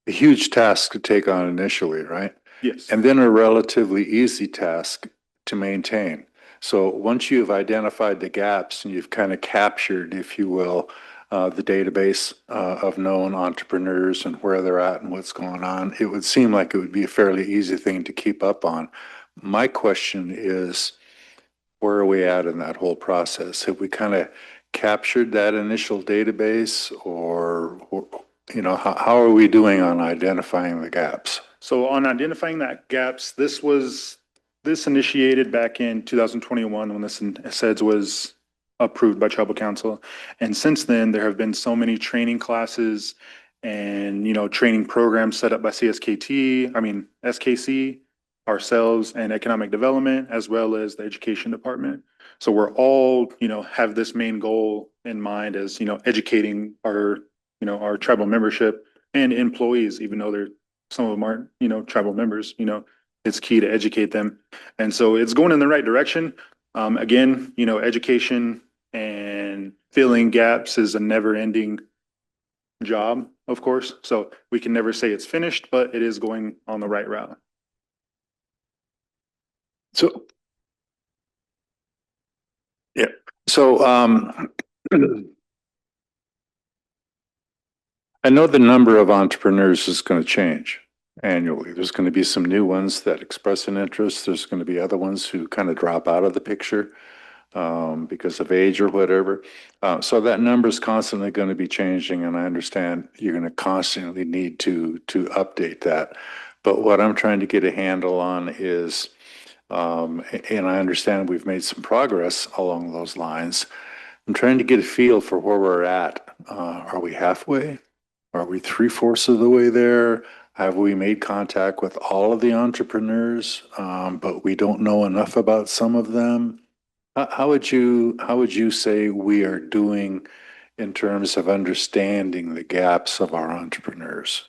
huge task to take on initially, right? Yes. And then a relatively easy task to maintain. So once you've identified the gaps and you've kind of captured, if you will, the database of known entrepreneurs and where they're at and what's going on, it would seem like it would be a fairly easy thing to keep up on. My question is, where are we at in that whole process? Have we kind of captured that initial database, or how are we doing on identifying the gaps? So on identifying that gaps, this initiated back in 2021 when this SEDS was approved by tribal council. And since then, there have been so many training classes and, training programs set up by SKC, ourselves, and economic development, as well as the education department. So we're all, have this main goal in mind as, educating our tribal membership and employees, even though some of them aren't, tribal members, it's key to educate them. And so it's going in the right direction. Again, education and filling gaps is a never ending job, of course. So we can never say it's finished, but it is going on the right route. So, yeah. So, I know the number of entrepreneurs is going to change annually. There's going to be some new ones that express an interest. There's going to be other ones who kind of drop out of the picture because of age or whatever. So that number is constantly going to be changing, and I understand you're going to constantly need to update that. But what I'm trying to get a handle on is, and I understand we've made some progress along those lines. I'm trying to get a feel for where we're at. Are we halfway? Are we 3/4 of the way there? Have we made contact with all of the entrepreneurs, but we don't know enough about some of them? How would you say we are doing in terms of understanding the gaps of our entrepreneurs?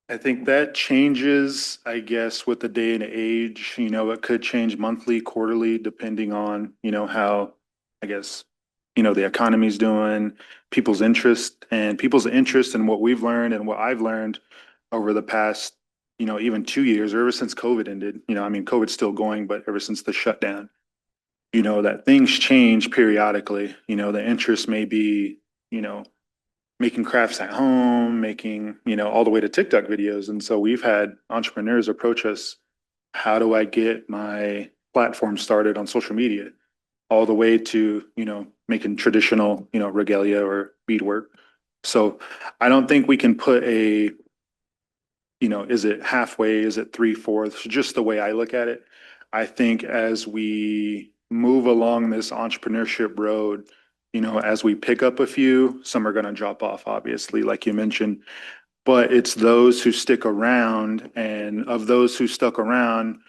I think that changes, I guess, with the day and age. It could change monthly, quarterly, depending on, how, I guess, the economy's doing, people's interest in what we've learned and what I've learned over the past, even 2 years or ever since COVID ended, I mean, COVID's still going, but ever since the shutdown, that things change periodically, the interest may be, making crafts at home, making, all the way to TikTok videos. And so we've had entrepreneurs approach us, how do I get my platform started on social media? All the way to, making traditional, regalia or beadwork. So I don't think we can put is it halfway? Is it 3/4? Just the way I look at it. I think as we move along this entrepreneurship road, as we pick up a few, some are going to drop off, obviously, like you mentioned. But it's those who stick around, and of those who stuck around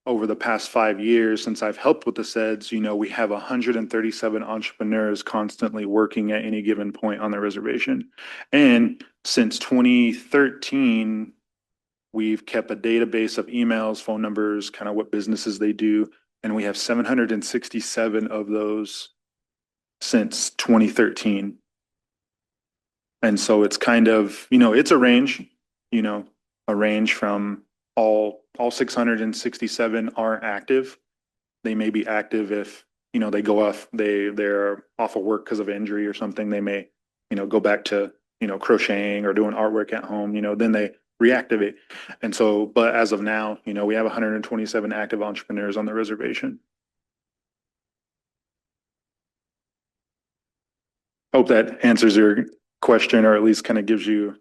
over the past 5 years since I've helped with the SEDS, we have 137 entrepreneurs constantly working at any given point on the reservation. And since 2013, we've kept a database of emails, phone numbers, kind of what businesses they do. And we have 767 of those since 2013. And so it's kind of, it's a range, a range from all 667 aren't active. They may be active if, they go off, they're off of work because of injury or something. They may, go back to, crocheting or doing artwork at home, then they reactivate. And so, but as of now, we have 127 active entrepreneurs on the reservation. Hope that answers your question, or at least kind of gives you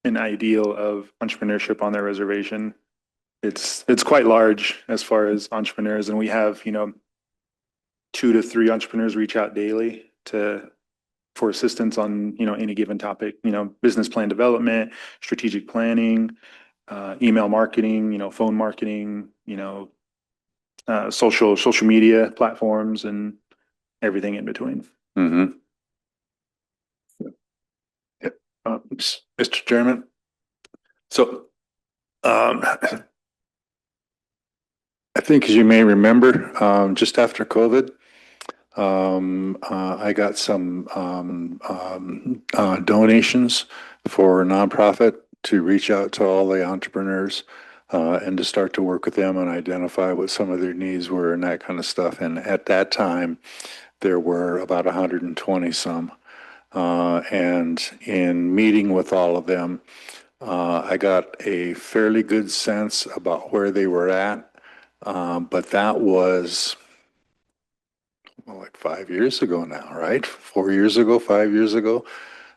an ideal of entrepreneurship on their reservation. It's quite large as far as entrepreneurs, and we have, 2 to 3 entrepreneurs reach out daily for assistance on, any given topic, business plan development, strategic planning, email marketing, phone marketing, social media platforms, and everything in between. Mm-hmm. Mr. Chairman. So, I think as you may remember, just after COVID, I got some donations for a nonprofit to reach out to all the entrepreneurs and to start to work with them and identify what some of their needs were and that kind of stuff. And at that time, there were about 120 some. And in meeting with all of them, I got a fairly good sense about where they were at. But that was like 5 years ago now, right? 4 years ago, 5 years ago.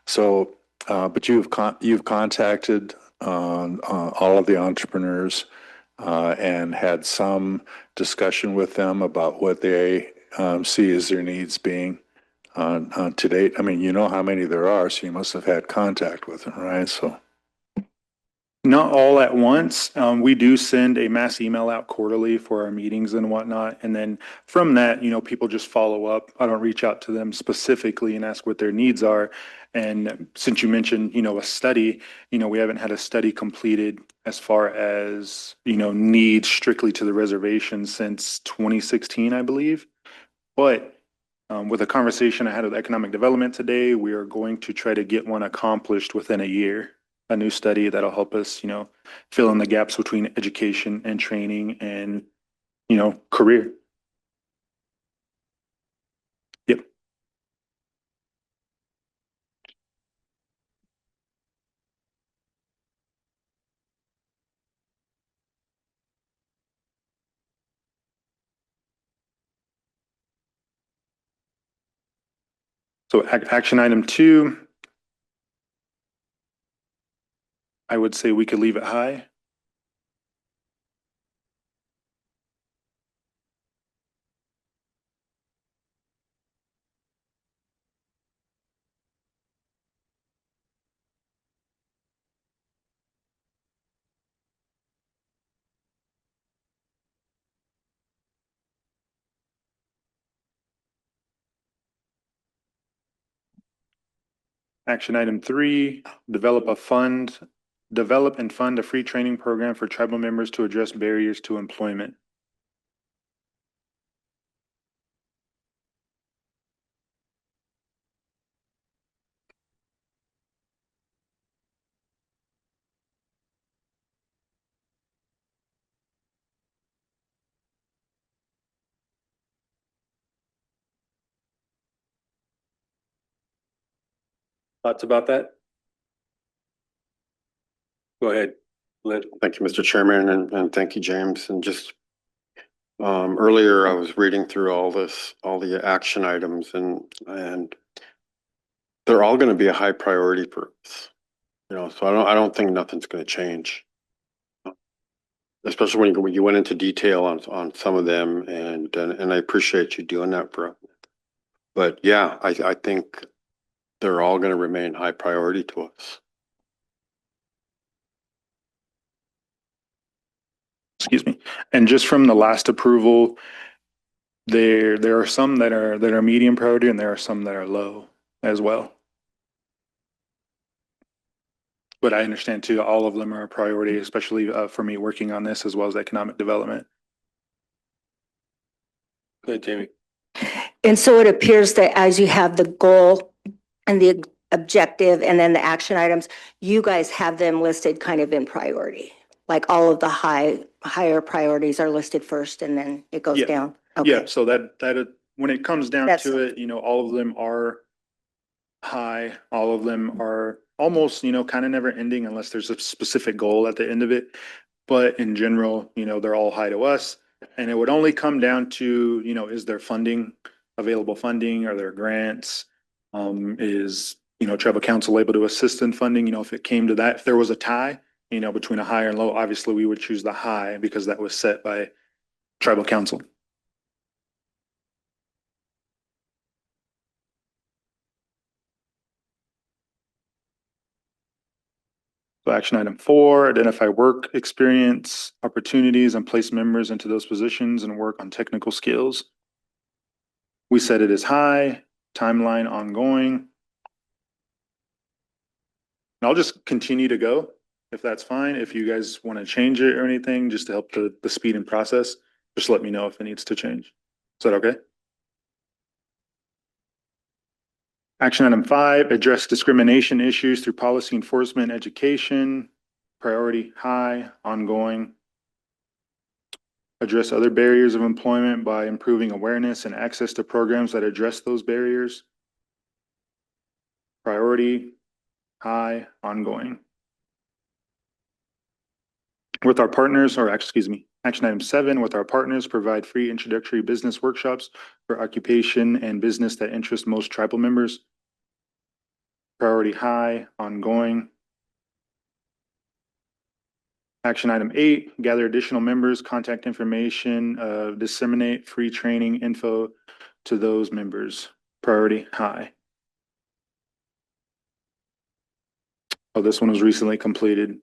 So, but you've contacted all of the entrepreneurs and had some discussion with them about what they see as their needs being to date. I mean, you know how many there are, so you must have had contact with them, right? So. Not all at once. We do send a mass email out quarterly for our meetings and whatnot. And then from that, people just follow up. I don't reach out to them specifically and ask what their needs are. And since you mentioned, a study, we haven't had a study completed as far as, needs strictly to the reservation since 2016, I believe. But with a conversation I had with economic development today, we are going to try to get one accomplished within a year. A new study that'll help us, fill in the gaps between education and training and, career. Yep. So action item 2, I would say we could leave it high. Action item 3, develop and fund a free training program for tribal members to address barriers to employment. Thoughts about that? Go ahead, Lynn. Thank you, Mr. Chairman, and thank you, James. And just earlier I was reading through all the action items, and they're all going to be a high priority for us. You know, so I don't think nothing's going to change. Especially when you went into detail on some of them, and I appreciate you doing that, bro. But yeah, I think they're all going to remain high priority to us. Excuse me. And just from the last approval, there are some that are medium priority and there are some that are low as well. But I understand too, all of them are a priority, especially for me working on this as well as economic development. Good, Jamie. And so it appears that as you have the goal and the objective and then the action items, you guys have them listed kind of in priority. Like all of the higher priorities are listed first and then it goes Yeah. down. Yeah, Okay. so that when it comes down That's to it, all of them are high, all of them are almost, kind of never ending unless there's a specific goal at the end of it. But in general, they're all high to us. And it would only come down to, is there funding, available funding? Are there grants? Is, tribal council able to assist in funding? If it came to that, if there was a tie, between a high and low, obviously we would choose the high because that was set by tribal council. So action item 4, identify work experience, opportunities, and place members into those positions and work on technical skills. We set it as high, timeline ongoing. And I'll just continue to go if that's fine. If you guys want to change it or anything, just to help the speed and process, just let me know if it needs to change. Is that okay? Action item 5, address discrimination issues through policy enforcement, education, priority high, ongoing. Address other barriers of employment by improving awareness and access to programs that address those barriers. Priority high, ongoing. With our partners, or excuse me, action item 7, with our partners, provide free introductory business workshops for occupation and business that interest most tribal members. Priority high, ongoing. Action item 8, gather additional members, contact information, disseminate free training info to those members. Priority high. Oh, this one was recently completed.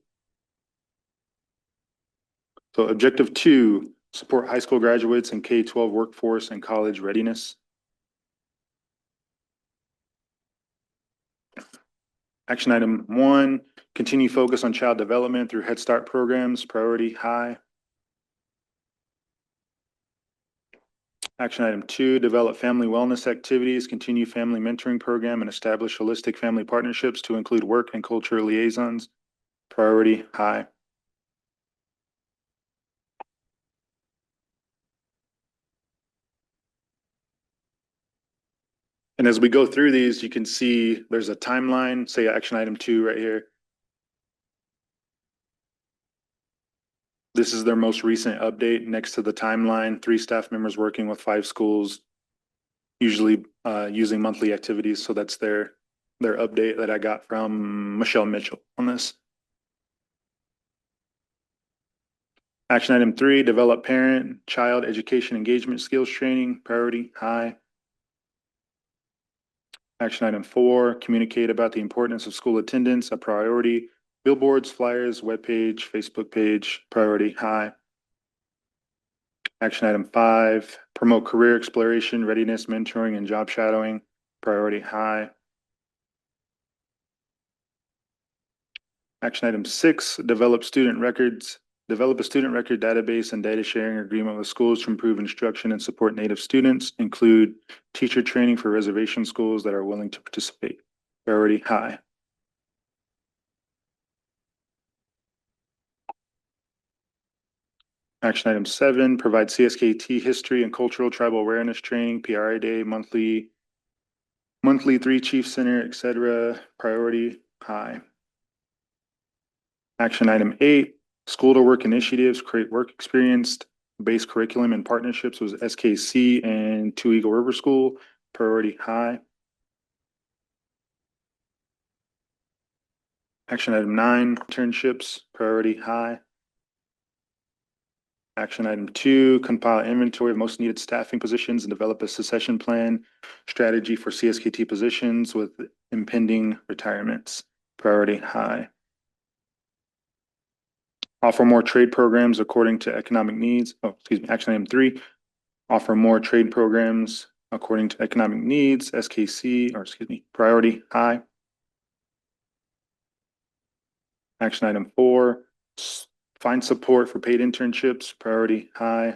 So objective 2, support high school graduates and K-12 workforce and college readiness. Action item 1, continue focus on child development through Head Start programs, priority high. Action item 2, develop family wellness activities, continue family mentoring program, and establish holistic family partnerships to include work and culture liaisons, priority high. And as we go through these, you can see there's a timeline, say action item 2 right here. This is their most recent update next to the timeline, 3 staff members working with 5 schools, usually using monthly activities. So that's their update that I got from Michelle Mitchell on this. Action item 3, develop parent, child education engagement skills training, priority high. Action item 4, communicate about the importance of school attendance, a priority. Billboards, flyers, webpage, Facebook page, priority high. Action item 5, promote career exploration, readiness, mentoring, and job shadowing, priority high. Action item 6, develop a student record database and data sharing agreement with schools to improve instruction and support Native students, include teacher training for reservation schools that are willing to participate, priority high. Action item 7, provide CSKT history and cultural tribal awareness training, PRI day, monthly monthly 3 Chief Center, et cetera, priority high. Action item 8, school to work initiatives, create work experience based curriculum and partnerships with SKC and Two Eagle River School, priority high. Action item 9, internships, priority high. Action item 2, compile inventory of most needed staffing positions and develop a succession plan strategy for CSKT positions with impending retirements, priority high. Offer more trade programs according to economic needs. Action item 3, offer more trade programs according to economic needs, priority high. Action item 4, find support for paid internships, priority high.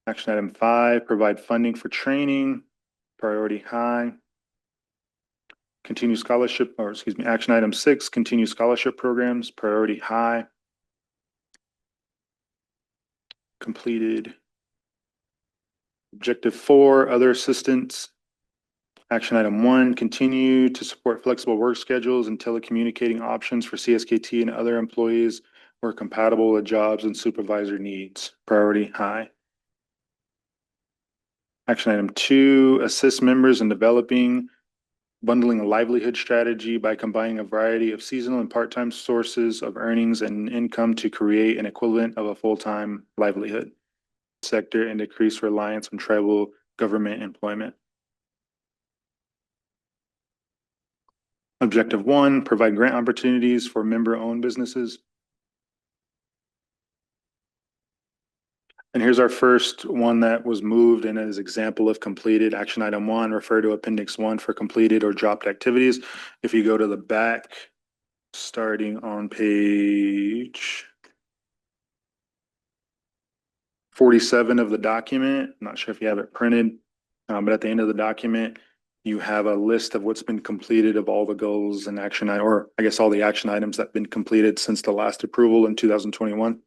Action item 5, provide funding for training, priority high. Continue scholarship, action item 6, continue scholarship programs, priority high. Completed. Objective 4, other assistance. Action item 1, continue to support flexible work schedules and telecommunicating options for CSKT and other employees who are compatible with jobs and supervisor needs, priority high. Action item 2, assist members in developing bundling a livelihood strategy by combining a variety of seasonal and part-time sources of earnings and income to create an equivalent of a full-time livelihood sector and decrease reliance on tribal government employment. Objective 1, provide grant opportunities for member-owned businesses. And here's our first one that was moved and as example of completed. Action item 1, refer to appendix 1 for completed or dropped activities. If you go to the back, starting on page 47 of the document, I'm not sure if you have it printed, but at the end of the document, you have a list of what's been completed of all the goals and action, or I guess all the action items that have been completed since the last approval in 2021.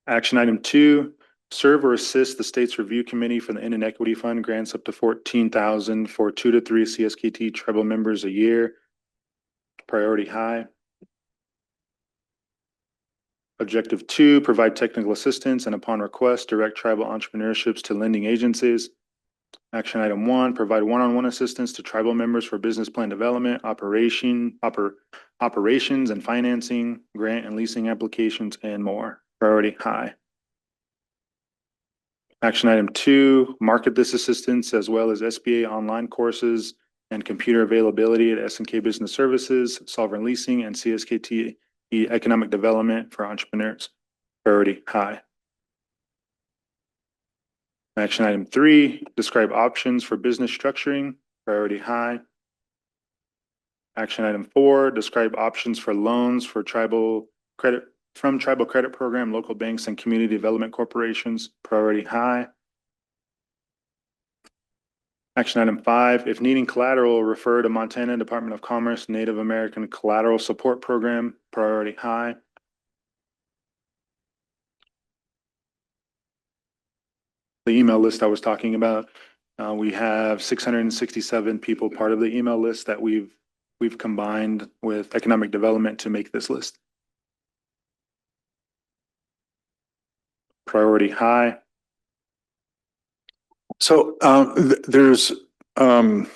Action item 2, serve or assist the state's review committee for the Indian Equity Fund grants up to $14,000 for 2 to 3 CSKT tribal members a year. Priority high. Objective 2, provide technical assistance and upon request, direct tribal entrepreneurships to lending agencies. Action item 1, provide one-on-one assistance to tribal members for business plan development, operations and financing, grant and leasing applications, and more. Priority high. Action item 2, market this assistance as well as SBA online courses and computer availability at S&K Business Services, Sovereign Leasing, and CSKT Economic Development for Entrepreneurs. Priority high. Action item 3, describe options for business structuring. Priority high. Action item 4, describe options for loans for tribal credit program, local banks, and community development corporations. Priority high. Action item 5, if needing collateral, refer to Montana Department of Commerce Native American Collateral Support Program. Priority high. The email list I was talking about, we have 667 people part of the email list that we've combined with economic development to make this list. Priority high. So there's 2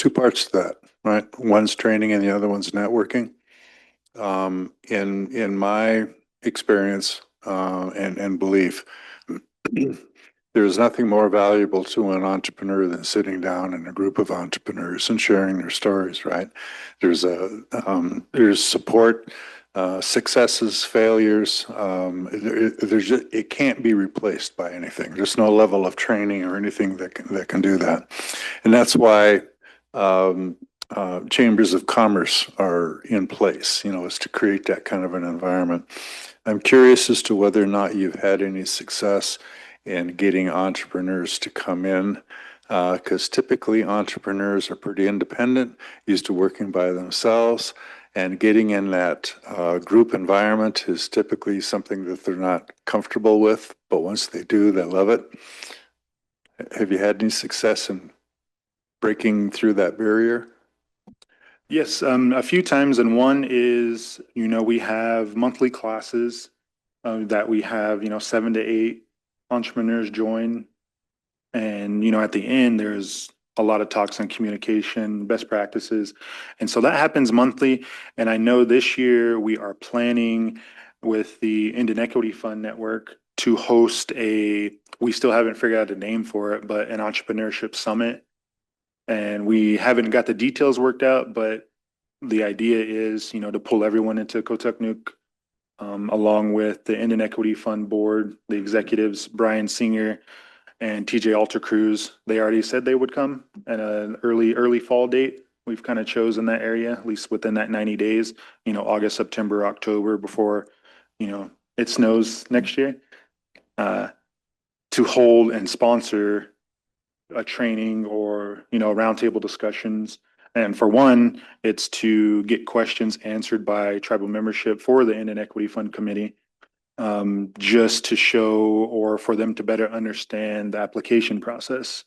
parts to that, right? One's training and the other one's networking. In my experience and belief, there's nothing more valuable to an entrepreneur than sitting down in a group of entrepreneurs and sharing their stories, right? There's support, successes, failures. It can't be replaced by anything. There's no level of training or anything that can do that. And that's why chambers of commerce are in place, is to create that kind of an environment. I'm curious as to whether or not you've had any success in getting entrepreneurs to come in, because typically entrepreneurs are pretty independent, used to working by themselves, And getting in that group environment is typically something that they're not comfortable with, but once they do, they love it. Have you had any success in breaking through that barrier? Yes, a few times, and one is, we have monthly classes that we have, 7 to 8 entrepreneurs join. And, at the end, there's a lot of talks on communication, best practices. And so that happens monthly. And I know this year we are planning with the Indian Equity Fund Network to host we still haven't figured out a name for it, but an entrepreneurship summit. And we haven't got the details worked out, but the idea is, to pull everyone into Kotuknuk, along with the Indian Equity Fund Board, the executives, Brian Singer and TJ Alter Cruz. They already said they would come at an early fall date. We've kind of chosen that area, at least within that 90 days, August, September, October, before, it snows next year, to hold and sponsor a training or, roundtable discussions. And for one, it's to get questions answered by tribal membership for the Indian Equity Fund Committee, just to show or for them to better understand the application process.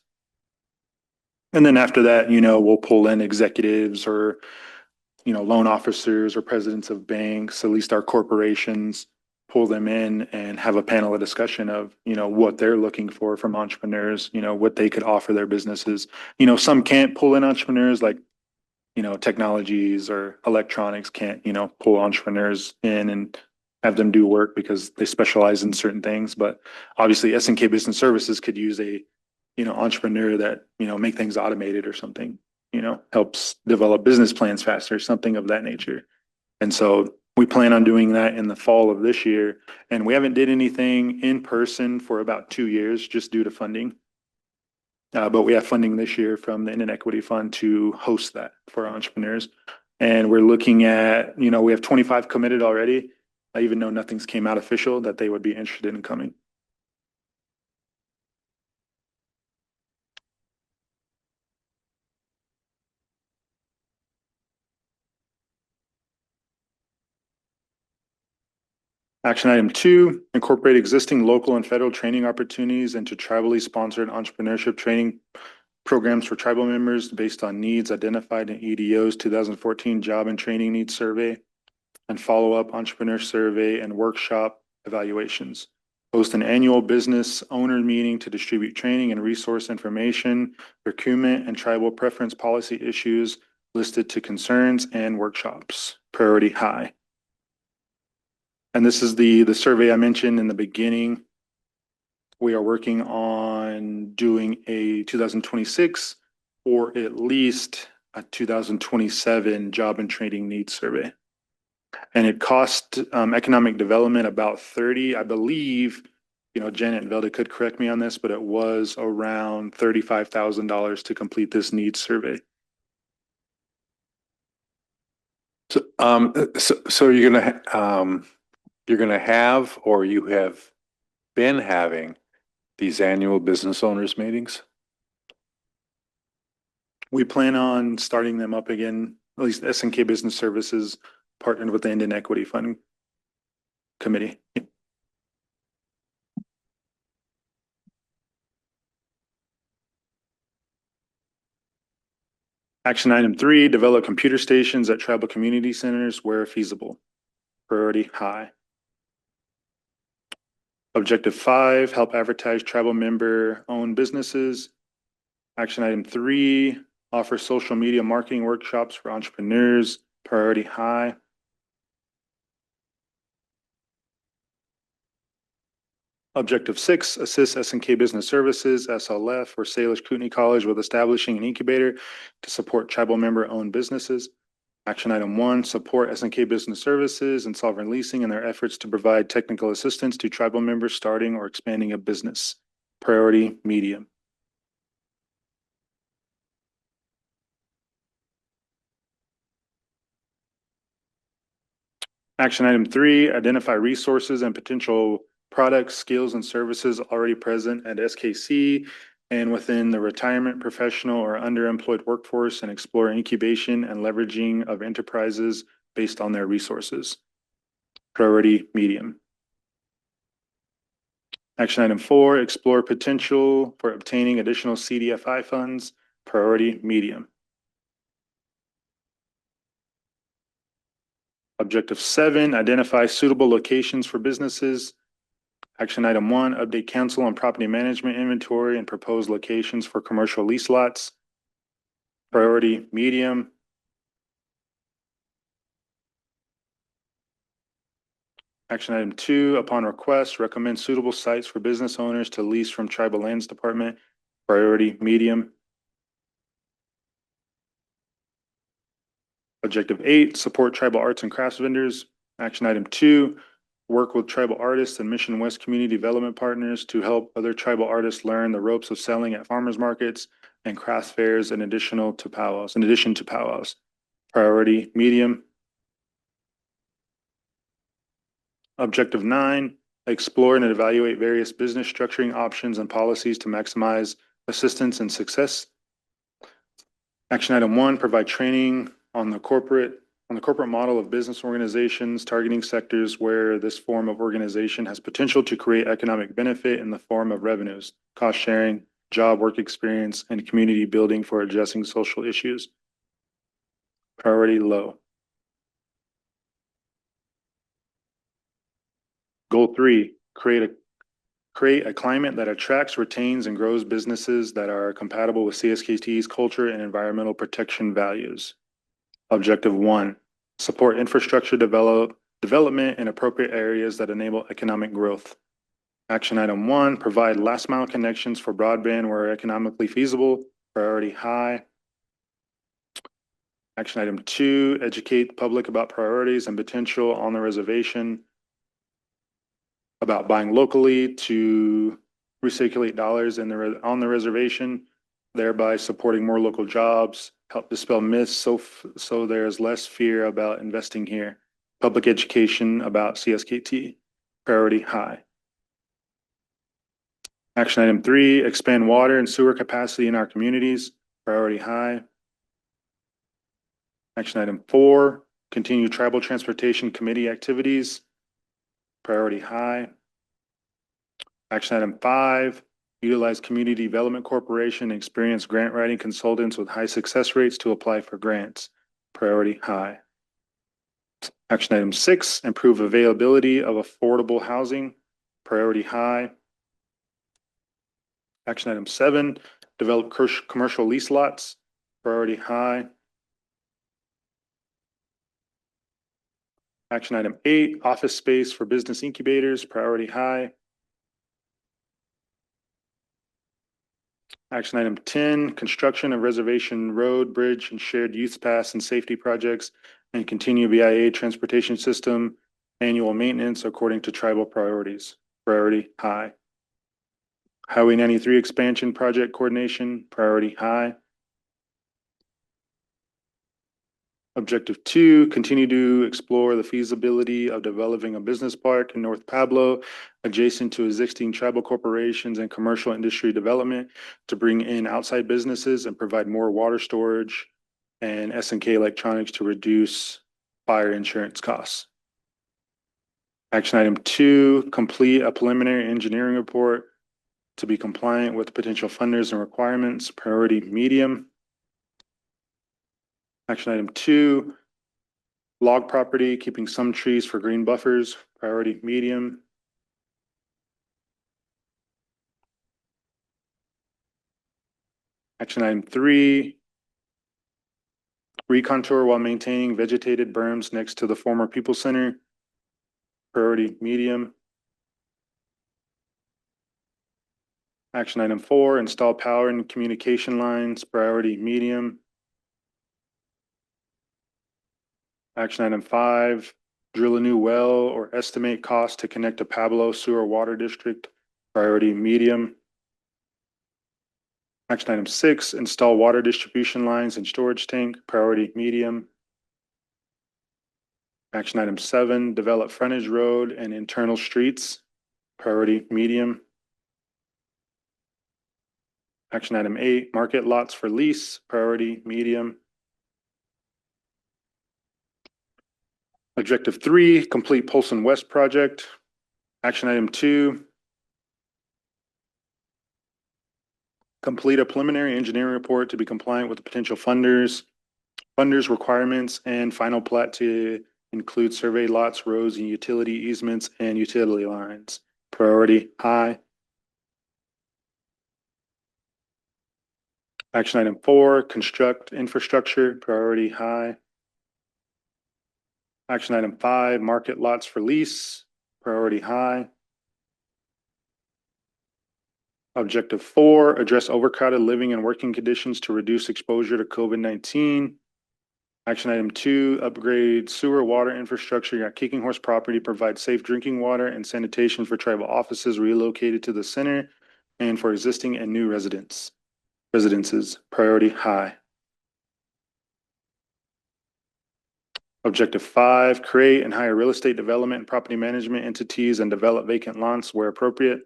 And then after that, we'll pull in executives or, loan officers or presidents of banks, at least our corporations, pull them in and have a panel of discussion of, what they're looking for from entrepreneurs, what they could offer their businesses. Some can't pull in entrepreneurs, like, technologies or electronics can't, pull entrepreneurs in and have them do work because they specialize in certain things. But obviously SNK Business Services could use a, entrepreneur that, make things automated or something, helps develop business plans faster, something of that nature. And so we plan on doing that in the fall of this year. And we haven't did anything in person for about 2 years, just due to funding. But we have funding this year from the Indian Equity Fund to host that for entrepreneurs. And we're looking at, we have 25 committed already, even though nothing's came out official, that they would be interested in coming. Action item 2, incorporate existing local and federal training opportunities into tribally sponsored entrepreneurship training programs for tribal members based on needs identified in EDO's 2014 Job and Training Needs Survey and follow-up entrepreneur survey and workshop evaluations. Host an annual business owner meeting to distribute training and resource information, procurement and tribal preference policy issues listed to concerns and workshops. Priority high. And this is the survey I mentioned in the beginning. We are working on doing a 2026 or at least a 2027 job and training needs survey. And it cost economic development about 30, I believe, Janet and Velda could correct me on this, but it was around $35,000 to complete this needs survey. So you're gonna have, or you have been having, these annual business owners meetings? We plan on starting them up again, at least SNK Business Services partnered with the Indian Equity Fund Committee. Action item 3, develop computer stations at tribal community centers where feasible. Priority high. Objective 5, help advertise tribal member owned businesses. Action item 3, offer social media marketing workshops for entrepreneurs. Priority high. Objective 6, assist SNK Business Services, SLF, or Salish Kootenai College with establishing an incubator to support tribal member-owned businesses. Action item 1, support SNK Business Services and Sovereign Leasing in their efforts to provide technical assistance to tribal members starting or expanding a business. Priority medium. Action item 3, identify resources and potential products, skills, and services already present at SKC and within the retirement, professional, or underemployed workforce and explore incubation and leveraging of enterprises based on their resources. Priority medium. Action item 4, explore potential for obtaining additional CDFI funds. Priority medium. Objective 7, identify suitable locations for businesses. Action item 1, update council on property management inventory and propose locations for commercial lease lots. Priority medium. Action item 2, upon request, recommend suitable sites for business owners to lease from Tribal Lands Department. Priority medium. Objective 8, support tribal arts and crafts vendors. Action item 2, work with tribal artists and Mission West community development partners to help other tribal artists learn the ropes of selling at farmers markets and craft fairs in addition to powwows. Priority medium. Objective 9, explore and evaluate various business structuring options and policies to maximize assistance and success. Action item 1, provide training on the corporate model of business organizations targeting sectors where this form of organization has potential to create economic benefit in the form of revenues, cost sharing, job work experience, and community building for addressing social issues. Priority low. Goal 3, create a climate that attracts, retains, and grows businesses that are compatible with CSKT's culture and environmental protection values. Objective 1, support infrastructure development in appropriate areas that enable economic growth. Action item 1, provide last mile connections for broadband where economically feasible. Priority high. Action item 2, educate the public about priorities and potential on the reservation, about buying locally to recirculate dollars on the reservation, thereby supporting more local jobs, help dispel myths so there's less fear about investing here. Public education about CSKT. Priority high. Action item 3, expand water and sewer capacity in our communities. Priority high. Action item 4, continue tribal transportation committee activities. Priority high. Action item 5, utilize Community Development Corporation and experienced grant writing consultants with high success rates to apply for grants. Priority high. Action item 6, improve availability of affordable housing. Priority high. Action item 7, develop commercial lease lots. Priority high. Action item 8, office space for business incubators. Priority high. Action item 10, construction of reservation road, bridge, and shared youth pass and safety projects, and continue BIA transportation system annual maintenance according to tribal priorities. Priority high. Highway 93 expansion project coordination. Priority high. Objective 2, continue to explore the feasibility of developing a business park in North Pablo adjacent to existing tribal corporations and commercial industry development to bring in outside businesses and provide more water storage and S&K electronics to reduce fire insurance costs. Action item 2, complete a preliminary engineering report to be compliant with potential funders and requirements. Priority medium. Action item 2, log property, keeping some trees for green buffers. Priority medium. Action item 3, recontour while maintaining vegetated berms next to the former People Center. Priority medium. Action item 4, install power and communication lines. Priority medium. Action item 5, drill a new well or estimate cost to connect to Pablo Sewer Water District. Priority medium. Action item 6, install water distribution lines and storage tank. Priority medium. Action item 7, develop frontage road and internal streets. Priority medium. Action item 8, market lots for lease. Priority medium. Objective 3, complete Polson West project. Action item 2, complete a preliminary engineering report to be compliant with the potential funders requirements and final plat to include survey lots, roads, and utility easements and utility lines. Priority high. Action item 4, construct infrastructure. Priority high. Action item 5, market lots for lease. Priority high. Objective 4, address overcrowded living and working conditions to reduce exposure to COVID-19. Action item 2, upgrade sewer water infrastructure at Kicking Horse property, provide safe drinking water and sanitation for tribal offices relocated to the center and for existing and new residences. Priority high. Objective 5, create and hire real estate development and property management entities and develop vacant lots where appropriate.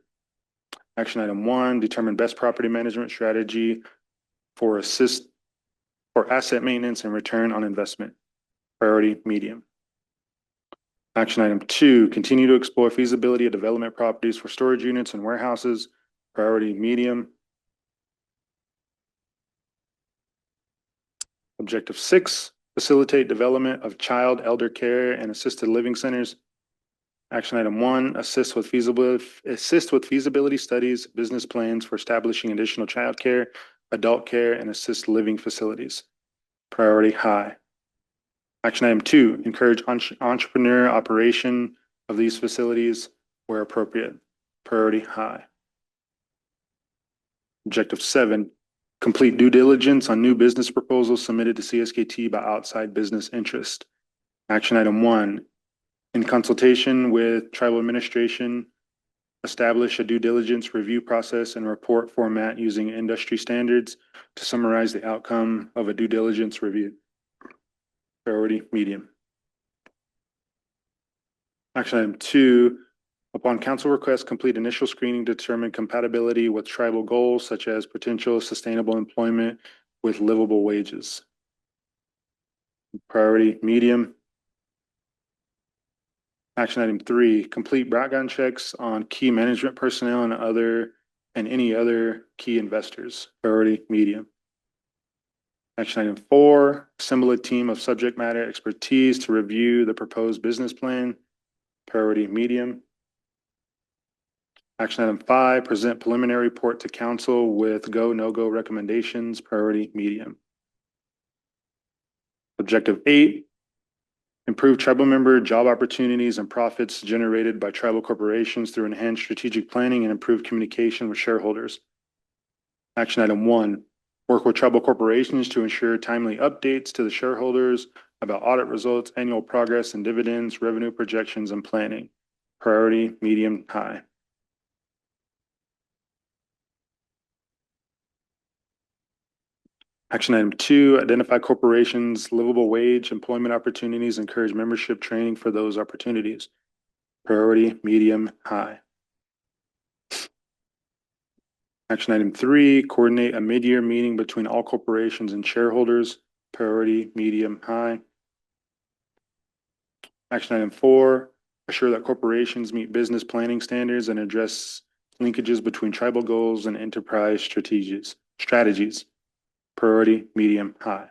Action item 1, determine best property management strategy for asset maintenance and return on investment. Priority medium. Action item 2, continue to explore feasibility of development properties for storage units and warehouses. Priority medium. Objective 6, facilitate development of child, elder care, and assisted living centers. Action item 1, assist with feasibility studies, business plans for establishing additional child care, adult care, and assisted living facilities. Priority high. Action item 2, encourage entrepreneur operation of these facilities where appropriate. Priority high. Objective 7, complete due diligence on new business proposals submitted to CSKT by outside business interest. Action item 1, in consultation with tribal administration, establish a due diligence review process and report format using industry standards to summarize the outcome of a due diligence review. Priority medium. Action item 2, upon council request, complete initial screening to determine compatibility with tribal goals such as potential sustainable employment with livable wages. Priority medium. Action item 3, complete background checks on key management personnel and any other key investors. Priority medium. Action item 4, assemble a team of subject matter expertise to review the proposed business plan. Priority medium. Action item 5, present preliminary report to council with go, no-go recommendations. Priority medium. Objective 8, improve tribal member job opportunities and profits generated by tribal corporations through enhanced strategic planning and improved communication with shareholders. Action item 1, work with tribal corporations to ensure timely updates to the shareholders about audit results, annual progress and dividends, revenue projections, and planning. Priority medium high. Action item 2, identify corporations' livable wage, employment opportunities, encourage membership training for those opportunities. Priority, medium, high. Action item 3, coordinate a mid-year meeting between all corporations and shareholders. Priority, medium, high. Action item 4, assure that corporations meet business planning standards and address linkages between tribal goals and enterprise strategies. Priority, medium, high.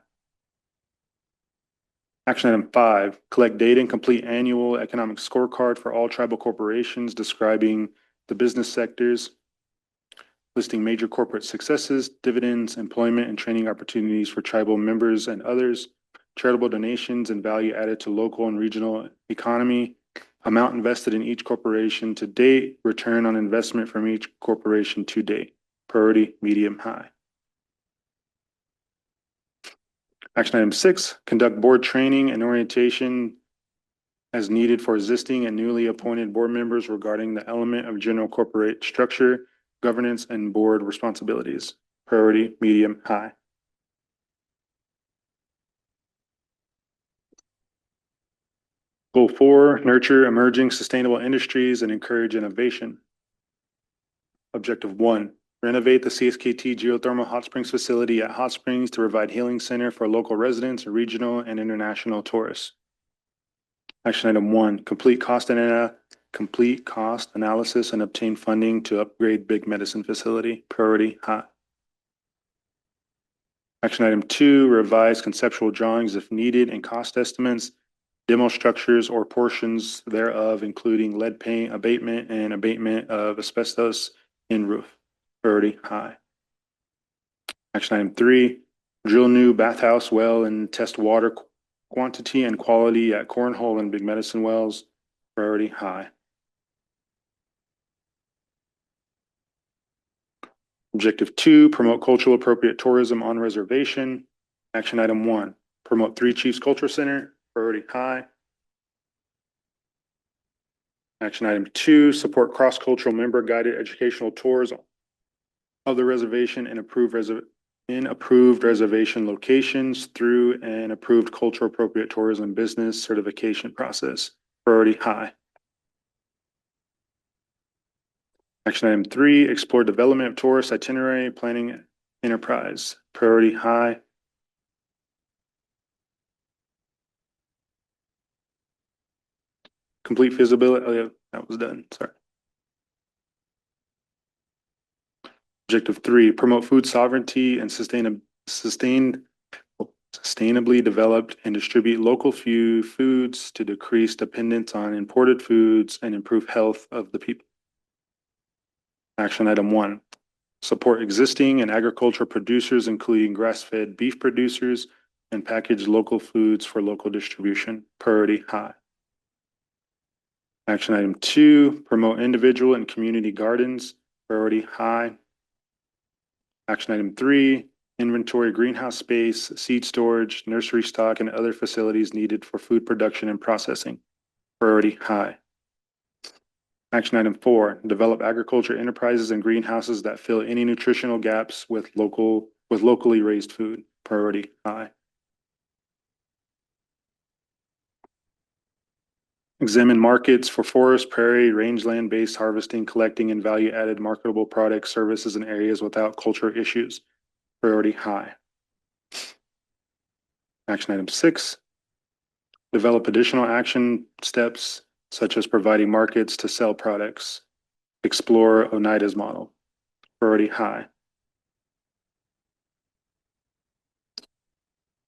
Action item 5, collect data and complete annual economic scorecard for all tribal corporations describing the business sectors, listing major corporate successes, dividends, employment, and training opportunities for tribal members and others, charitable donations and value added to local and regional economy, amount invested in each corporation to date, return on investment from each corporation to date. Priority, medium, high. Action item 6, conduct board training and orientation as needed for existing and newly appointed board members regarding the element of general corporate structure, governance, and board responsibilities. Priority, medium, high. Goal 4, nurture emerging sustainable industries and encourage innovation. Objective 1, renovate the CSKT geothermal hot springs facility at Hot Springs to provide healing center for local residents, regional and international tourists. Action item 1, complete cost analysis and obtain funding to upgrade Big Medicine facility. Priority high. Action item 2, revise conceptual drawings if needed and cost estimates, demo structures or portions thereof, including lead paint abatement and abatement of asbestos in roof. Priority high. Action item 3, drill new bathhouse well and test water quantity and quality at Cornhole and Big Medicine wells. Priority high. Objective 2, promote cultural appropriate tourism on reservation. Action item 1, promote Three Chiefs Culture Center. Priority high. Action item 2, support cross-cultural member guided educational tours of the reservation and approved reservation locations through an approved cultural appropriate tourism business certification process. Priority high. Action item 3, explore development of tourist itinerary planning enterprise. Priority high. Complete feasibility. Oh yeah, that was done. Sorry. Objective 3, promote food sovereignty and sustainably developed and distribute local foods to decrease dependence on imported foods and improve health of the people. Action item 1, support existing and agriculture producers, including grass-fed beef producers, and package local foods for local distribution. Priority high. Action item 2, promote individual and community gardens. Priority high. Action item 3, inventory greenhouse space, seed storage, nursery stock, and other facilities needed for food production and processing. Priority high. Action item 4, develop agriculture enterprises and greenhouses that fill any nutritional gaps with locally raised food. Priority high. Examine markets for forest, prairie, rangeland-based harvesting, collecting, and value-added marketable products, services, and areas without culture issues. Priority high. Action item 6, develop additional action steps such as providing markets to sell products. Explore Oneida's model. Priority high.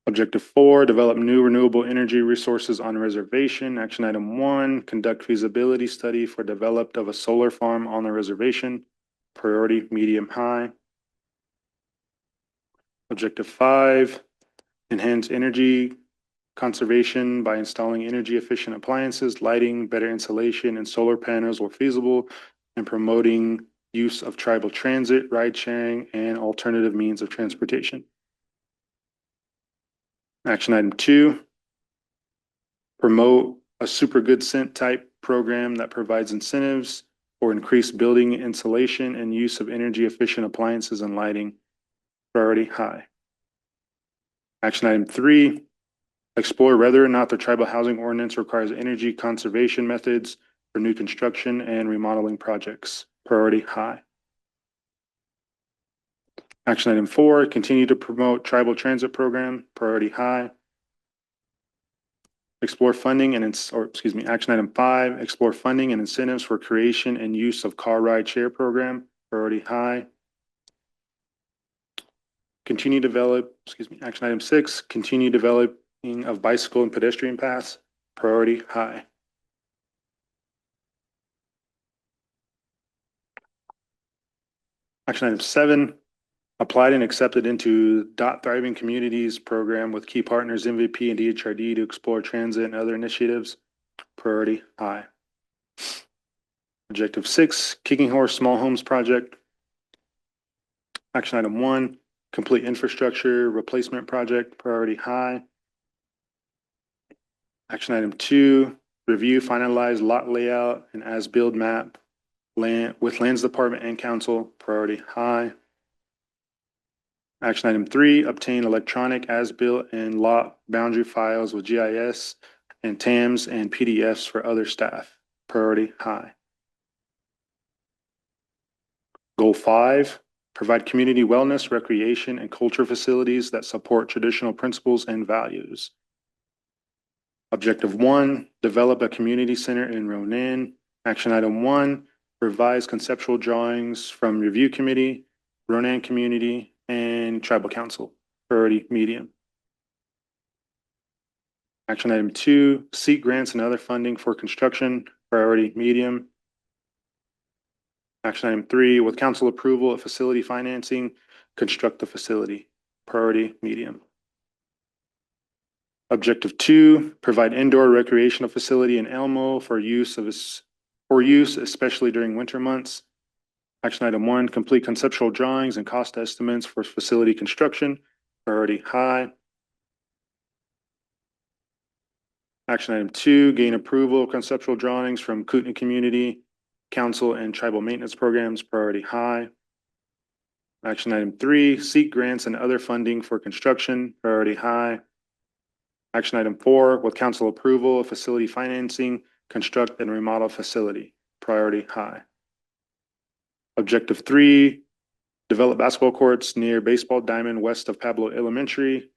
Objective 4, develop new renewable energy resources on reservation. Action item 1, conduct feasibility study for development of a solar farm on the reservation. Priority medium high. Objective 5, enhance energy conservation by installing energy efficient appliances, lighting, better insulation, and solar panels where feasible, and promoting use of tribal transit, ride sharing, and alternative means of transportation. Action item 2, promote a super good scent type program that provides incentives for increased building insulation and use of energy efficient appliances and lighting. Priority high. Action item 3, explore whether or not the tribal housing ordinance requires energy conservation methods for new construction and remodeling projects. Priority high. Action item 4, continue to promote tribal transit program. Priority high. Explore funding action item 5, explore funding and incentives for creation and use of car ride share program. Priority high. Action item 6, continue developing of bicycle and pedestrian paths. Priority high. Action item 7, applied and accepted into Thriving Communities program with key partners MVP and DHRD to explore transit and other initiatives. Priority high. Objective 6, Kicking Horse Small Homes Project. Action item 1, complete infrastructure replacement project. Priority high. Action item 2, review, finalize lot layout and as-built map with Lands Department and Council. Priority high. Action item 3, obtain electronic as-built and lot boundary files with GIS and TAMs and PDFs for other staff. Priority high. Goal 5, provide community wellness, recreation, and culture facilities that support traditional principles and values. Objective 1, develop a community center in Ronan. Action item 1, revise conceptual drawings from review committee, Ronan community, and tribal council. Priority medium. Action item 2, seek grants and other funding for construction. Priority medium. Action item 3, with council approval of facility financing, construct the facility. Priority medium. Objective 2, provide indoor recreational facility in Elmo for use, especially during winter months. Action item 1, complete conceptual drawings and cost estimates for facility construction. Priority high. Action item 2, gain approval of conceptual drawings from Kootenai Community Council and Tribal Maintenance Programs. Priority high. Action item 3, seek grants and other funding for construction. Priority high. Action item 4, with council approval of facility financing, construct and remodel facility. Priority high. Objective 3, develop basketball courts near Baseball Diamond west of Pablo Elementary.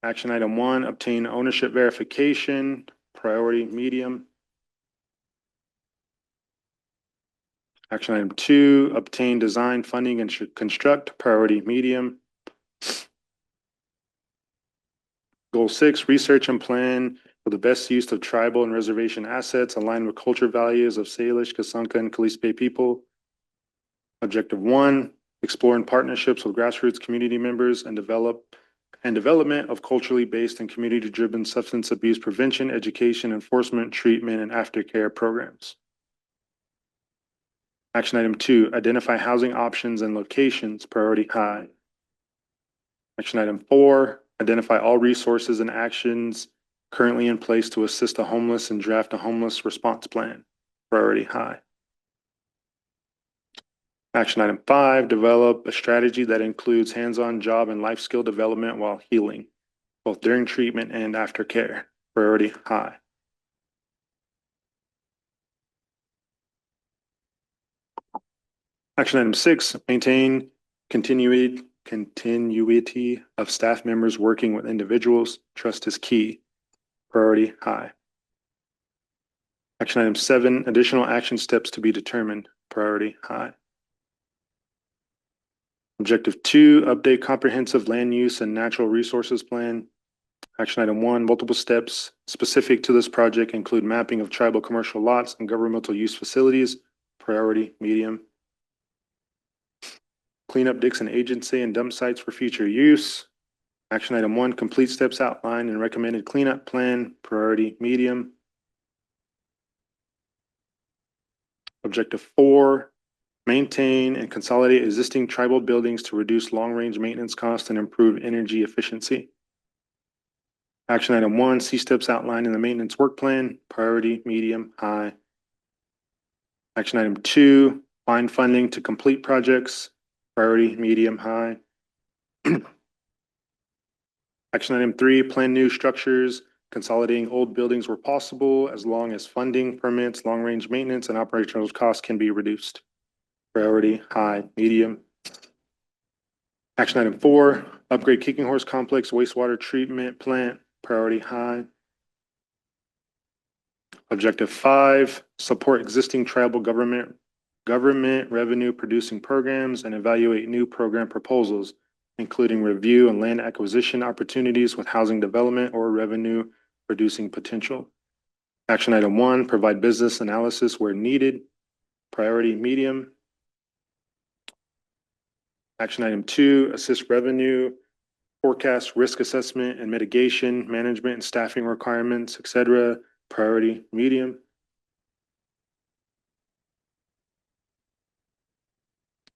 Action item 1, obtain ownership verification. Priority medium. Action item 2, obtain design funding and construct. Priority medium. Goal 6, research and plan for the best use of tribal and reservation assets aligned with culture values of Salish, Kasanka, and Kalispel people. Objective 1, explore in partnerships with grassroots community members and development of culturally based and community-driven substance abuse prevention, education, enforcement, treatment, and aftercare programs. Action item 2, identify housing options and locations. Priority high. Action item 4, identify all resources and actions currently in place to assist the homeless and draft a homeless response plan. Priority high. Action item 5, develop a strategy that includes hands-on job and life skill development while healing, both during treatment and after care. Priority high. Action item 6, maintain continuity of staff members working with individuals. Trust is key. Priority high. Action item 7, additional action steps to be determined. Priority high. Objective 2, update comprehensive land use and natural resources plan. Action item 1, multiple steps specific to this project include mapping of tribal commercial lots and governmental use facilities. Priority medium. Clean up Dixon agency and dump sites for future use. Action item 1, complete steps outlined and recommended cleanup plan. Priority medium. Objective 4, maintain and consolidate existing tribal buildings to reduce long-range maintenance costs and improve energy efficiency. Action item 1, see steps outlined in the maintenance work plan. Priority medium, high. Action item 2, find funding to complete projects. Priority medium, high. Action item 3, plan new structures, consolidating old buildings where possible, as long as funding, permits, long-range maintenance, and operational costs can be reduced. Priority high, medium. Action item 4, upgrade Kicking Horse Complex wastewater treatment plant. Priority high. Objective 5, support existing tribal government revenue producing programs and evaluate new program proposals, including review and land acquisition opportunities with housing development or revenue producing potential. Action item 1, provide business analysis where needed. Priority medium. Action item 2, assist revenue, forecast risk assessment and mitigation, management and staffing requirements, etc. Priority medium.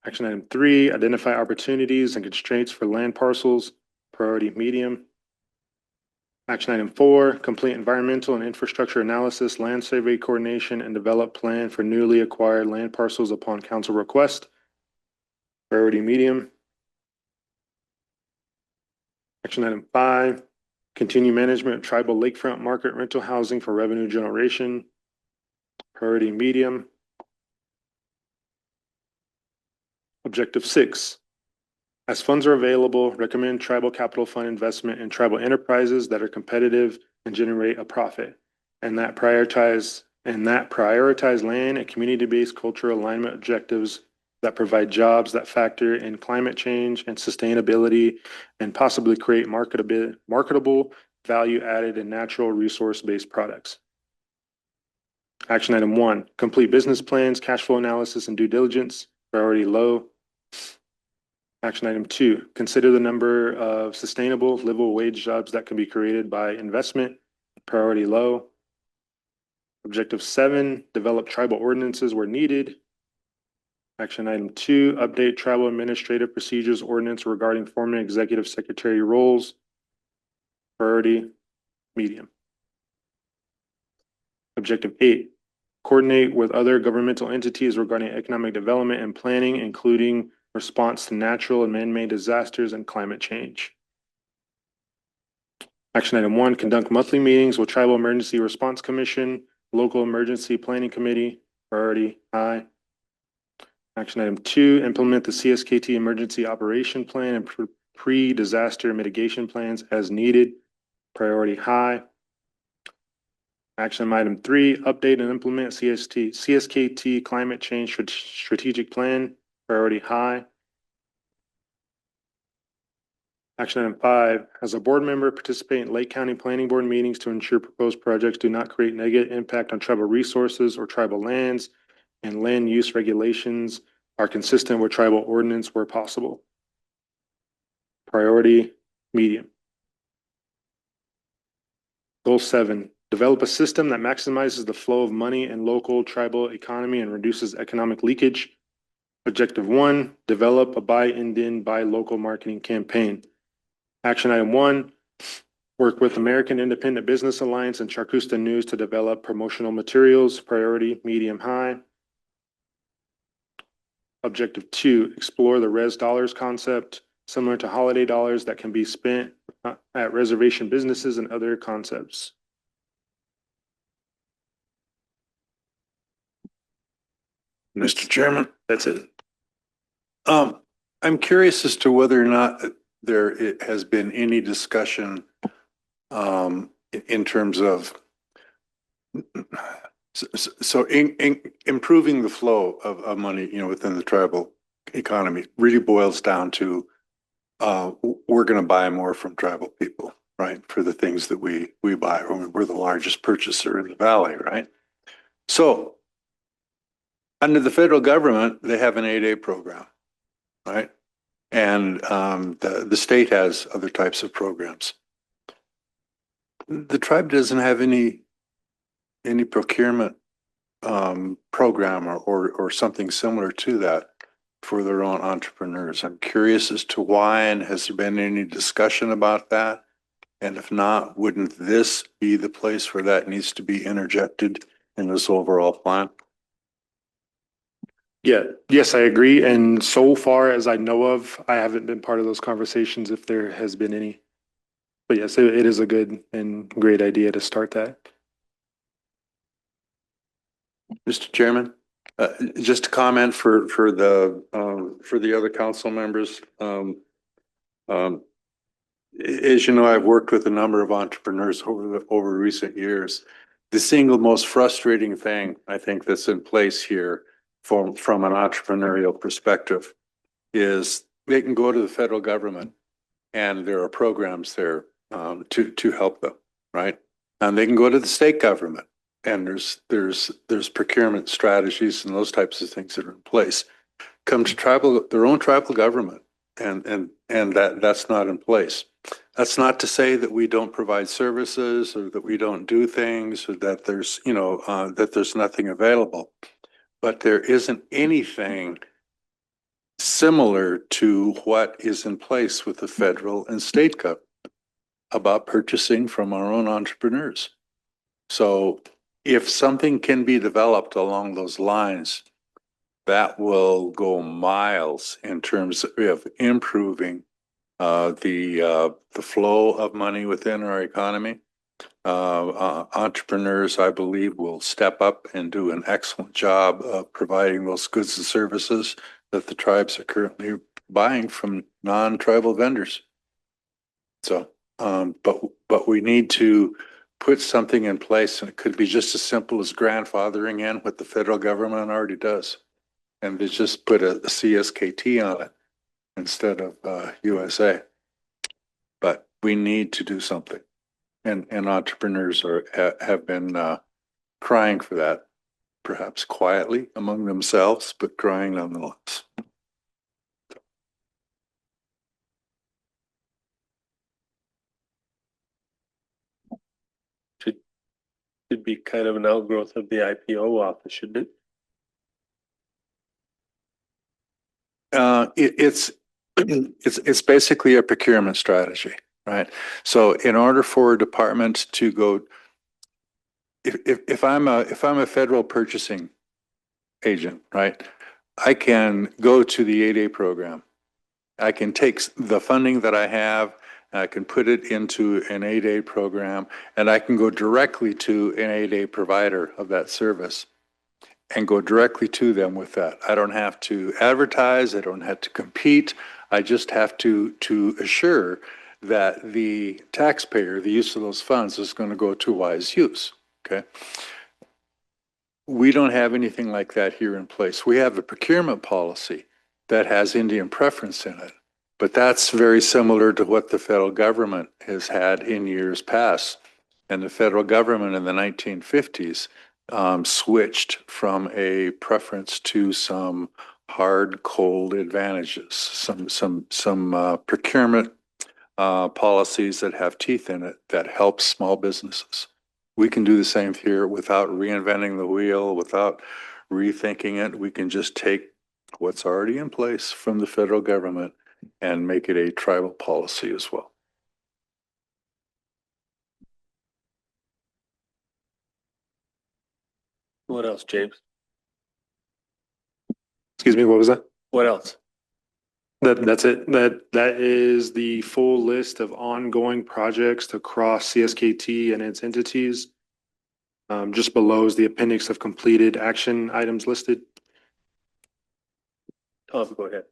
Action item 3, identify opportunities and constraints for land parcels. Priority medium. Action item 4, complete environmental and infrastructure analysis, land survey coordination, and develop plan for newly acquired land parcels upon council request. Priority medium. Action item 5, continue management of tribal lakefront market rental housing for revenue generation. Priority medium. Objective 6, as funds are available, recommend tribal capital fund investment in tribal enterprises that are competitive and generate a profit, and that prioritize land and community-based cultural alignment objectives that provide jobs that factor in climate change and sustainability and possibly create marketable value-added and natural resource-based products. Action item 1, complete business plans, cash flow analysis, and due diligence, priority low. Action item 2, consider the number of sustainable livable wage jobs that can be created by investment, priority low. Objective 7, develop tribal ordinances where needed. Action item 2, update tribal administrative procedures ordinance regarding forming executive secretary roles, priority medium. Objective 8, coordinate with other governmental entities regarding economic development and planning, including response to natural and man-made disasters and climate change. Action item 1, conduct monthly meetings with Tribal Emergency Response Commission, Local Emergency Planning Committee, priority high. Action item 2, implement the CSKT Emergency Operation Plan and pre-disaster mitigation plans as needed, priority high. Action item 3, update and implement CSKT Climate Change Strategic Plan, priority high. Action item 5, as a board member, participate in Lake County Planning Board meetings to ensure proposed projects do not create negative impact on tribal resources or tribal lands, and land use regulations are consistent with tribal ordinance where possible. Priority medium. Goal 7, develop a system that maximizes the flow of money in local tribal economy and reduces economic leakage. Objective 1, develop a buy Indian, buy local marketing campaign. Action item 1, work with American Independent Business Alliance and Charcusta News to develop promotional materials, priority medium high. Objective 2, explore the res dollars concept, similar to holiday dollars that can be spent at reservation businesses and other concepts. Mr. Chairman, That's it. I'm curious as to whether or not has been any discussion in terms of improving the flow of money, within the tribal economy really boils down to we're going to buy more from tribal people, right? For the things that we buy. We're the largest purchaser in the valley, right? So under the federal government, they have an 8A program, right? And the state has other types of programs. The tribe doesn't have any procurement program or something similar to that for their own entrepreneurs. I'm curious as to why, and has there been any discussion about that? And if not, wouldn't this be the place where that needs to be interjected in this overall plan? Yeah, yes, I agree. And so far as I know of, I haven't been part of those conversations if there has been any. But yes, it is a good and great idea to start that. Mr. Chairman, just to comment for the other council members. As you know, I've worked with a number of entrepreneurs over recent years. The single most frustrating thing I think that's in place here from an entrepreneurial perspective is they can go to the federal government and there are programs there to help them, right? And they can go to the state government and there's procurement strategies and those types of things that are in place. Come to their own tribal government and that's not in place. That's not to say that we don't provide services or that we don't do things or that there's, that there's nothing available, but there isn't anything similar to what is in place with the federal and state government about purchasing from our own entrepreneurs. So if something can be developed along those lines, that will go miles in terms of improving the flow of money within our economy. Entrepreneurs, I believe, will step up and do an excellent job of providing those goods and services that the tribes are currently buying from non-tribal vendors. So, but we need to put something in place, and it could be just as simple as grandfathering in what the federal government already does. And they just put a CSKT on it instead of USA. But we need to do something. And entrepreneurs have been crying for that, perhaps quietly among themselves, but crying nonetheless. Should be kind of an outgrowth of the IPO office, shouldn't it? It's basically a procurement strategy, right? So in order for a department to go, if I'm a federal purchasing agent, right, I can go to the 8A program. I can take the funding that I have, I can put it into an 8A program, and I can go directly to an 8A provider of that service and go directly to them with that. I don't have to advertise, I don't have to compete. I just have to assure that the taxpayer, the use of those funds is going to go to wise use, okay? We don't have anything like that here in place. We have a procurement policy that has Indian preference in it, but that's very similar to what the federal government has had in years past. And the federal government in the 1950s switched from a preference to some hard, cold advantages, some procurement policies that have teeth in it that help small businesses. We can do the same here without reinventing the wheel, without rethinking it. We can just take what's already in place from the federal government and make it a tribal policy as well. What else, James? Excuse me, what was that? What else? That's it. That is the full list of ongoing projects across CSKT and its entities. Just below is the appendix of completed action items listed. Tom, go ahead.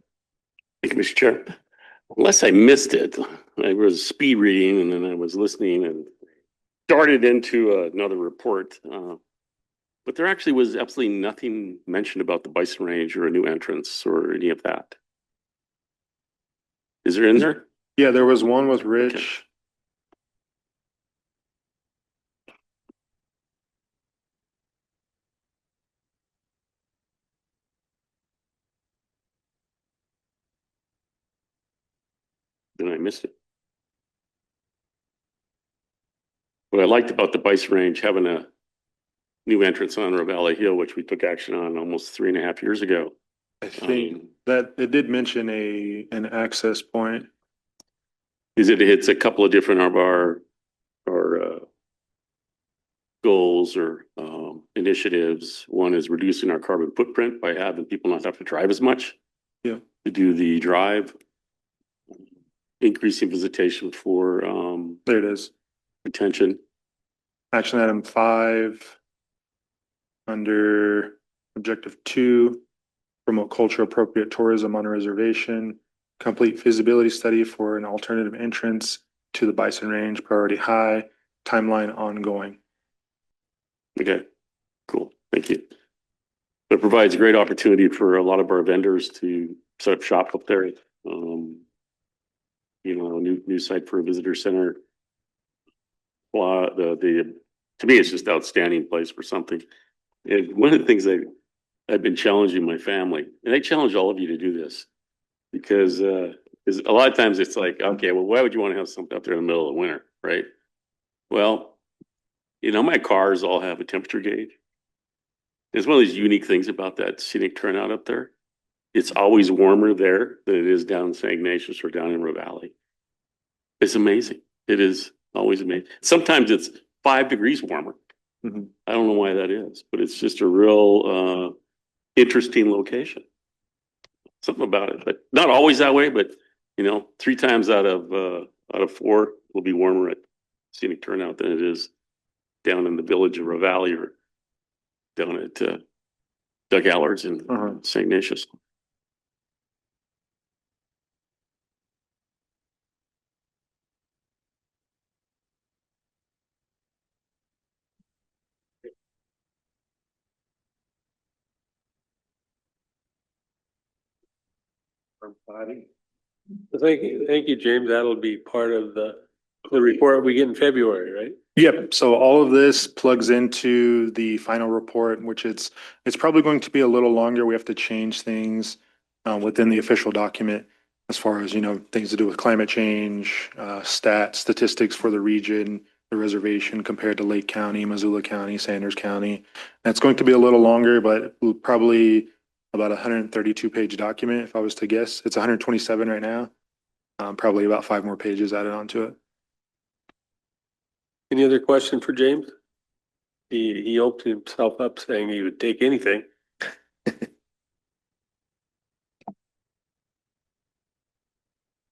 Thank you, Mr. Chair. Unless I missed it, I was speed reading and then I was listening and darted into another report. But there actually was absolutely nothing mentioned about the Bison Range or a new entrance or any of that. Is there in there? Yeah, there was one with Rich. Okay. Then I missed it. What I liked about the Bison Range having a new entrance on Ravalli Hill, which we took action on almost 3.5 years ago. I think that it did mention an access point. Is it hits a couple of different of our goals or initiatives. One is reducing our carbon footprint by having people not have to drive as much. Yeah. To do the drive. Increasing visitation for there it is. Retention. Action item 5 under objective 2, promote culture appropriate tourism on a reservation, complete feasibility study for an alternative entrance to the Bison Range, priority high, timeline ongoing. Okay, cool. Thank you. It provides a great opportunity for a lot of our vendors to set up shop up there. You know, a new site for a visitor center. Well, to me, it's just outstanding place for something. And one of the things I've been challenging my family, and I challenge all of you to do this, because a lot of times it's like, okay, well, why would you want to have something up there in the middle of the winter, right? Well, you know, my cars all have a temperature gauge. It's one of these unique things about that scenic turnout up there. It's always warmer there than it is down in St. Ignatius or down in Ravalli. It's amazing. It is always amazing. Sometimes it's 5 degrees warmer. Mm-hmm. I don't know why that is, but it's just a real interesting location. Something about it, but not always that way. But you know, 3 times out of 4 will be warmer at scenic turnout than it is down in the village of Ravalli or down at Doug Allard's in St. Ignatius. Thank you, James. That'll be part of the report we get in February, right? Yep, so all of this plugs into the final report, which it's probably going to be a little longer. We have to change things within the official document as far as, things to do with climate change, statistics for the region, the reservation compared to Lake County, Missoula County, Sanders County. That's going to be a little longer, but probably about a 132-page document, if I was to guess. It's 127 right now. Probably about 5 more pages added onto it. Any other question for James? He opened himself up saying he would take anything.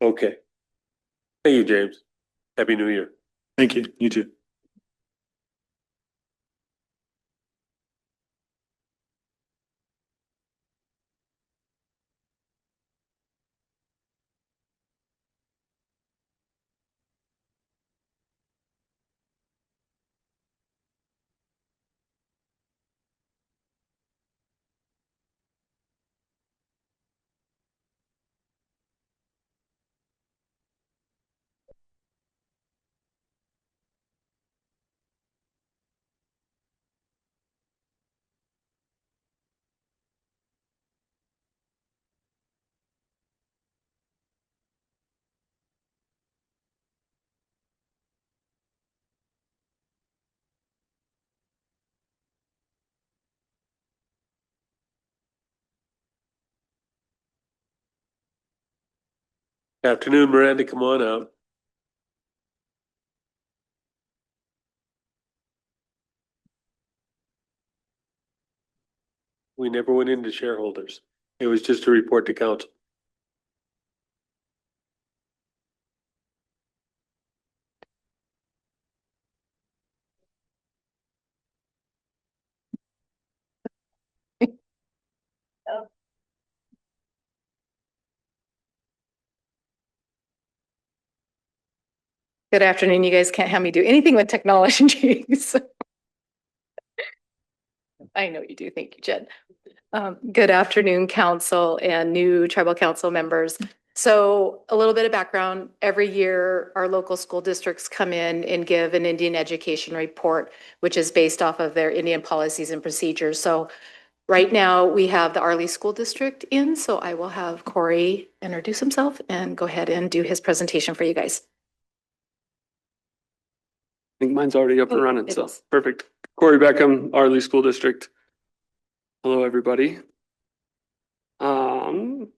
Okay. Thank you, James. Happy New Year. Thank you. You too. Afternoon, Miranda, come on out. We never went into shareholders. It was just a report to council. Good afternoon. You guys can't have me do anything with technology. So I know you do. Thank you, Jen. Good afternoon, council and new tribal council members. So a little bit of background. Every year, our local school districts come in and give an Indian education report, which is based off of their Indian policies and procedures. So right now, we have the Arley School District in, so I will have Corey introduce himself and go ahead and do his presentation for you guys. I think mine's already up and running, It so is. perfect. Corey Beckham, Arley School District. Hello, everybody. Found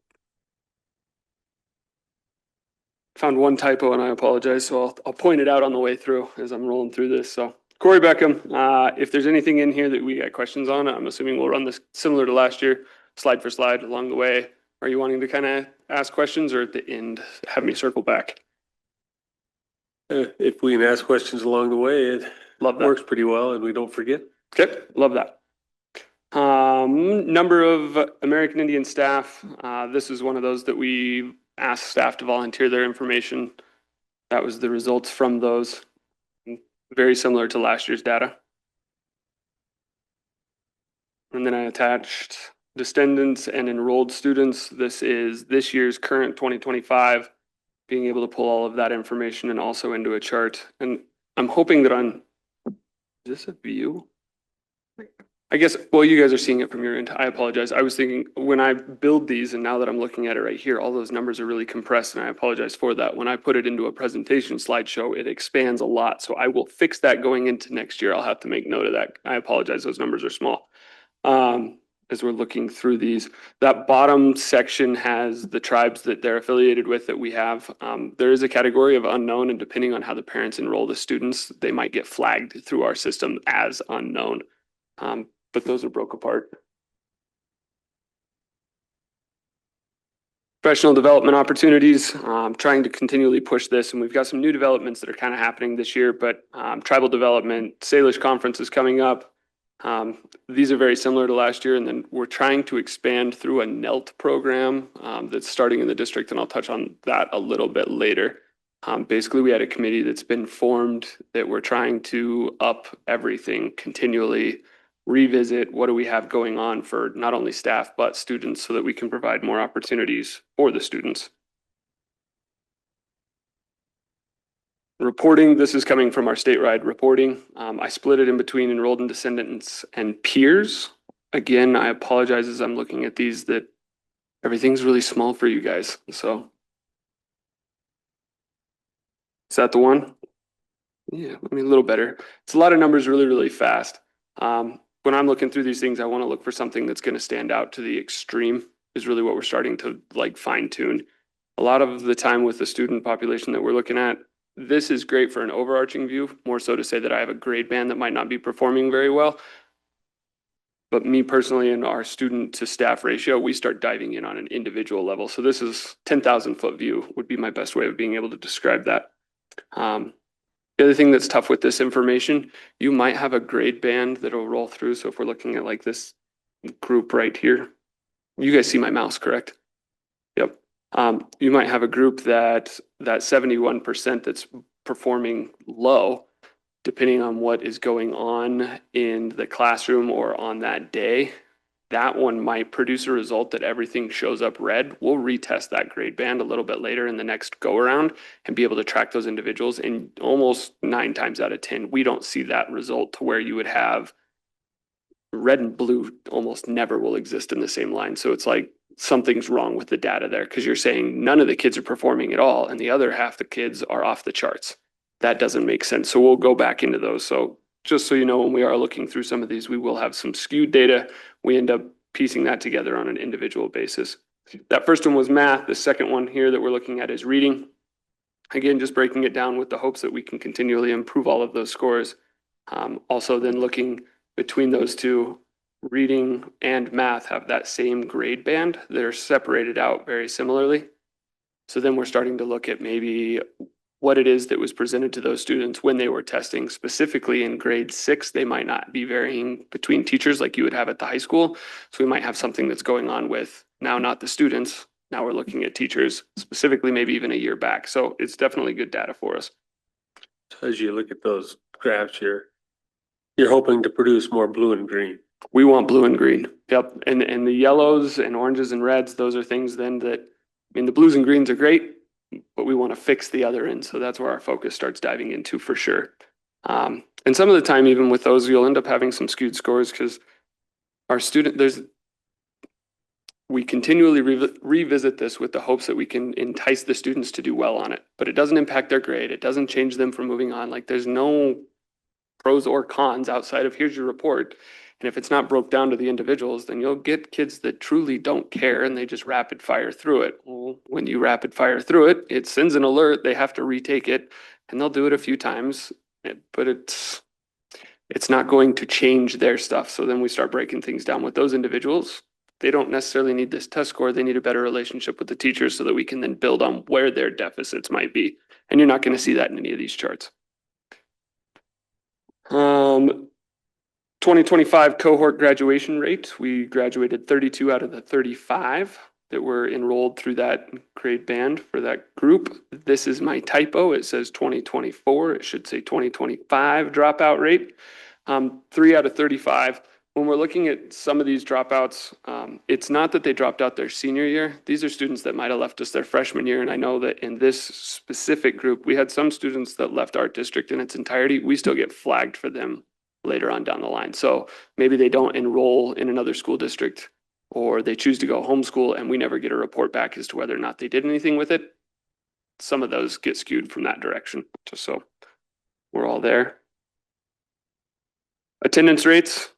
one typo and I apologize, so I'll point it out on the way through as I'm rolling through this. So Corey Beckham, if there's anything in here that we got questions on, I'm assuming we'll run this similar to last year, slide for slide along the way. Are you wanting to kind of ask questions or at the end have me circle back? If we can ask questions along the way, it Love that. works pretty well and we don't forget. Okay, love that. Number of American Indian staff. This is one of those that we asked staff to volunteer their information. That was the results from those. Very similar to last year's data. And then I attached descendants and enrolled students. This is this year's current 2025, being able to pull all of that information and also into a chart. And I'm hoping that is this a view? I guess, well, you guys are seeing it from your end. I apologize. I was thinking when I build these and now that I'm looking at it right here, all those numbers are really compressed and I apologize for that. When I put it into a presentation slideshow, it expands a lot. So I will fix that going into next year. I'll have to make note of that. I apologize. Those numbers are small. As we're looking through these, that bottom section has the tribes that they're affiliated with that we have. There is a category of unknown, and depending on how the parents enroll the students, they might get flagged through our system as unknown. But those are broke apart. Professional development opportunities, trying to continually push this, and we've got some new developments that are kind of happening this year, but tribal development, Salish conference is coming up. These are very similar to last year, and then we're trying to expand through a NELT program that's starting in the district, and I'll touch on that a little bit later. Basically, we had a committee that's been formed that we're trying to up everything continually. revisit what do we have going on for not only staff, but students so that we can provide more opportunities for the students. Reporting, this is coming from our statewide reporting. I split it in between enrolled and descendants and peers. Again, I apologize as I'm looking at these that everything's really small for you guys. So is that the one? Yeah, I mean, a little better. It's a lot of numbers really, really fast. When I'm looking through these things, I want to look for something that's going to stand out to the extreme is really what we're starting to like fine tune. A lot of the time with the student population that we're looking at, this is great for an overarching view, more so to say that I have a grade band that might not be performing very well. But me personally and our student to staff ratio, we start diving in on an individual level. So this is 10,000 foot view would be my best way of being able to describe that. The other thing that's tough with this information, you might have a grade band that'll roll through. So if we're looking at like this group right here, you guys see my mouse, correct? Yep. You might have a group that 71% that's performing low, depending on what is going on in the classroom or on that day. That one might produce a result that everything shows up red. We'll retest that grade band a little bit later in the next go around and be able to track those individuals. And almost 9 times out of 10, we don't see that result to where you would have red and blue almost never will exist in the same line. So it's like something's wrong with the data there because you're saying none of the kids are performing at all and the other half the kids are off the charts. That doesn't make sense. So we'll go back into those. So just so you know, when we are looking through some of these, we will have some skewed data. We end up piecing that together on an individual basis. That first one was math. The second one here that we're looking at is reading. Again, just breaking it down with the hopes that we can continually improve all of those scores. Also then looking between those two, reading and math have that same grade band. They're separated out very similarly. So then we're starting to look at maybe what it is that was presented to those students when they were testing. Specifically in grade 6, they might not be varying between teachers like you would have at the high school. So we might have something that's going on with now not the students. Now we're looking at teachers, specifically maybe even a year back. So it's definitely good data for us. So as you look at those graphs here, you're hoping to produce more blue and green. We want blue and green. Yep. And the yellows and oranges and reds, those are things then that, I mean, the blues and greens are great, but we want to fix the other end. So that's where our focus starts diving into for sure. And some of the time, even with those, you'll end up having some skewed scores because our student, we continually revisit this with the hopes that we can entice the students to do well on it, but it doesn't impact their grade. It doesn't change them from moving on. Like there's no pros or cons outside of here's your report. And if it's not broke down to the individuals, then you'll get kids that truly don't care and they just rapid fire through it. Well, when you rapid fire through it, it sends an alert. They have to retake it and they'll do it a few times, but it's not going to change their stuff. So then we start breaking things down with those individuals. They don't necessarily need this test score. They need a better relationship with the teachers so that we can then build on where their deficits might be. And you're not going to see that in any of these charts. 2025 cohort graduation rate, we graduated 32 out of the 35 that were enrolled through that grade band for that group. This is my typo. It says 2024. It should say 2025 dropout rate. 3 out of 35. When we're looking at some of these dropouts, it's not that they dropped out their senior year. These are students that might have left us their freshman year. And I know that in this specific group, we had some students that left our district in its entirety. We still get flagged for them later on down the line. So maybe they don't enroll in another school district or they choose to go homeschool and we never get a report back as to whether or not they did anything with it. Some of those get skewed from that direction, just so we're all there. Attendance rates,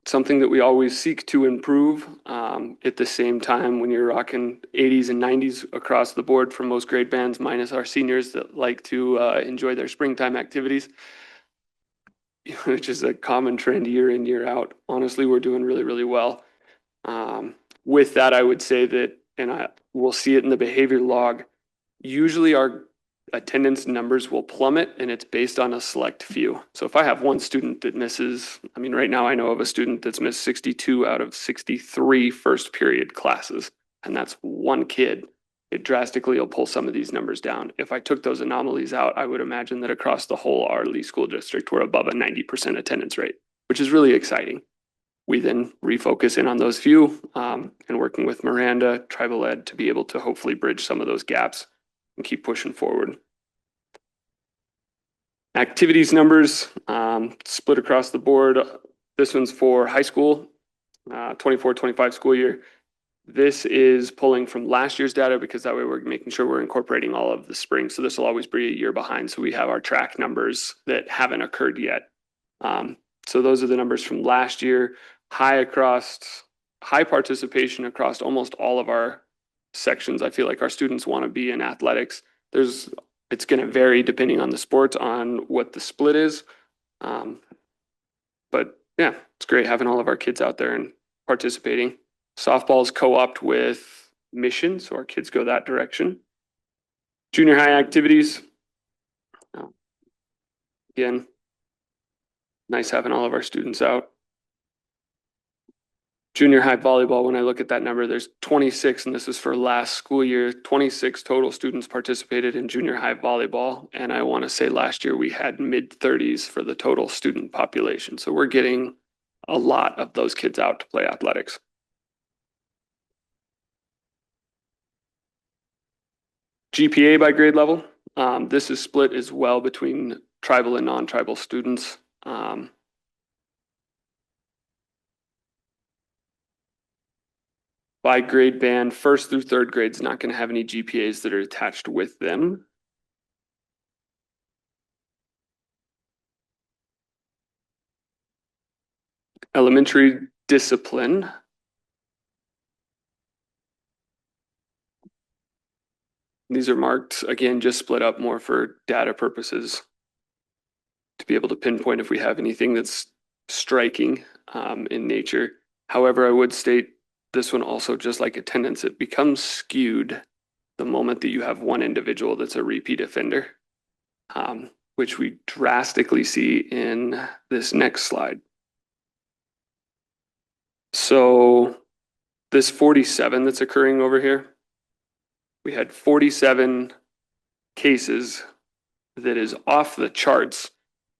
something that we always seek to improve. At the same time, when you're rocking 80s and 90s across the board for most grade bands, minus our seniors that like to enjoy their springtime activities, which is a common trend year in, year out. Honestly, we're doing really, really well. With that, I would say that, and we'll see it in the behavior log, usually our attendance numbers will plummet and it's based on a select few. So if I have one student that misses, I mean, right now I know of a student that's missed 62 out of 63 first period classes, and that's one kid. It drastically will pull some of these numbers down. If I took those anomalies out, I would imagine that across the whole Arley School District, we're above a 90% attendance rate, which is really exciting. We then refocus in on those few and working with Miranda, Tribal Ed to be able to hopefully bridge some of those gaps and keep pushing forward. Activities numbers split across the board. This one's for high school, 24-25 school year. This is pulling from last year's data because that way we're making sure we're incorporating all of the spring. So this will always be a year behind. So we have our track numbers that haven't occurred yet. So those are the numbers from last year. High participation across almost all of our sections. I feel like our students want to be in athletics. It's going to vary depending on the sport, on what the split is. But yeah, it's great having all of our kids out there and participating. Softball's co-opt with Mission, so our kids go that direction. Junior high activities. Again, nice having all of our students out. Junior high volleyball, when I look at that number, there's 26, and this is for last school year, 26 total students participated in junior high volleyball. And I want to say last year we had mid-30s for the total student population. So we're getting a lot of those kids out to play athletics. GPA by grade level. This is split as well between tribal and non-tribal students. By grade band, first through third grade is not going to have any GPAs that are attached with them. Elementary discipline. These are marked, again, just split up more for data purposes to be able to pinpoint if we have anything that's striking in nature. However, I would state this one also, just like attendance, it becomes skewed the moment that you have one individual that's a repeat offender, which we drastically see in this next slide. So this 47 that's occurring over here, we had 47 cases that is off the charts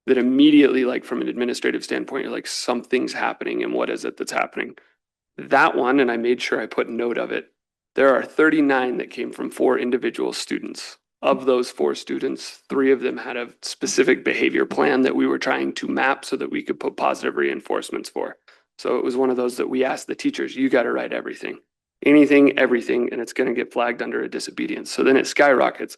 that immediately, like from an administrative standpoint, you're like, something's happening, and what is it that's happening? That one, and I made sure I put note of it, there are 39 that came from 4 individual students. Of those 4 students, 3 of them had a specific behavior plan that we were trying to map so that we could put positive reinforcements for. So it was one of those that we asked the teachers, you got to write everything, anything, everything, and it's going to get flagged under a disobedience. So then it skyrockets.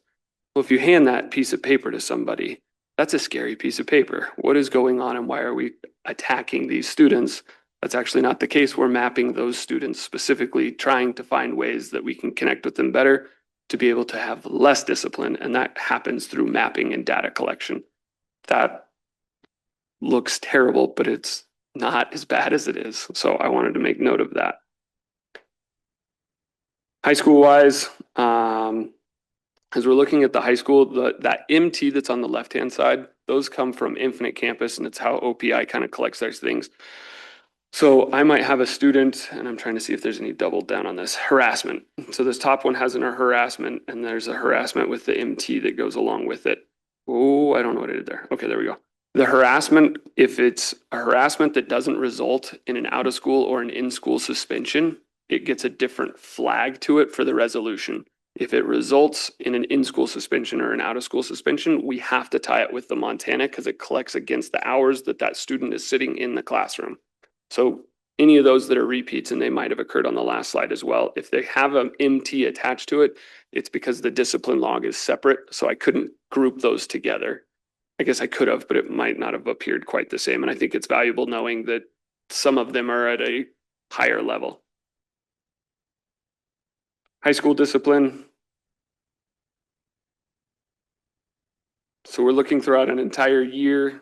Well, if you hand that piece of paper to somebody, that's a scary piece of paper. What is going on and why are we attacking these students? That's actually not the case. We're mapping those students specifically, trying to find ways that we can connect with them better to be able to have less discipline. And that happens through mapping and data collection. That looks terrible, but it's not as bad as it is. So I wanted to make note of that. High school wise, as we're looking at the high school, that MT that's on the left-hand side, those come from Infinite Campus, and it's how OPI kind of collects those things. So I might have a student, and I'm trying to see if there's any double down on this, harassment. So this top one has a harassment, and there's a harassment with the MT that goes along with it. Oh, I don't know what I did there. Okay, there we go. The harassment, if it's a harassment that doesn't result in an out of school or an in-school suspension, it gets a different flag to it for the resolution. If it results in an in-school suspension or an out-of-school suspension, we have to tie it with the Montana because it collects against the hours that that student is sitting in the classroom. So any of those that are repeats, and they might have occurred on the last slide as well, if they have an MT attached to it, it's because the discipline log is separate. So I couldn't group those together. I guess I could have, but it might not have appeared quite the same. And I think it's valuable knowing that some of them are at a higher level. High school discipline. So we're looking throughout an entire year.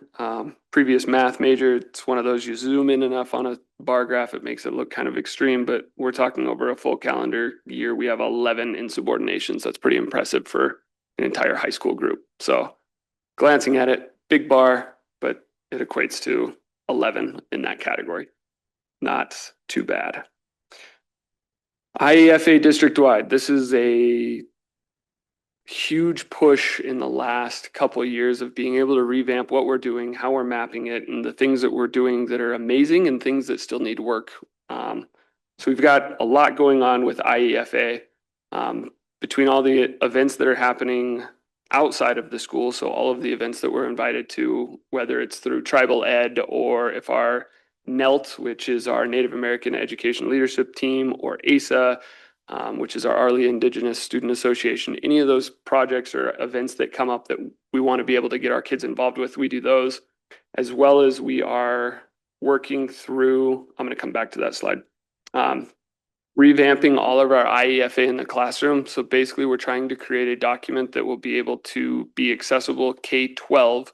Previous math major, it's one of those you zoom in enough on a bar graph, it makes it look kind of extreme, but we're talking over a full calendar year. We have 11 insubordinations. That's pretty impressive for an entire high school group. So glancing at it, big bar, but it equates to 11 in that category. Not too bad. IEFA district-wide, this is a huge push in the last couple of years of being able to revamp what we're doing, how we're mapping it, and the things that we're doing that are amazing and things that still need work. So we've got a lot going on with IEFA. Between all the events that are happening outside of the school, so all of the events that we're invited to, whether it's through Tribal Ed or if our NELT, which is our Native American Education Leadership Team, or ASA, which is our Arley Indigenous Student Association, any of those projects or events that come up that we want to be able to get our kids involved with, we do those, as well as we are working through, I'm going to come back to that slide, revamping all of our IEFA in the classroom. So basically we're trying to create a document that will be able to be accessible K-12.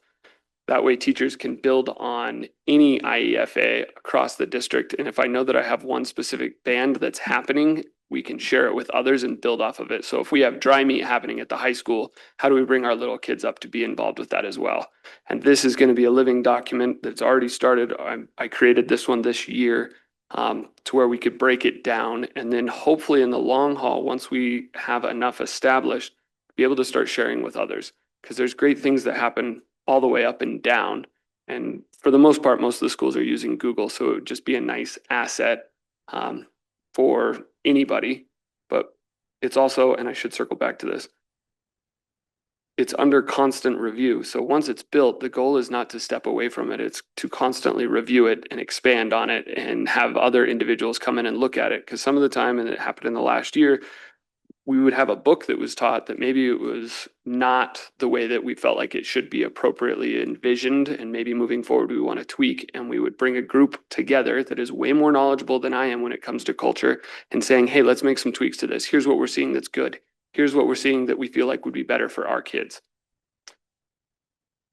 That way teachers can build on any IEFA across the district. And if I know that I have one specific band that's happening, we can share it with others and build off of it. So if we have dry meat happening at the high school, how do we bring our little kids up to be involved with that as well? And this is going to be a living document that's already started. I created this one this year to where we could break it down. And then hopefully in the long haul, once we have enough established, be able to start sharing with others. Because there's great things that happen all the way up and down. And for the most part, most of the schools are using Google. So it would just be a nice asset for anybody. But it's also, and I should circle back to this, it's under constant review. So once it's built, the goal is not to step away from it. It's to constantly review it and expand on it and have other individuals come in and look at it. Because some of the time, and it happened in the last year, we would have a book that was taught that maybe it was not the way that we felt like it should be appropriately envisioned. And maybe moving forward, we want to tweak, and we would bring a group together that is way more knowledgeable than I am when it comes to culture and saying, hey, let's make some tweaks to this. Here's what we're seeing that's good. Here's what we're seeing that we feel like would be better for our kids.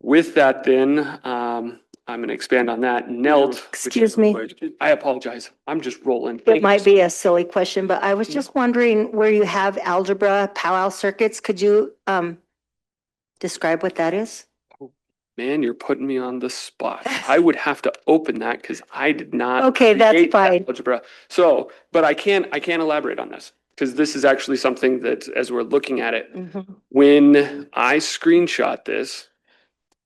With that, then, I'm going to expand on that. NELT. Excuse me. I apologize. I'm just rolling. It might be a silly question, but I was just wondering where you have algebra powwow circuits. Could you describe what that is? Man, you're putting me on the spot. I would have to open that because I did not. Okay, that's create that fine. algebra. So, but I can't elaborate on this because this is actually something that, as we're looking at it, when I screenshot this,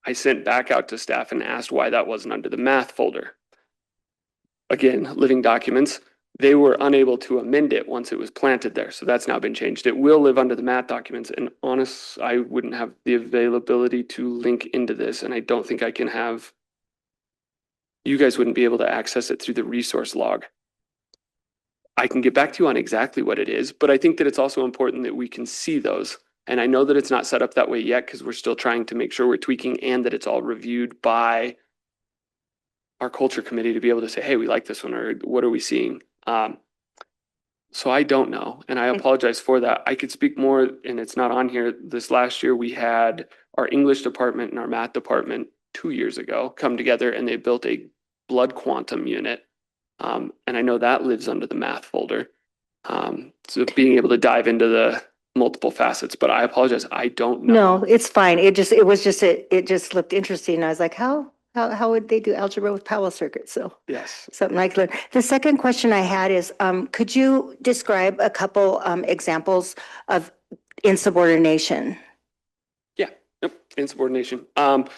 I sent back out to staff and asked why that wasn't under the math folder. Again, living documents, they were unable to amend it once it was planted there. So that's now been changed. It will live under the math documents. And honest, I wouldn't have the availability to link into this. And I don't think I can have, you guys wouldn't be able to access it through the resource log. I can get back to you on exactly what it is, but I think that it's also important that we can see those. And I know that it's not set up that way yet because we're still trying to make sure we're tweaking and that it's all reviewed by our culture committee to be able to say, hey, we like this one, or what are we seeing? So I don't know, and I apologize for that. I could speak more, and it's not on here. This last year, we had our English department and our math department 2 years ago come together, and they built a blood quantum unit. And I know that lives under the math folder. So being able to dive into the multiple facets, but I apologize. I don't know. No, it's fine. It just looked interesting. I was like, how would they do algebra with powwow circuits? So yes, something like that. The second question I had is, could you describe a couple examples of insubordination? Yeah, yep, insubordination. Going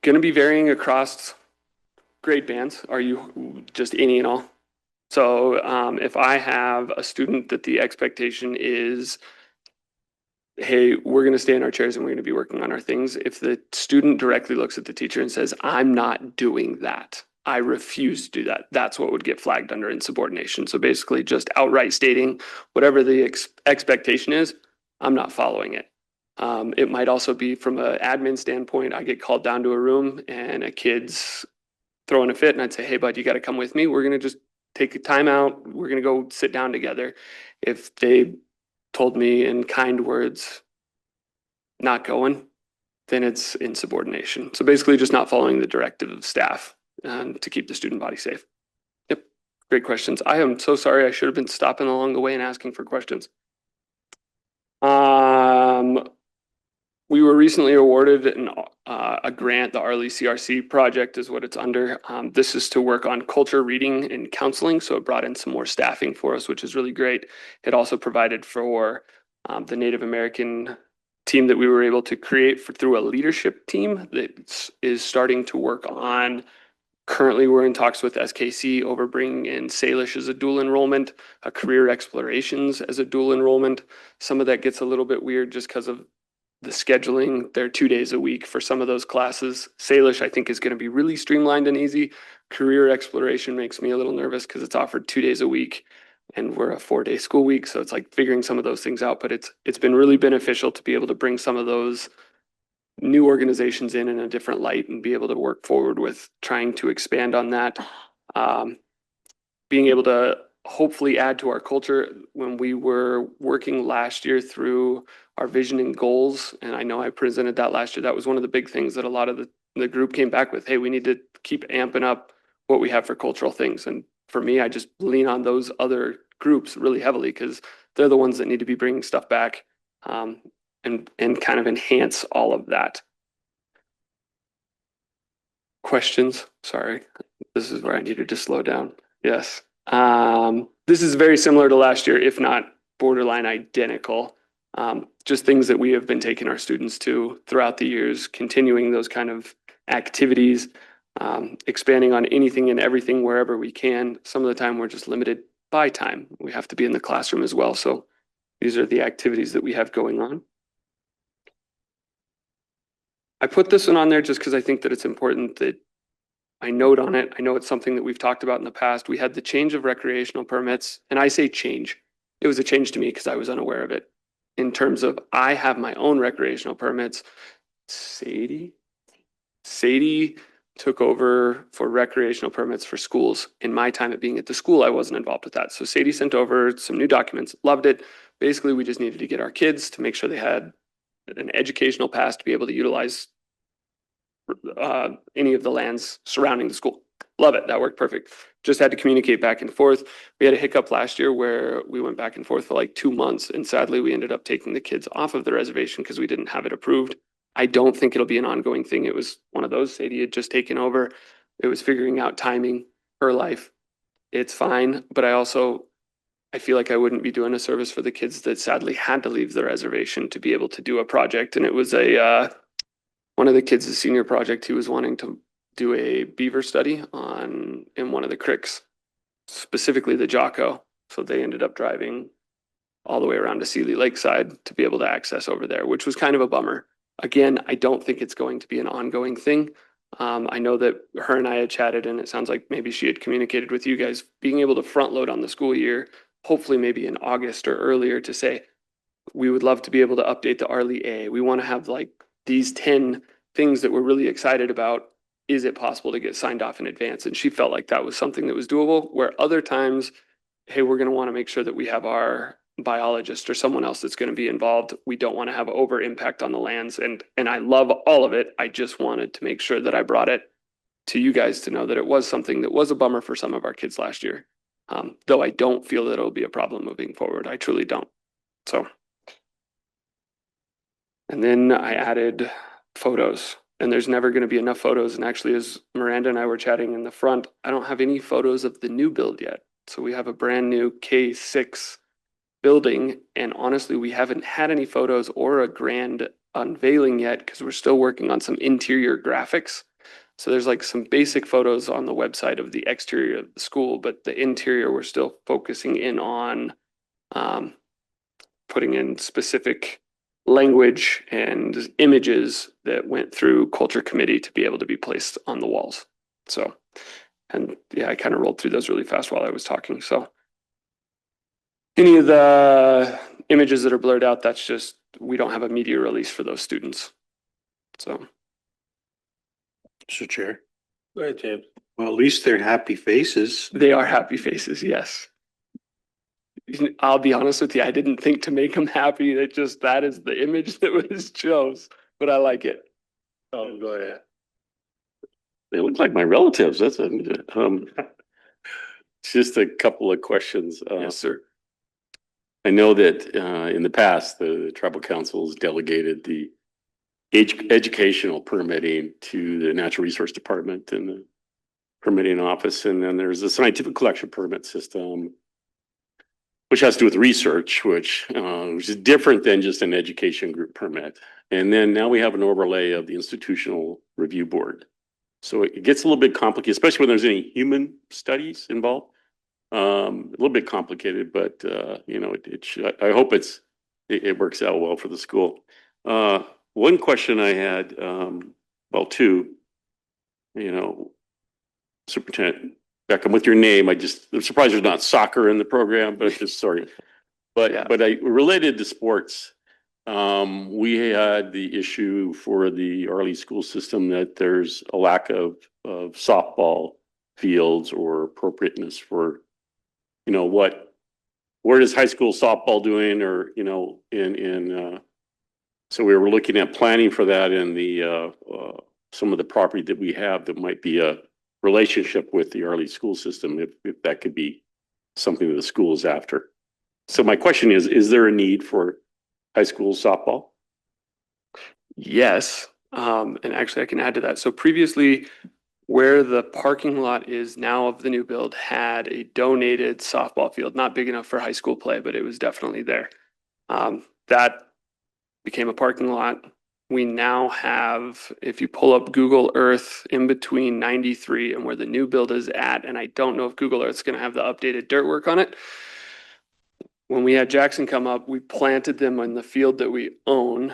to be varying across grade bands. Are you just any and all? So if I have a student that the expectation is, hey, we're going to stay in our chairs and we're going to be working on our things. If the student directly looks at the teacher and says, I'm not doing that, I refuse to do that, that's what would get flagged under insubordination. So basically just outright stating whatever the expectation is, I'm not following it. It might also be from an admin standpoint, I get called down to a room and a kid's throwing a fit and I'd say, hey, bud, you got to come with me. We're going to just take a time out. We're going to go sit down together. If they told me in kind words, not going, then it's insubordination. So basically just not following the directive of staff to keep the student body safe. Yep, great questions. I am so sorry. I should have been stopping along the way and asking for questions. We were recently awarded a grant. The Arley CRC project is what it's under. This is to work on culture, reading, and counseling. So it brought in some more staffing for us, which is really great. It also provided for The Native American team that we were able to create through a leadership team that is starting to work on. Currently, we're in talks with SKC over bringing in Salish as a dual enrollment, a career explorations as a dual enrollment. Some of that gets a little bit weird just because of the scheduling. They're 2 days a week for some of those classes. Salish, I think, is going to be really streamlined and easy. Career exploration makes me a little nervous because it's offered 2 days a week and we're a 4-day school week. So it's like figuring some of those things out, but it's been really beneficial to be able to bring some of those new organizations in a different light and be able to work forward with trying to expand on that. Being able to hopefully add to our culture. When we were working last year through our vision and goals, and I know I presented that last year, that was one of the big things that a lot of the group came back with. Hey, we need to keep amping up what we have for cultural things. And for me, I just lean on those other groups really heavily because they're the ones that need to be bringing stuff back and kind of enhance all of that. Questions? Sorry, this is where I needed to slow down. Yes. This is very similar to last year, if not borderline identical. Just things that we have been taking our students to throughout the years, continuing those kind of activities, expanding on anything and everything wherever we can. Some of the time we're just limited by time. We have to be in the classroom as well. So these are the activities that we have going on. I put this one on there just because I think that it's important that I note on it. I know it's something that we've talked about in the past. We had the change of recreational permits, and I say change. It was a change to me because I was unaware of it. In terms of, I have my own recreational permits. Sadie took over for recreational permits for schools. In my time at being at the school, I wasn't involved with that. So Sadie sent over some new documents, loved it. Basically, we just needed to get our kids to make sure they had an educational pass to be able to utilize any of the lands surrounding the school. Love it. That worked perfect. Just had to communicate back and forth. We had a hiccup last year where we went back and forth for like 2 months. And sadly, we ended up taking the kids off of the reservation because we didn't have it approved. I don't think it'll be an ongoing thing. It was one of those. Sadie had just taken over. It was figuring out timing, her life. It's fine. But I feel like I wouldn't be doing a service for the kids that sadly had to leave the reservation to be able to do a project. And it was one of the kids, a senior project, he was wanting to do a beaver study in one of the creeks, specifically the Jocko. So they ended up driving all the way around to Sealy Lakeside to be able to access over there, which was kind of a bummer. Again, I don't think it's going to be an ongoing thing. I know that her and I had chatted, and it sounds like maybe she had communicated with you guys, being able to front load on the school year, hopefully maybe in August or earlier, to say, we would love to be able to update the RLE A. We want to have like these 10 things that we're really excited about. Is it possible to get signed off in advance? And she felt like that was something that was doable, where other times, hey, we're going to want to make sure that we have our biologist or someone else that's going to be involved. We don't want to have over impact on the lands. And I love all of it. I just wanted to make sure that I brought it to you guys to know that it was something that was a bummer for some of our kids last year. Though I don't feel that it'll be a problem moving forward. I truly don't. So. And then I added photos, and there's never going to be enough photos. And actually, as Miranda and I were chatting in the front, I don't have any photos of the new build yet. So we have a brand new K6 building. And honestly, we haven't had any photos or a grand unveiling yet because we're still working on some interior graphics. So there's like some basic photos on the website of the exterior of the school, but the interior, we're still focusing in on putting in specific language and images that went through culture committee to be able to be placed on the walls. So, and yeah, I kind of rolled through those really fast while I was talking. So any of the images that are blurred out, that's just, we don't have a media release for those students. So. Mr. Chair. Go ahead, James. Well, at least they're happy faces. They are happy faces, yes. I'll be honest with you, I didn't think to make them happy. That is the image that was chose, but I like it. Oh, go ahead. They look like my relatives. That's just a couple of questions. Yes, sir. I know that in the past, the tribal councils delegated the educational permitting to the Natural Resource Department and the permitting office. And then there's a scientific collection permit system. which has to do with research, which is different than just an education group permit. And then now we have an overlay of the institutional review board. So it gets a little bit complicated, especially when there's any human studies involved. A little bit complicated, but I hope it works out well for the school. One question I had, well, two, Superintendent Beckham, with your name, I'm surprised there's not soccer in the program, but just sorry. But I related to sports. We had the issue for the Arley school system that there's a lack of softball fields or appropriateness for, where does high school softball doing, or, so we were looking at planning for that in the, some of the property that we have that might be a relationship with the Arley school system, if that could be something that the school is after. So my question is there a need for high school softball? Yes, and actually I can add to that. So previously, where the parking lot is now of the new build had a donated softball field, not big enough for high school play, but it was definitely there. That became a parking lot. We now have, if you pull up Google Earth in between 93 and where the new build is at, and I don't know if Google Earth's going to have the updated dirt work on it. When we had Jackson come up, we planted them in the field that we own,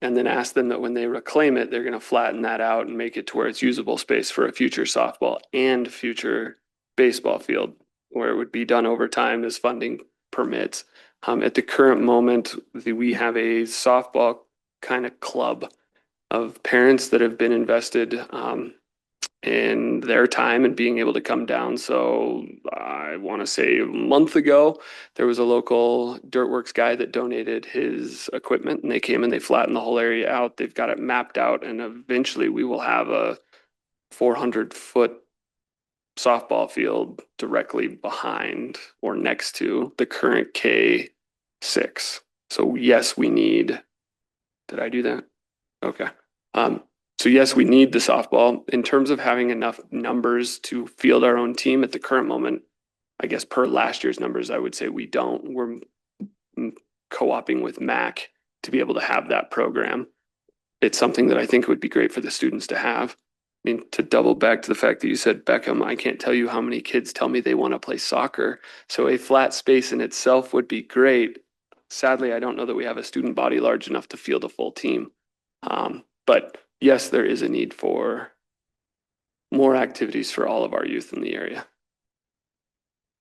and then asked them that when they reclaim it, they're going to flatten that out and make it to where it's usable space for a future softball and future baseball field, where it would be done over time as funding permits. At the current moment, we have a softball kind of club of parents that have been invested in their time and being able to come down. So I want to say a month ago, there was a local Dirtworks guy that donated his equipment, and they came and they flattened the whole area out. They've got it mapped out, and eventually we will have a 400-foot softball field directly behind or next to the current K6. So yes, we need, did I do that? Okay. So yes, we need the softball. In terms of having enough numbers to field our own team at the current moment, I guess per last year's numbers, I would say we don't. We're co-oping with MAC to be able to have that program. It's something that I think would be great for the students to have. I mean, to double back to the fact that you said, Beckham, I can't tell you how many kids tell me they want to play soccer. So a flat space in itself would be great. Sadly, I don't know that we have a student body large enough to field a full team. But yes, there is a need for more activities for all of our youth in the area.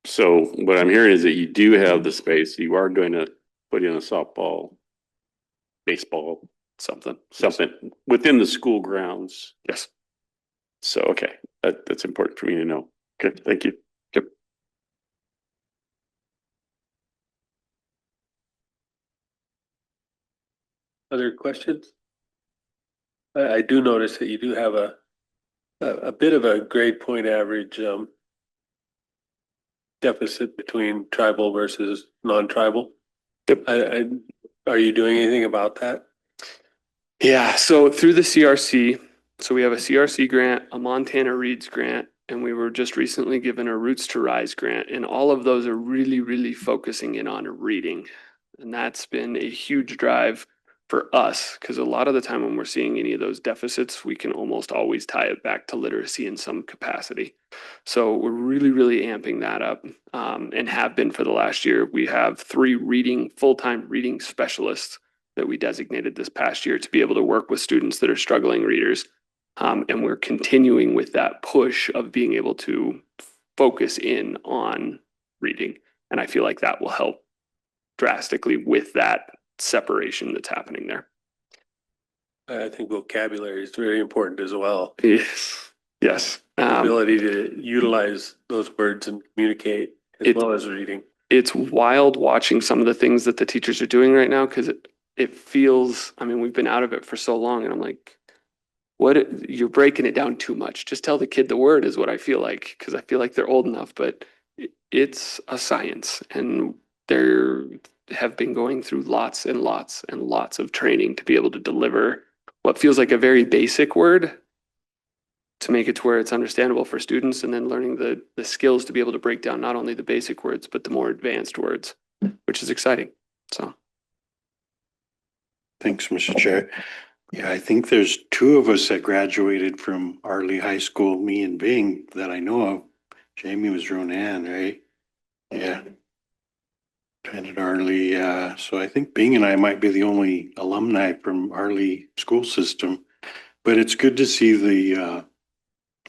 So what I'm hearing is that you do have the space. You are going to put in a softball, baseball, something within the school grounds. Yes. So, okay, that's important for me to know. Okay, thank you. Yep. Other questions? I do notice that you do have a bit of a grade point average deficit between tribal versus non-tribal. Yep. Are you doing anything about that? Yeah, so through the CRC, so we have a CRC grant, a Montana Reads grant, and we were just recently given a Roots to Rise grant, and all of those are really, really focusing in on reading. And that's been a huge drive for us, because a lot of the time when we're seeing any of those deficits, we can almost always tie it back to literacy in some capacity. So we're really, really amping that up, and have been for the last year. We have 3 full-time reading specialists that we designated this past year to be able to work with students that are struggling readers. And we're continuing with that push of being able to focus in on reading. And I feel like that will help drastically with that separation that's happening there. I think vocabulary is very important as well. Yes. Yes. Ability to utilize those words and communicate as well as reading. It's wild watching some of the things that the teachers are doing right now, because it feels, I mean, we've been out of it for so long, and I'm like, you're breaking it down too much. Just tell the kid the word is what I feel like, because I feel like they're old enough, but it's a science, and they have been going through lots and lots and lots of training to be able to deliver what feels like a very basic word to make it to where it's understandable for students, and then learning the skills to be able to break down not only the basic words, but the more advanced words, which is exciting. So. Thanks, Mr. Chair. Yeah, I think there's two of us that graduated from Arley High School, me and Bing, that I know of. Jamie was Ronan, right? Yeah. Attended Arley, so I think Bing and I might be the only alumni from Arley school system. But it's good to see the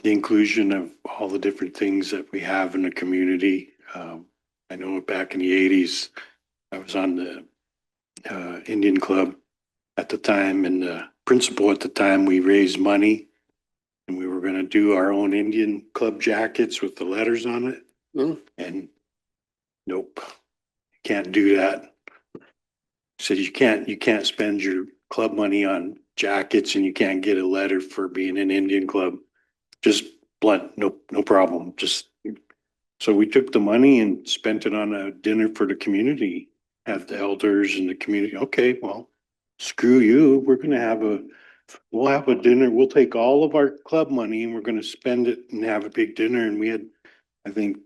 inclusion of all the different things that we have in the community. I know back in the 80s, I was on the Indian Club at the time, and the principal at the time, we raised money and we were going to do our own Indian Club jackets with the letters on it. And nope, can't do that. Said you can't spend your club money on jackets and you can't get a letter for being an Indian Club. Just blunt, no problem. Just so we took the money and spent it on a dinner for the community, had the elders and the community. Okay, well, screw you. We'll have a dinner. We'll take all of our club money and we're going to spend it and have a big dinner. And we had, I think,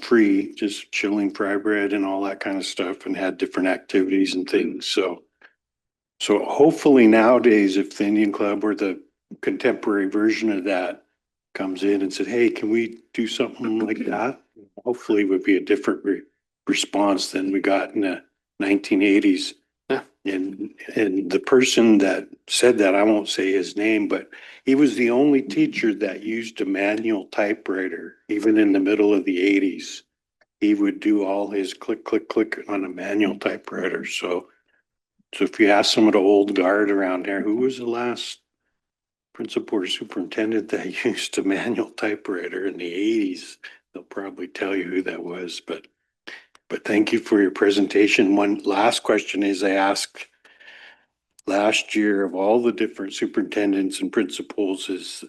free, just chilling fry bread and all that kind of stuff, and had different activities and things. So hopefully nowadays, if the Indian Club or the contemporary version of that comes in and said, hey, can we do something like that? Hopefully it would be a different response than we got in the 1980s. Yeah. And the person that said that, I won't say his name, but he was the only teacher that used a manual typewriter, even in the middle of the 80s. He would do all his click, click, click on a manual typewriter. So if you ask some of the old guard around there, who was the last principal or superintendent that used a manual typewriter in the 80s, they'll probably tell you who that was. But thank you for your presentation. One last question is, I asked last year of all the different superintendents and principals is,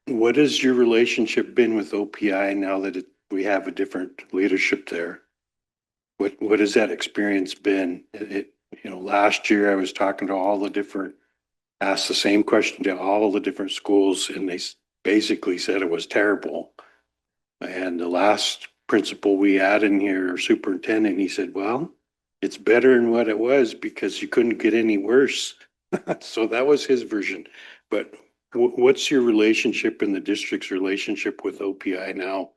what has your relationship been with OPI now that we have a different leadership there? What has that experience been? Last year I was talking to all the different, asked the same question to all the different schools, and they basically said it was terrible. And the last principal we had in here, superintendent, he said, well, it's better than what it was because you couldn't get any worse. So that was his version. But what's your relationship and the district's relationship with OPI now?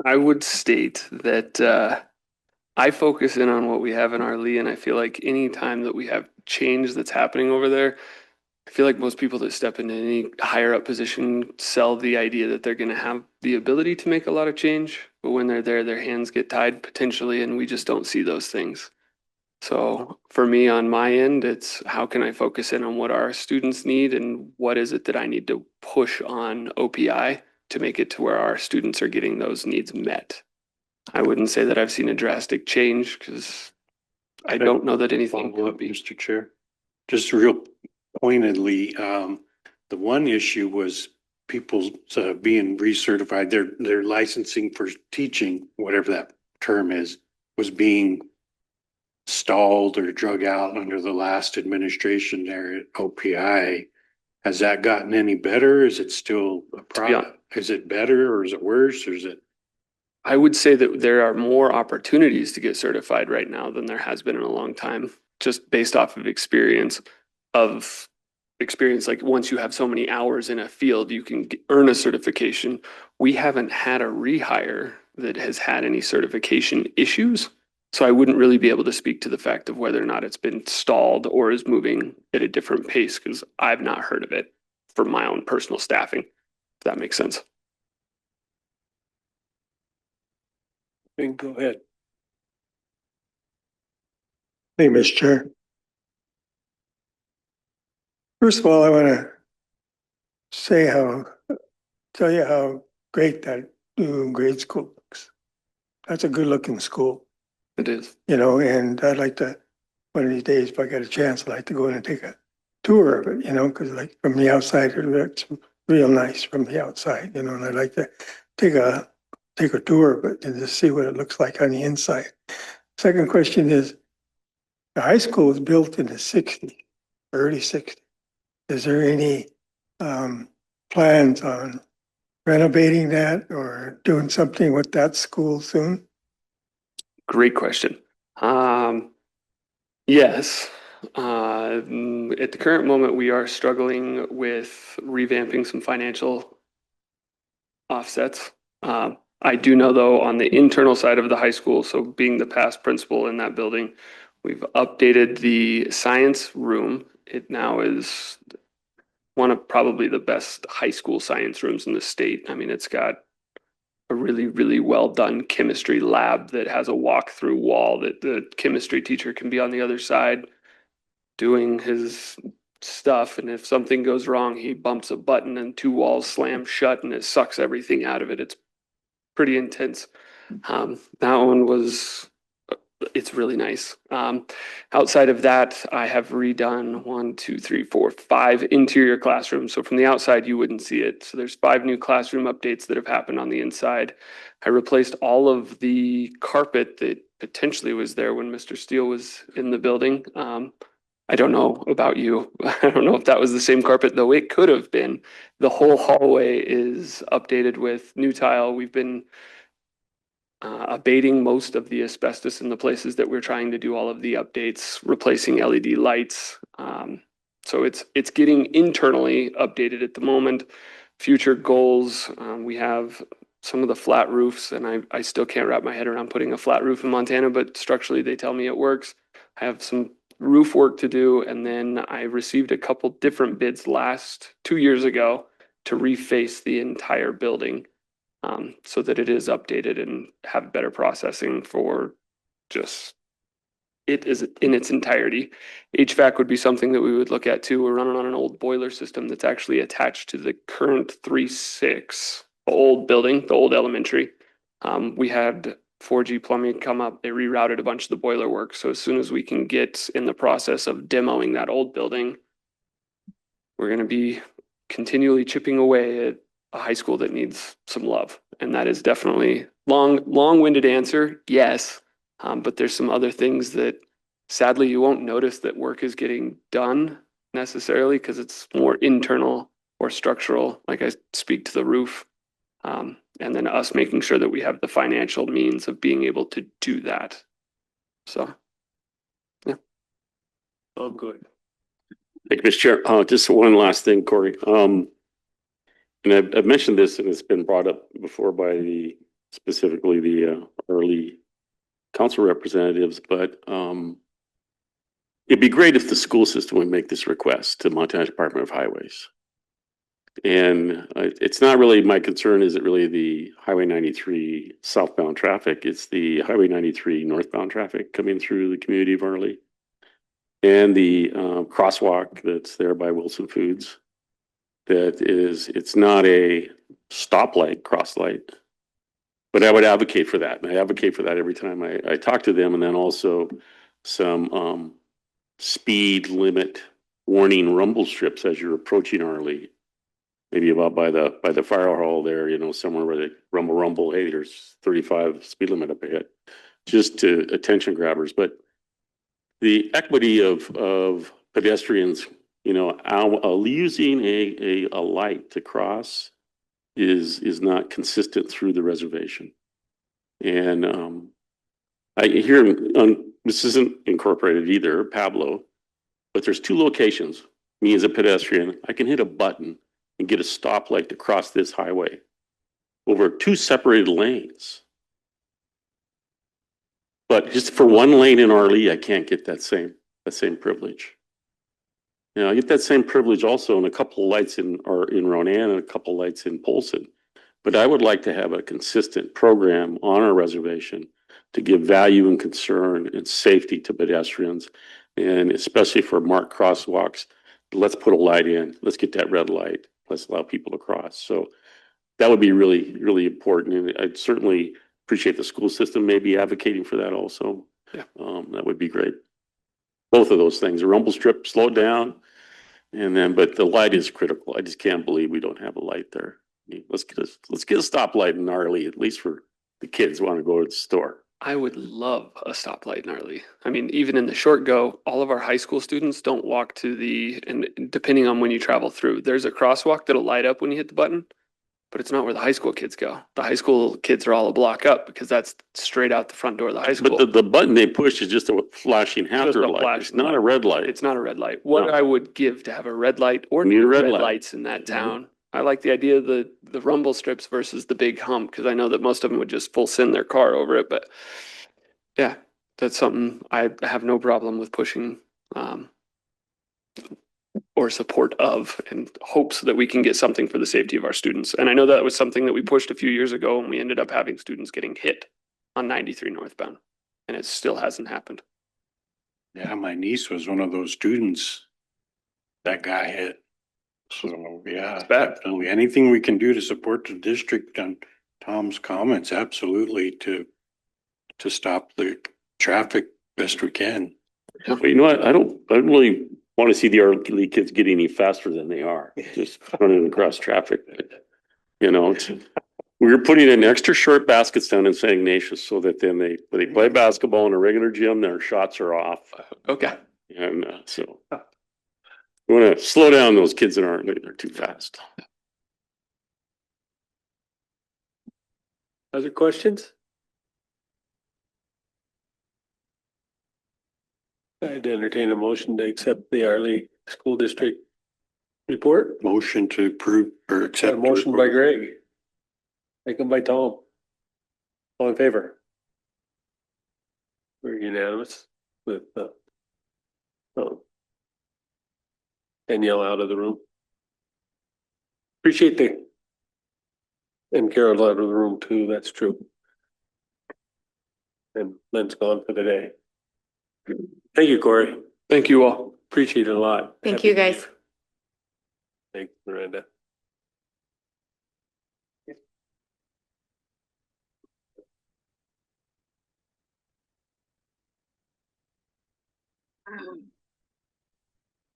I would state that I focus in on what we have in Arley, and I feel like any time that we have change that's happening over there, I feel like most people that step into any higher up position sell the idea that they're going to have the ability to make a lot of change, but when they're there, their hands get tied potentially, and we just don't see those things. So for me on my end, it's how can I focus in on what our students need and what is it that I need to push on OPI to make it to where our students are getting those needs met. I wouldn't say that I've seen a drastic change because I don't know that anything would be. Mr. Chair, just real pointedly, the one issue was people being recertified, their licensing for teaching, whatever that term is, was being stalled or drug out under the last administration there at OPI. Has that gotten any better? Is it still a problem? Is it better or is it worse or is it? I would say that there are more opportunities to get certified right now than there has been in a long time, just based off of experience. Like once you have so many hours in a field, you can earn a certification. We haven't had a rehire that has had any certification issues. So I wouldn't really be able to speak to the fact of whether or not it's been stalled or is moving at a different pace because I've not heard of it for my own personal staffing, if that makes sense. Go ahead. Hey, Mr. Chair. First of all, I want to tell you how great that new grade school looks. That's a good looking school. It is. And I'd like to, one of these days, if I get a chance, I'd like to go in and take a tour of it, because like from the outside, it looks real nice from the outside, and I'd like to take a tour of it and just see what it looks like on the inside. Second question is, the high school was built in the 60s, early 60s. is there any plans on renovating that or doing something with that school soon? Great question. Yes. At the current moment, we are struggling with revamping some financial offsets. I do know though, on the internal side of the high school, so being the past principal in that building, we've updated the science room. It now is one of probably the best high school science rooms in the state. I mean, it's got a really, really well done chemistry lab that has a walk-through wall that the chemistry teacher can be on the other side doing his stuff. And if something goes wrong, he bumps a button and two walls slam shut and it sucks everything out of it. It's pretty intense. That one was, it's really nice. Outside of that, I have redone 5 interior classrooms. So from the outside, you wouldn't see it. So there's 5 new classroom updates that have happened on the inside. I replaced all of the carpet that potentially was there when Mr. Steele was in the building. I don't know about you. I don't know if that was the same carpet, though it could have been. The whole hallway is updated with new tile. We've been abating most of the asbestos in the places that we're trying to do all of the updates, replacing LED lights. So it's getting internally updated at the moment. Future goals, we have some of the flat roofs, and I still can't wrap my head around putting a flat roof in Montana, but structurally they tell me it works. I have some roof work to do, and then I received a couple different bids 2 years ago to reface the entire building. So that it is updated and have better processing for just it is in its entirety. HVAC would be something that we would look at too. We're running on an old boiler system that's actually attached to the current 3-6, the old building, the old elementary. We had 4G plumbing come up. They rerouted a bunch of the boiler work. So as soon as we can get in the process of demoing that old building, we're going to be continually chipping away at a high school that needs some love. And that is definitely long-winded answer. Yes. But there's some other things that sadly you won't notice that work is getting done necessarily because it's more internal or structural. Like I speak to the roof. And then us making sure that we have the financial means of being able to do that. So, yeah. Oh, good. Thank you, Mr. Chair. Just one last thing, Corey. And I've mentioned this and it's been brought up before by specifically the early council representatives, but it'd be great if the school system would make this request to Montana Department of Highways. And it's not really my concern, is it really the Highway 93 southbound traffic? It's the Highway 93 northbound traffic coming through the community of Early. And the crosswalk that's there by Wilson Foods. It's not a stoplight, cross light. But I would advocate for that. And I advocate for that every time I talk to them. And then also some speed limit warning rumble strips as you're approaching Arley. Maybe about by the fire hall there, somewhere where they rumble, hey, there's 35 speed limit up ahead. Just to attention grabbers. But the equity of pedestrians, using a light to cross is not consistent through the reservation. And I hear this isn't incorporated either, Pablo, but there's 2 locations. Me as a pedestrian, I can hit a button and get a stoplight to cross this highway over 2 separated lanes. But just for 1 lane in Arley, I can't get that same privilege. I get that same privilege also in a couple of lights in Ronan and a couple of lights in Polson. But I would like to have a consistent program on our reservation to give value and concern and safety to pedestrians, and especially for marked crosswalks. Let's put a light in. Let's get that red light. Let's allow people to cross. So that would be really, really important. And I'd certainly appreciate the school system maybe advocating for that also. Yeah. That would be great. Both of those things, a rumble strip, slow down. But the light is critical. I just can't believe we don't have a light there. Let's get a stoplight in Arley, at least for the kids who want to go to the store. I would love a stoplight in Arlie. I mean, even in the short go, all of our high school students don't walk to and depending on when you travel through, there's a crosswalk that'll light up when you hit the button, but it's not where the high school kids go. The high school kids are all a block up because that's straight out the front door of the high school. But the button they push is just a flashing hazard a light. It's flashing not a light. red light. It's not a red light. What No. I would give to have a red light or Need a new red red light. lights in that town. I like the idea of the rumble strips versus the big hump because I know that most of them would just full send their car over it. But yeah, that's something I have no problem with pushing or support of, and hopes that we can get something for the safety of our students. And I know that was something that we pushed a few years ago, and we ended up having students getting hit on 93 northbound, and it still hasn't happened. Yeah, my niece was one of those students that got hit. So, yeah, bad. definitely. Anything we can do to support the district on Tom's comments, absolutely, to stop the traffic best we can. But you know what? I don't really want to see the elite kids get any faster than they are, just running across traffic. You know, we're putting in extra short baskets down in St. Ignatius so that then they play basketball in a regular gym, their shots are off. Okay. And so we want to slow down those kids that aren't, they're too fast. Other questions? I'd entertain a motion to accept the Arlie School District report. Motion to approve or Got accept. a motion by Greg. Second by Tom. All in favor? We're unanimous with Danielle out of the room. Appreciate and Carol out of the room too, that's true. And Lynn's gone for the day. Thank you, Corey. Thank you all. Appreciate it a lot. Thank Happy you, New guys. Year. Thanks, Miranda.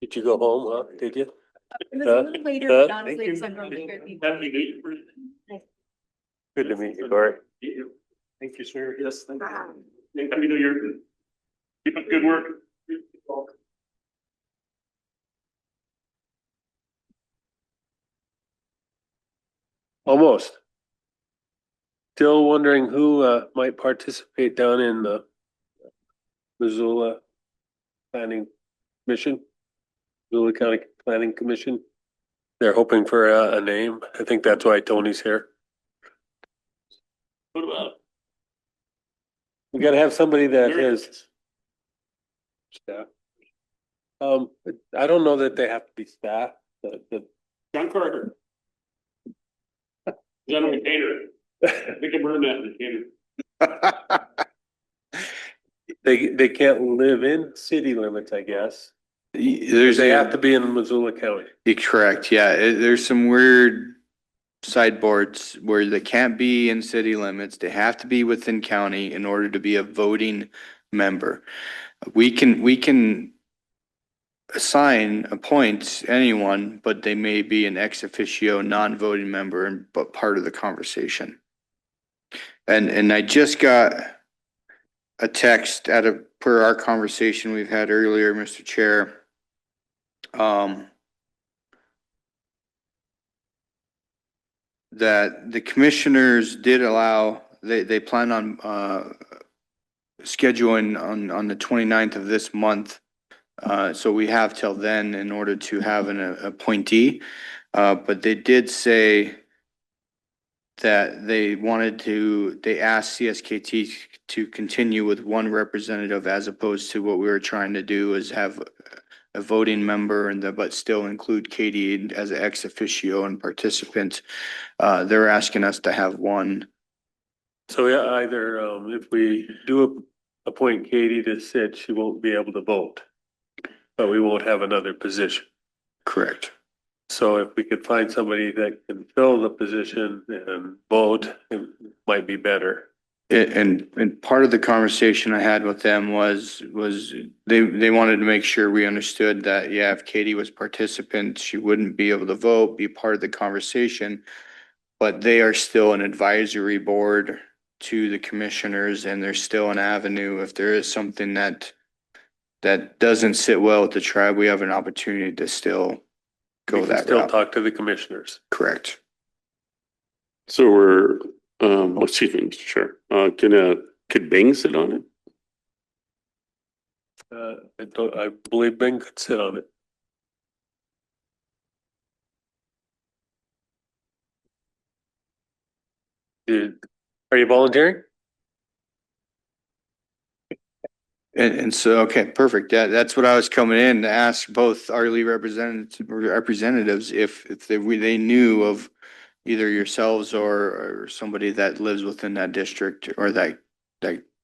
Did you go home, huh? Did you? It was a little later, Huh? but honestly, because I'm really good. Good to meet you, Corey. Thank you, sir. Yes, thank you. Happy New Year. Keep up good work. Almost. Still wondering who might participate down in the Missoula Planning Commission, Missoula County Planning Commission. They're hoping for a name. I think that's why Tony's here. What about? We gotta have somebody that has staff. I don't know that they have to be staff, the John Carter. General Cater. They can burn that in the they can't live in city limits, I guess. They have to be in Missoula County. You're correct, yeah. There's some weird sideboards where they can't be in city limits. They have to be within county in order to be a voting member. We can appoint anyone, but they may be an ex officio non-voting member but part of the conversation. And I just got a text per our conversation we've had earlier, Mr. Chair. That the commissioners did allow, they plan on scheduling on the 29th of this month. So we have till then in order to have an appointee. But they did say that they asked CSKT to continue with one representative as opposed to what we were trying to do is have a voting member but still include Katie as an ex officio and participant. They're asking us to have one. So yeah, either if we do appoint Katie to sit, she won't be able to vote, but we won't have another position. Correct. So if we could find somebody that can fill the position and vote, it might be better. And part of the conversation I had with them was they wanted to make sure we understood that, yeah, if Katie was participant, she wouldn't be able to vote, be part of the conversation, but they are still an advisory board to the commissioners, and there's still an avenue. If there is something that doesn't sit well with the tribe, we have an opportunity to still We go can that still route. talk to the commissioners. Correct. So we're, excuse me, Mr. Chair, could Bing sit on it? I believe Ben could sit on it. Are you volunteering? And so, okay, perfect. That's what I was coming in to ask both our lead representatives if they knew of either yourselves or somebody that lives within that district or that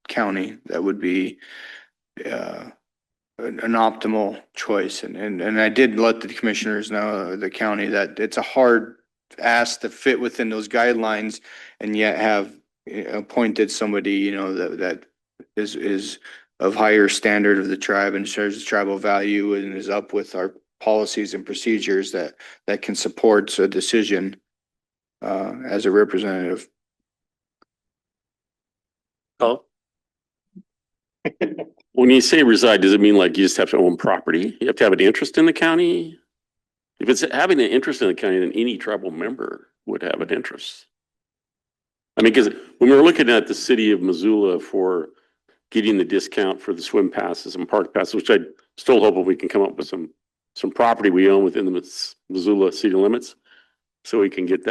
county that would be an optimal choice. And I did let the commissioners know, the county, that it's a hard ask to fit within those guidelines and yet have appointed somebody, you know, that is of higher standard of the tribe and shares the tribal value and is up with our policies and procedures that can support a decision as a representative. Tom? When you say reside, does it mean like you just have to own property? You have to have an interest in the county? If it's having an interest in the county, then any tribal member would have an interest. I mean, because when we were looking at the city of Missoula for getting the discount for the swim passes and park passes, which I still hope we can come up with some property we own within the Missoula city limits, so we can get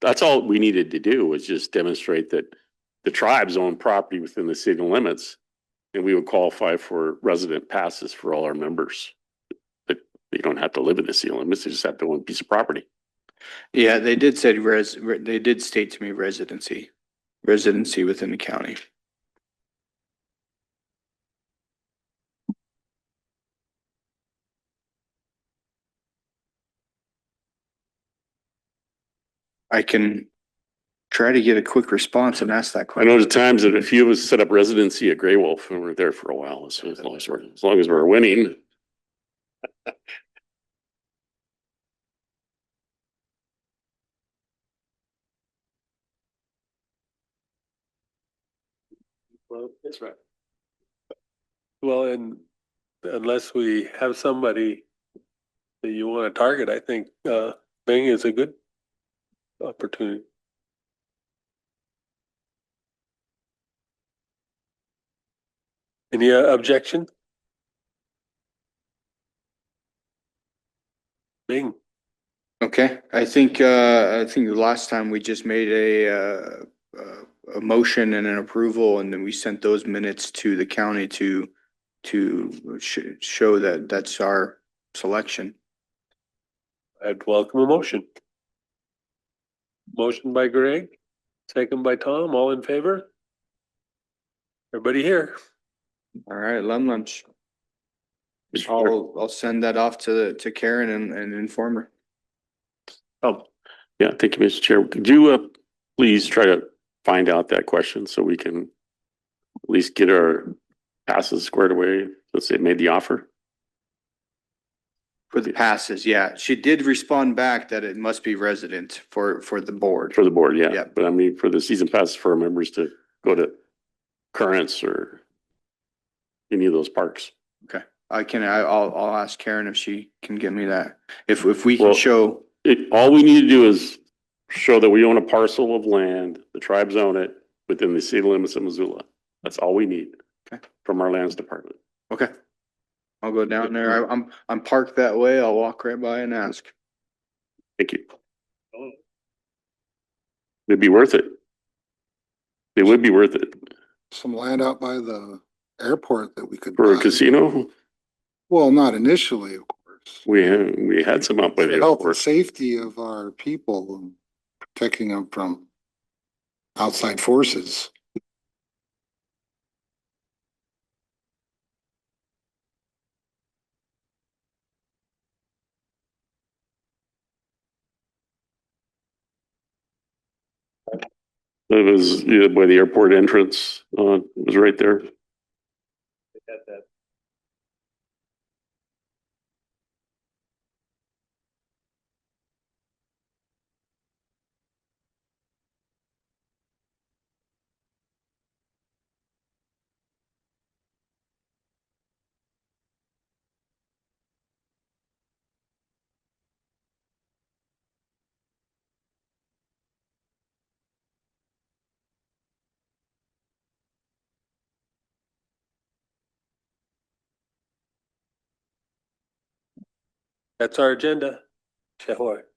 that's all we needed to do, was just demonstrate that the tribes own property within the city limits, and we would qualify for resident passes for all our members. But they don't have to live in the city limits; they just have to own a piece of property. Yeah, they did say they did state to me residency within the county. I can try to get a quick response and ask that I question. know the times that a few of us set up residency at Grey Wolf and we're there for a while, as long as we're winning. Well, that's right. Well, and unless we have somebody that you want to target, I think Bing is a good opportunity. Any objection? Bing. Okay, I think the last time we just made a motion and an approval, and then we sent those minutes to the county to show that that's our selection. I'd welcome a motion. Motion by Greg, second by Tom, all in favor? Everybody here? All right, lunch. I'll send that off to Karen and inform her. Oh, yeah, thank you, Mr. Chair. Could you please try to find out that question so we can at least get our passes squared away? Let's say made the offer. For the passes, yeah. She did respond back that it must be resident for the board. For the board, yeah. Yeah. But I mean, for the season passes for our members to go to Currents or any of those parks. Okay, I'll ask Karen if she can get me that. If we can Well, show. All we need to do is show that we own a parcel of land, the tribes own it within the city limits of Missoula. That's all we need. Okay. From our lands department. Okay. I'll go down there. I'm parked that way. I'll walk right by and ask. Thank you. It'd be worth it. It would be worth it. Some land out by the airport that we could For a buy. casino? Well, not initially, of course. We had some out by the Health and airport. safety of our people and protecting them from outside forces. It was by the airport entrance. It was right there. That's our agenda. Shall we?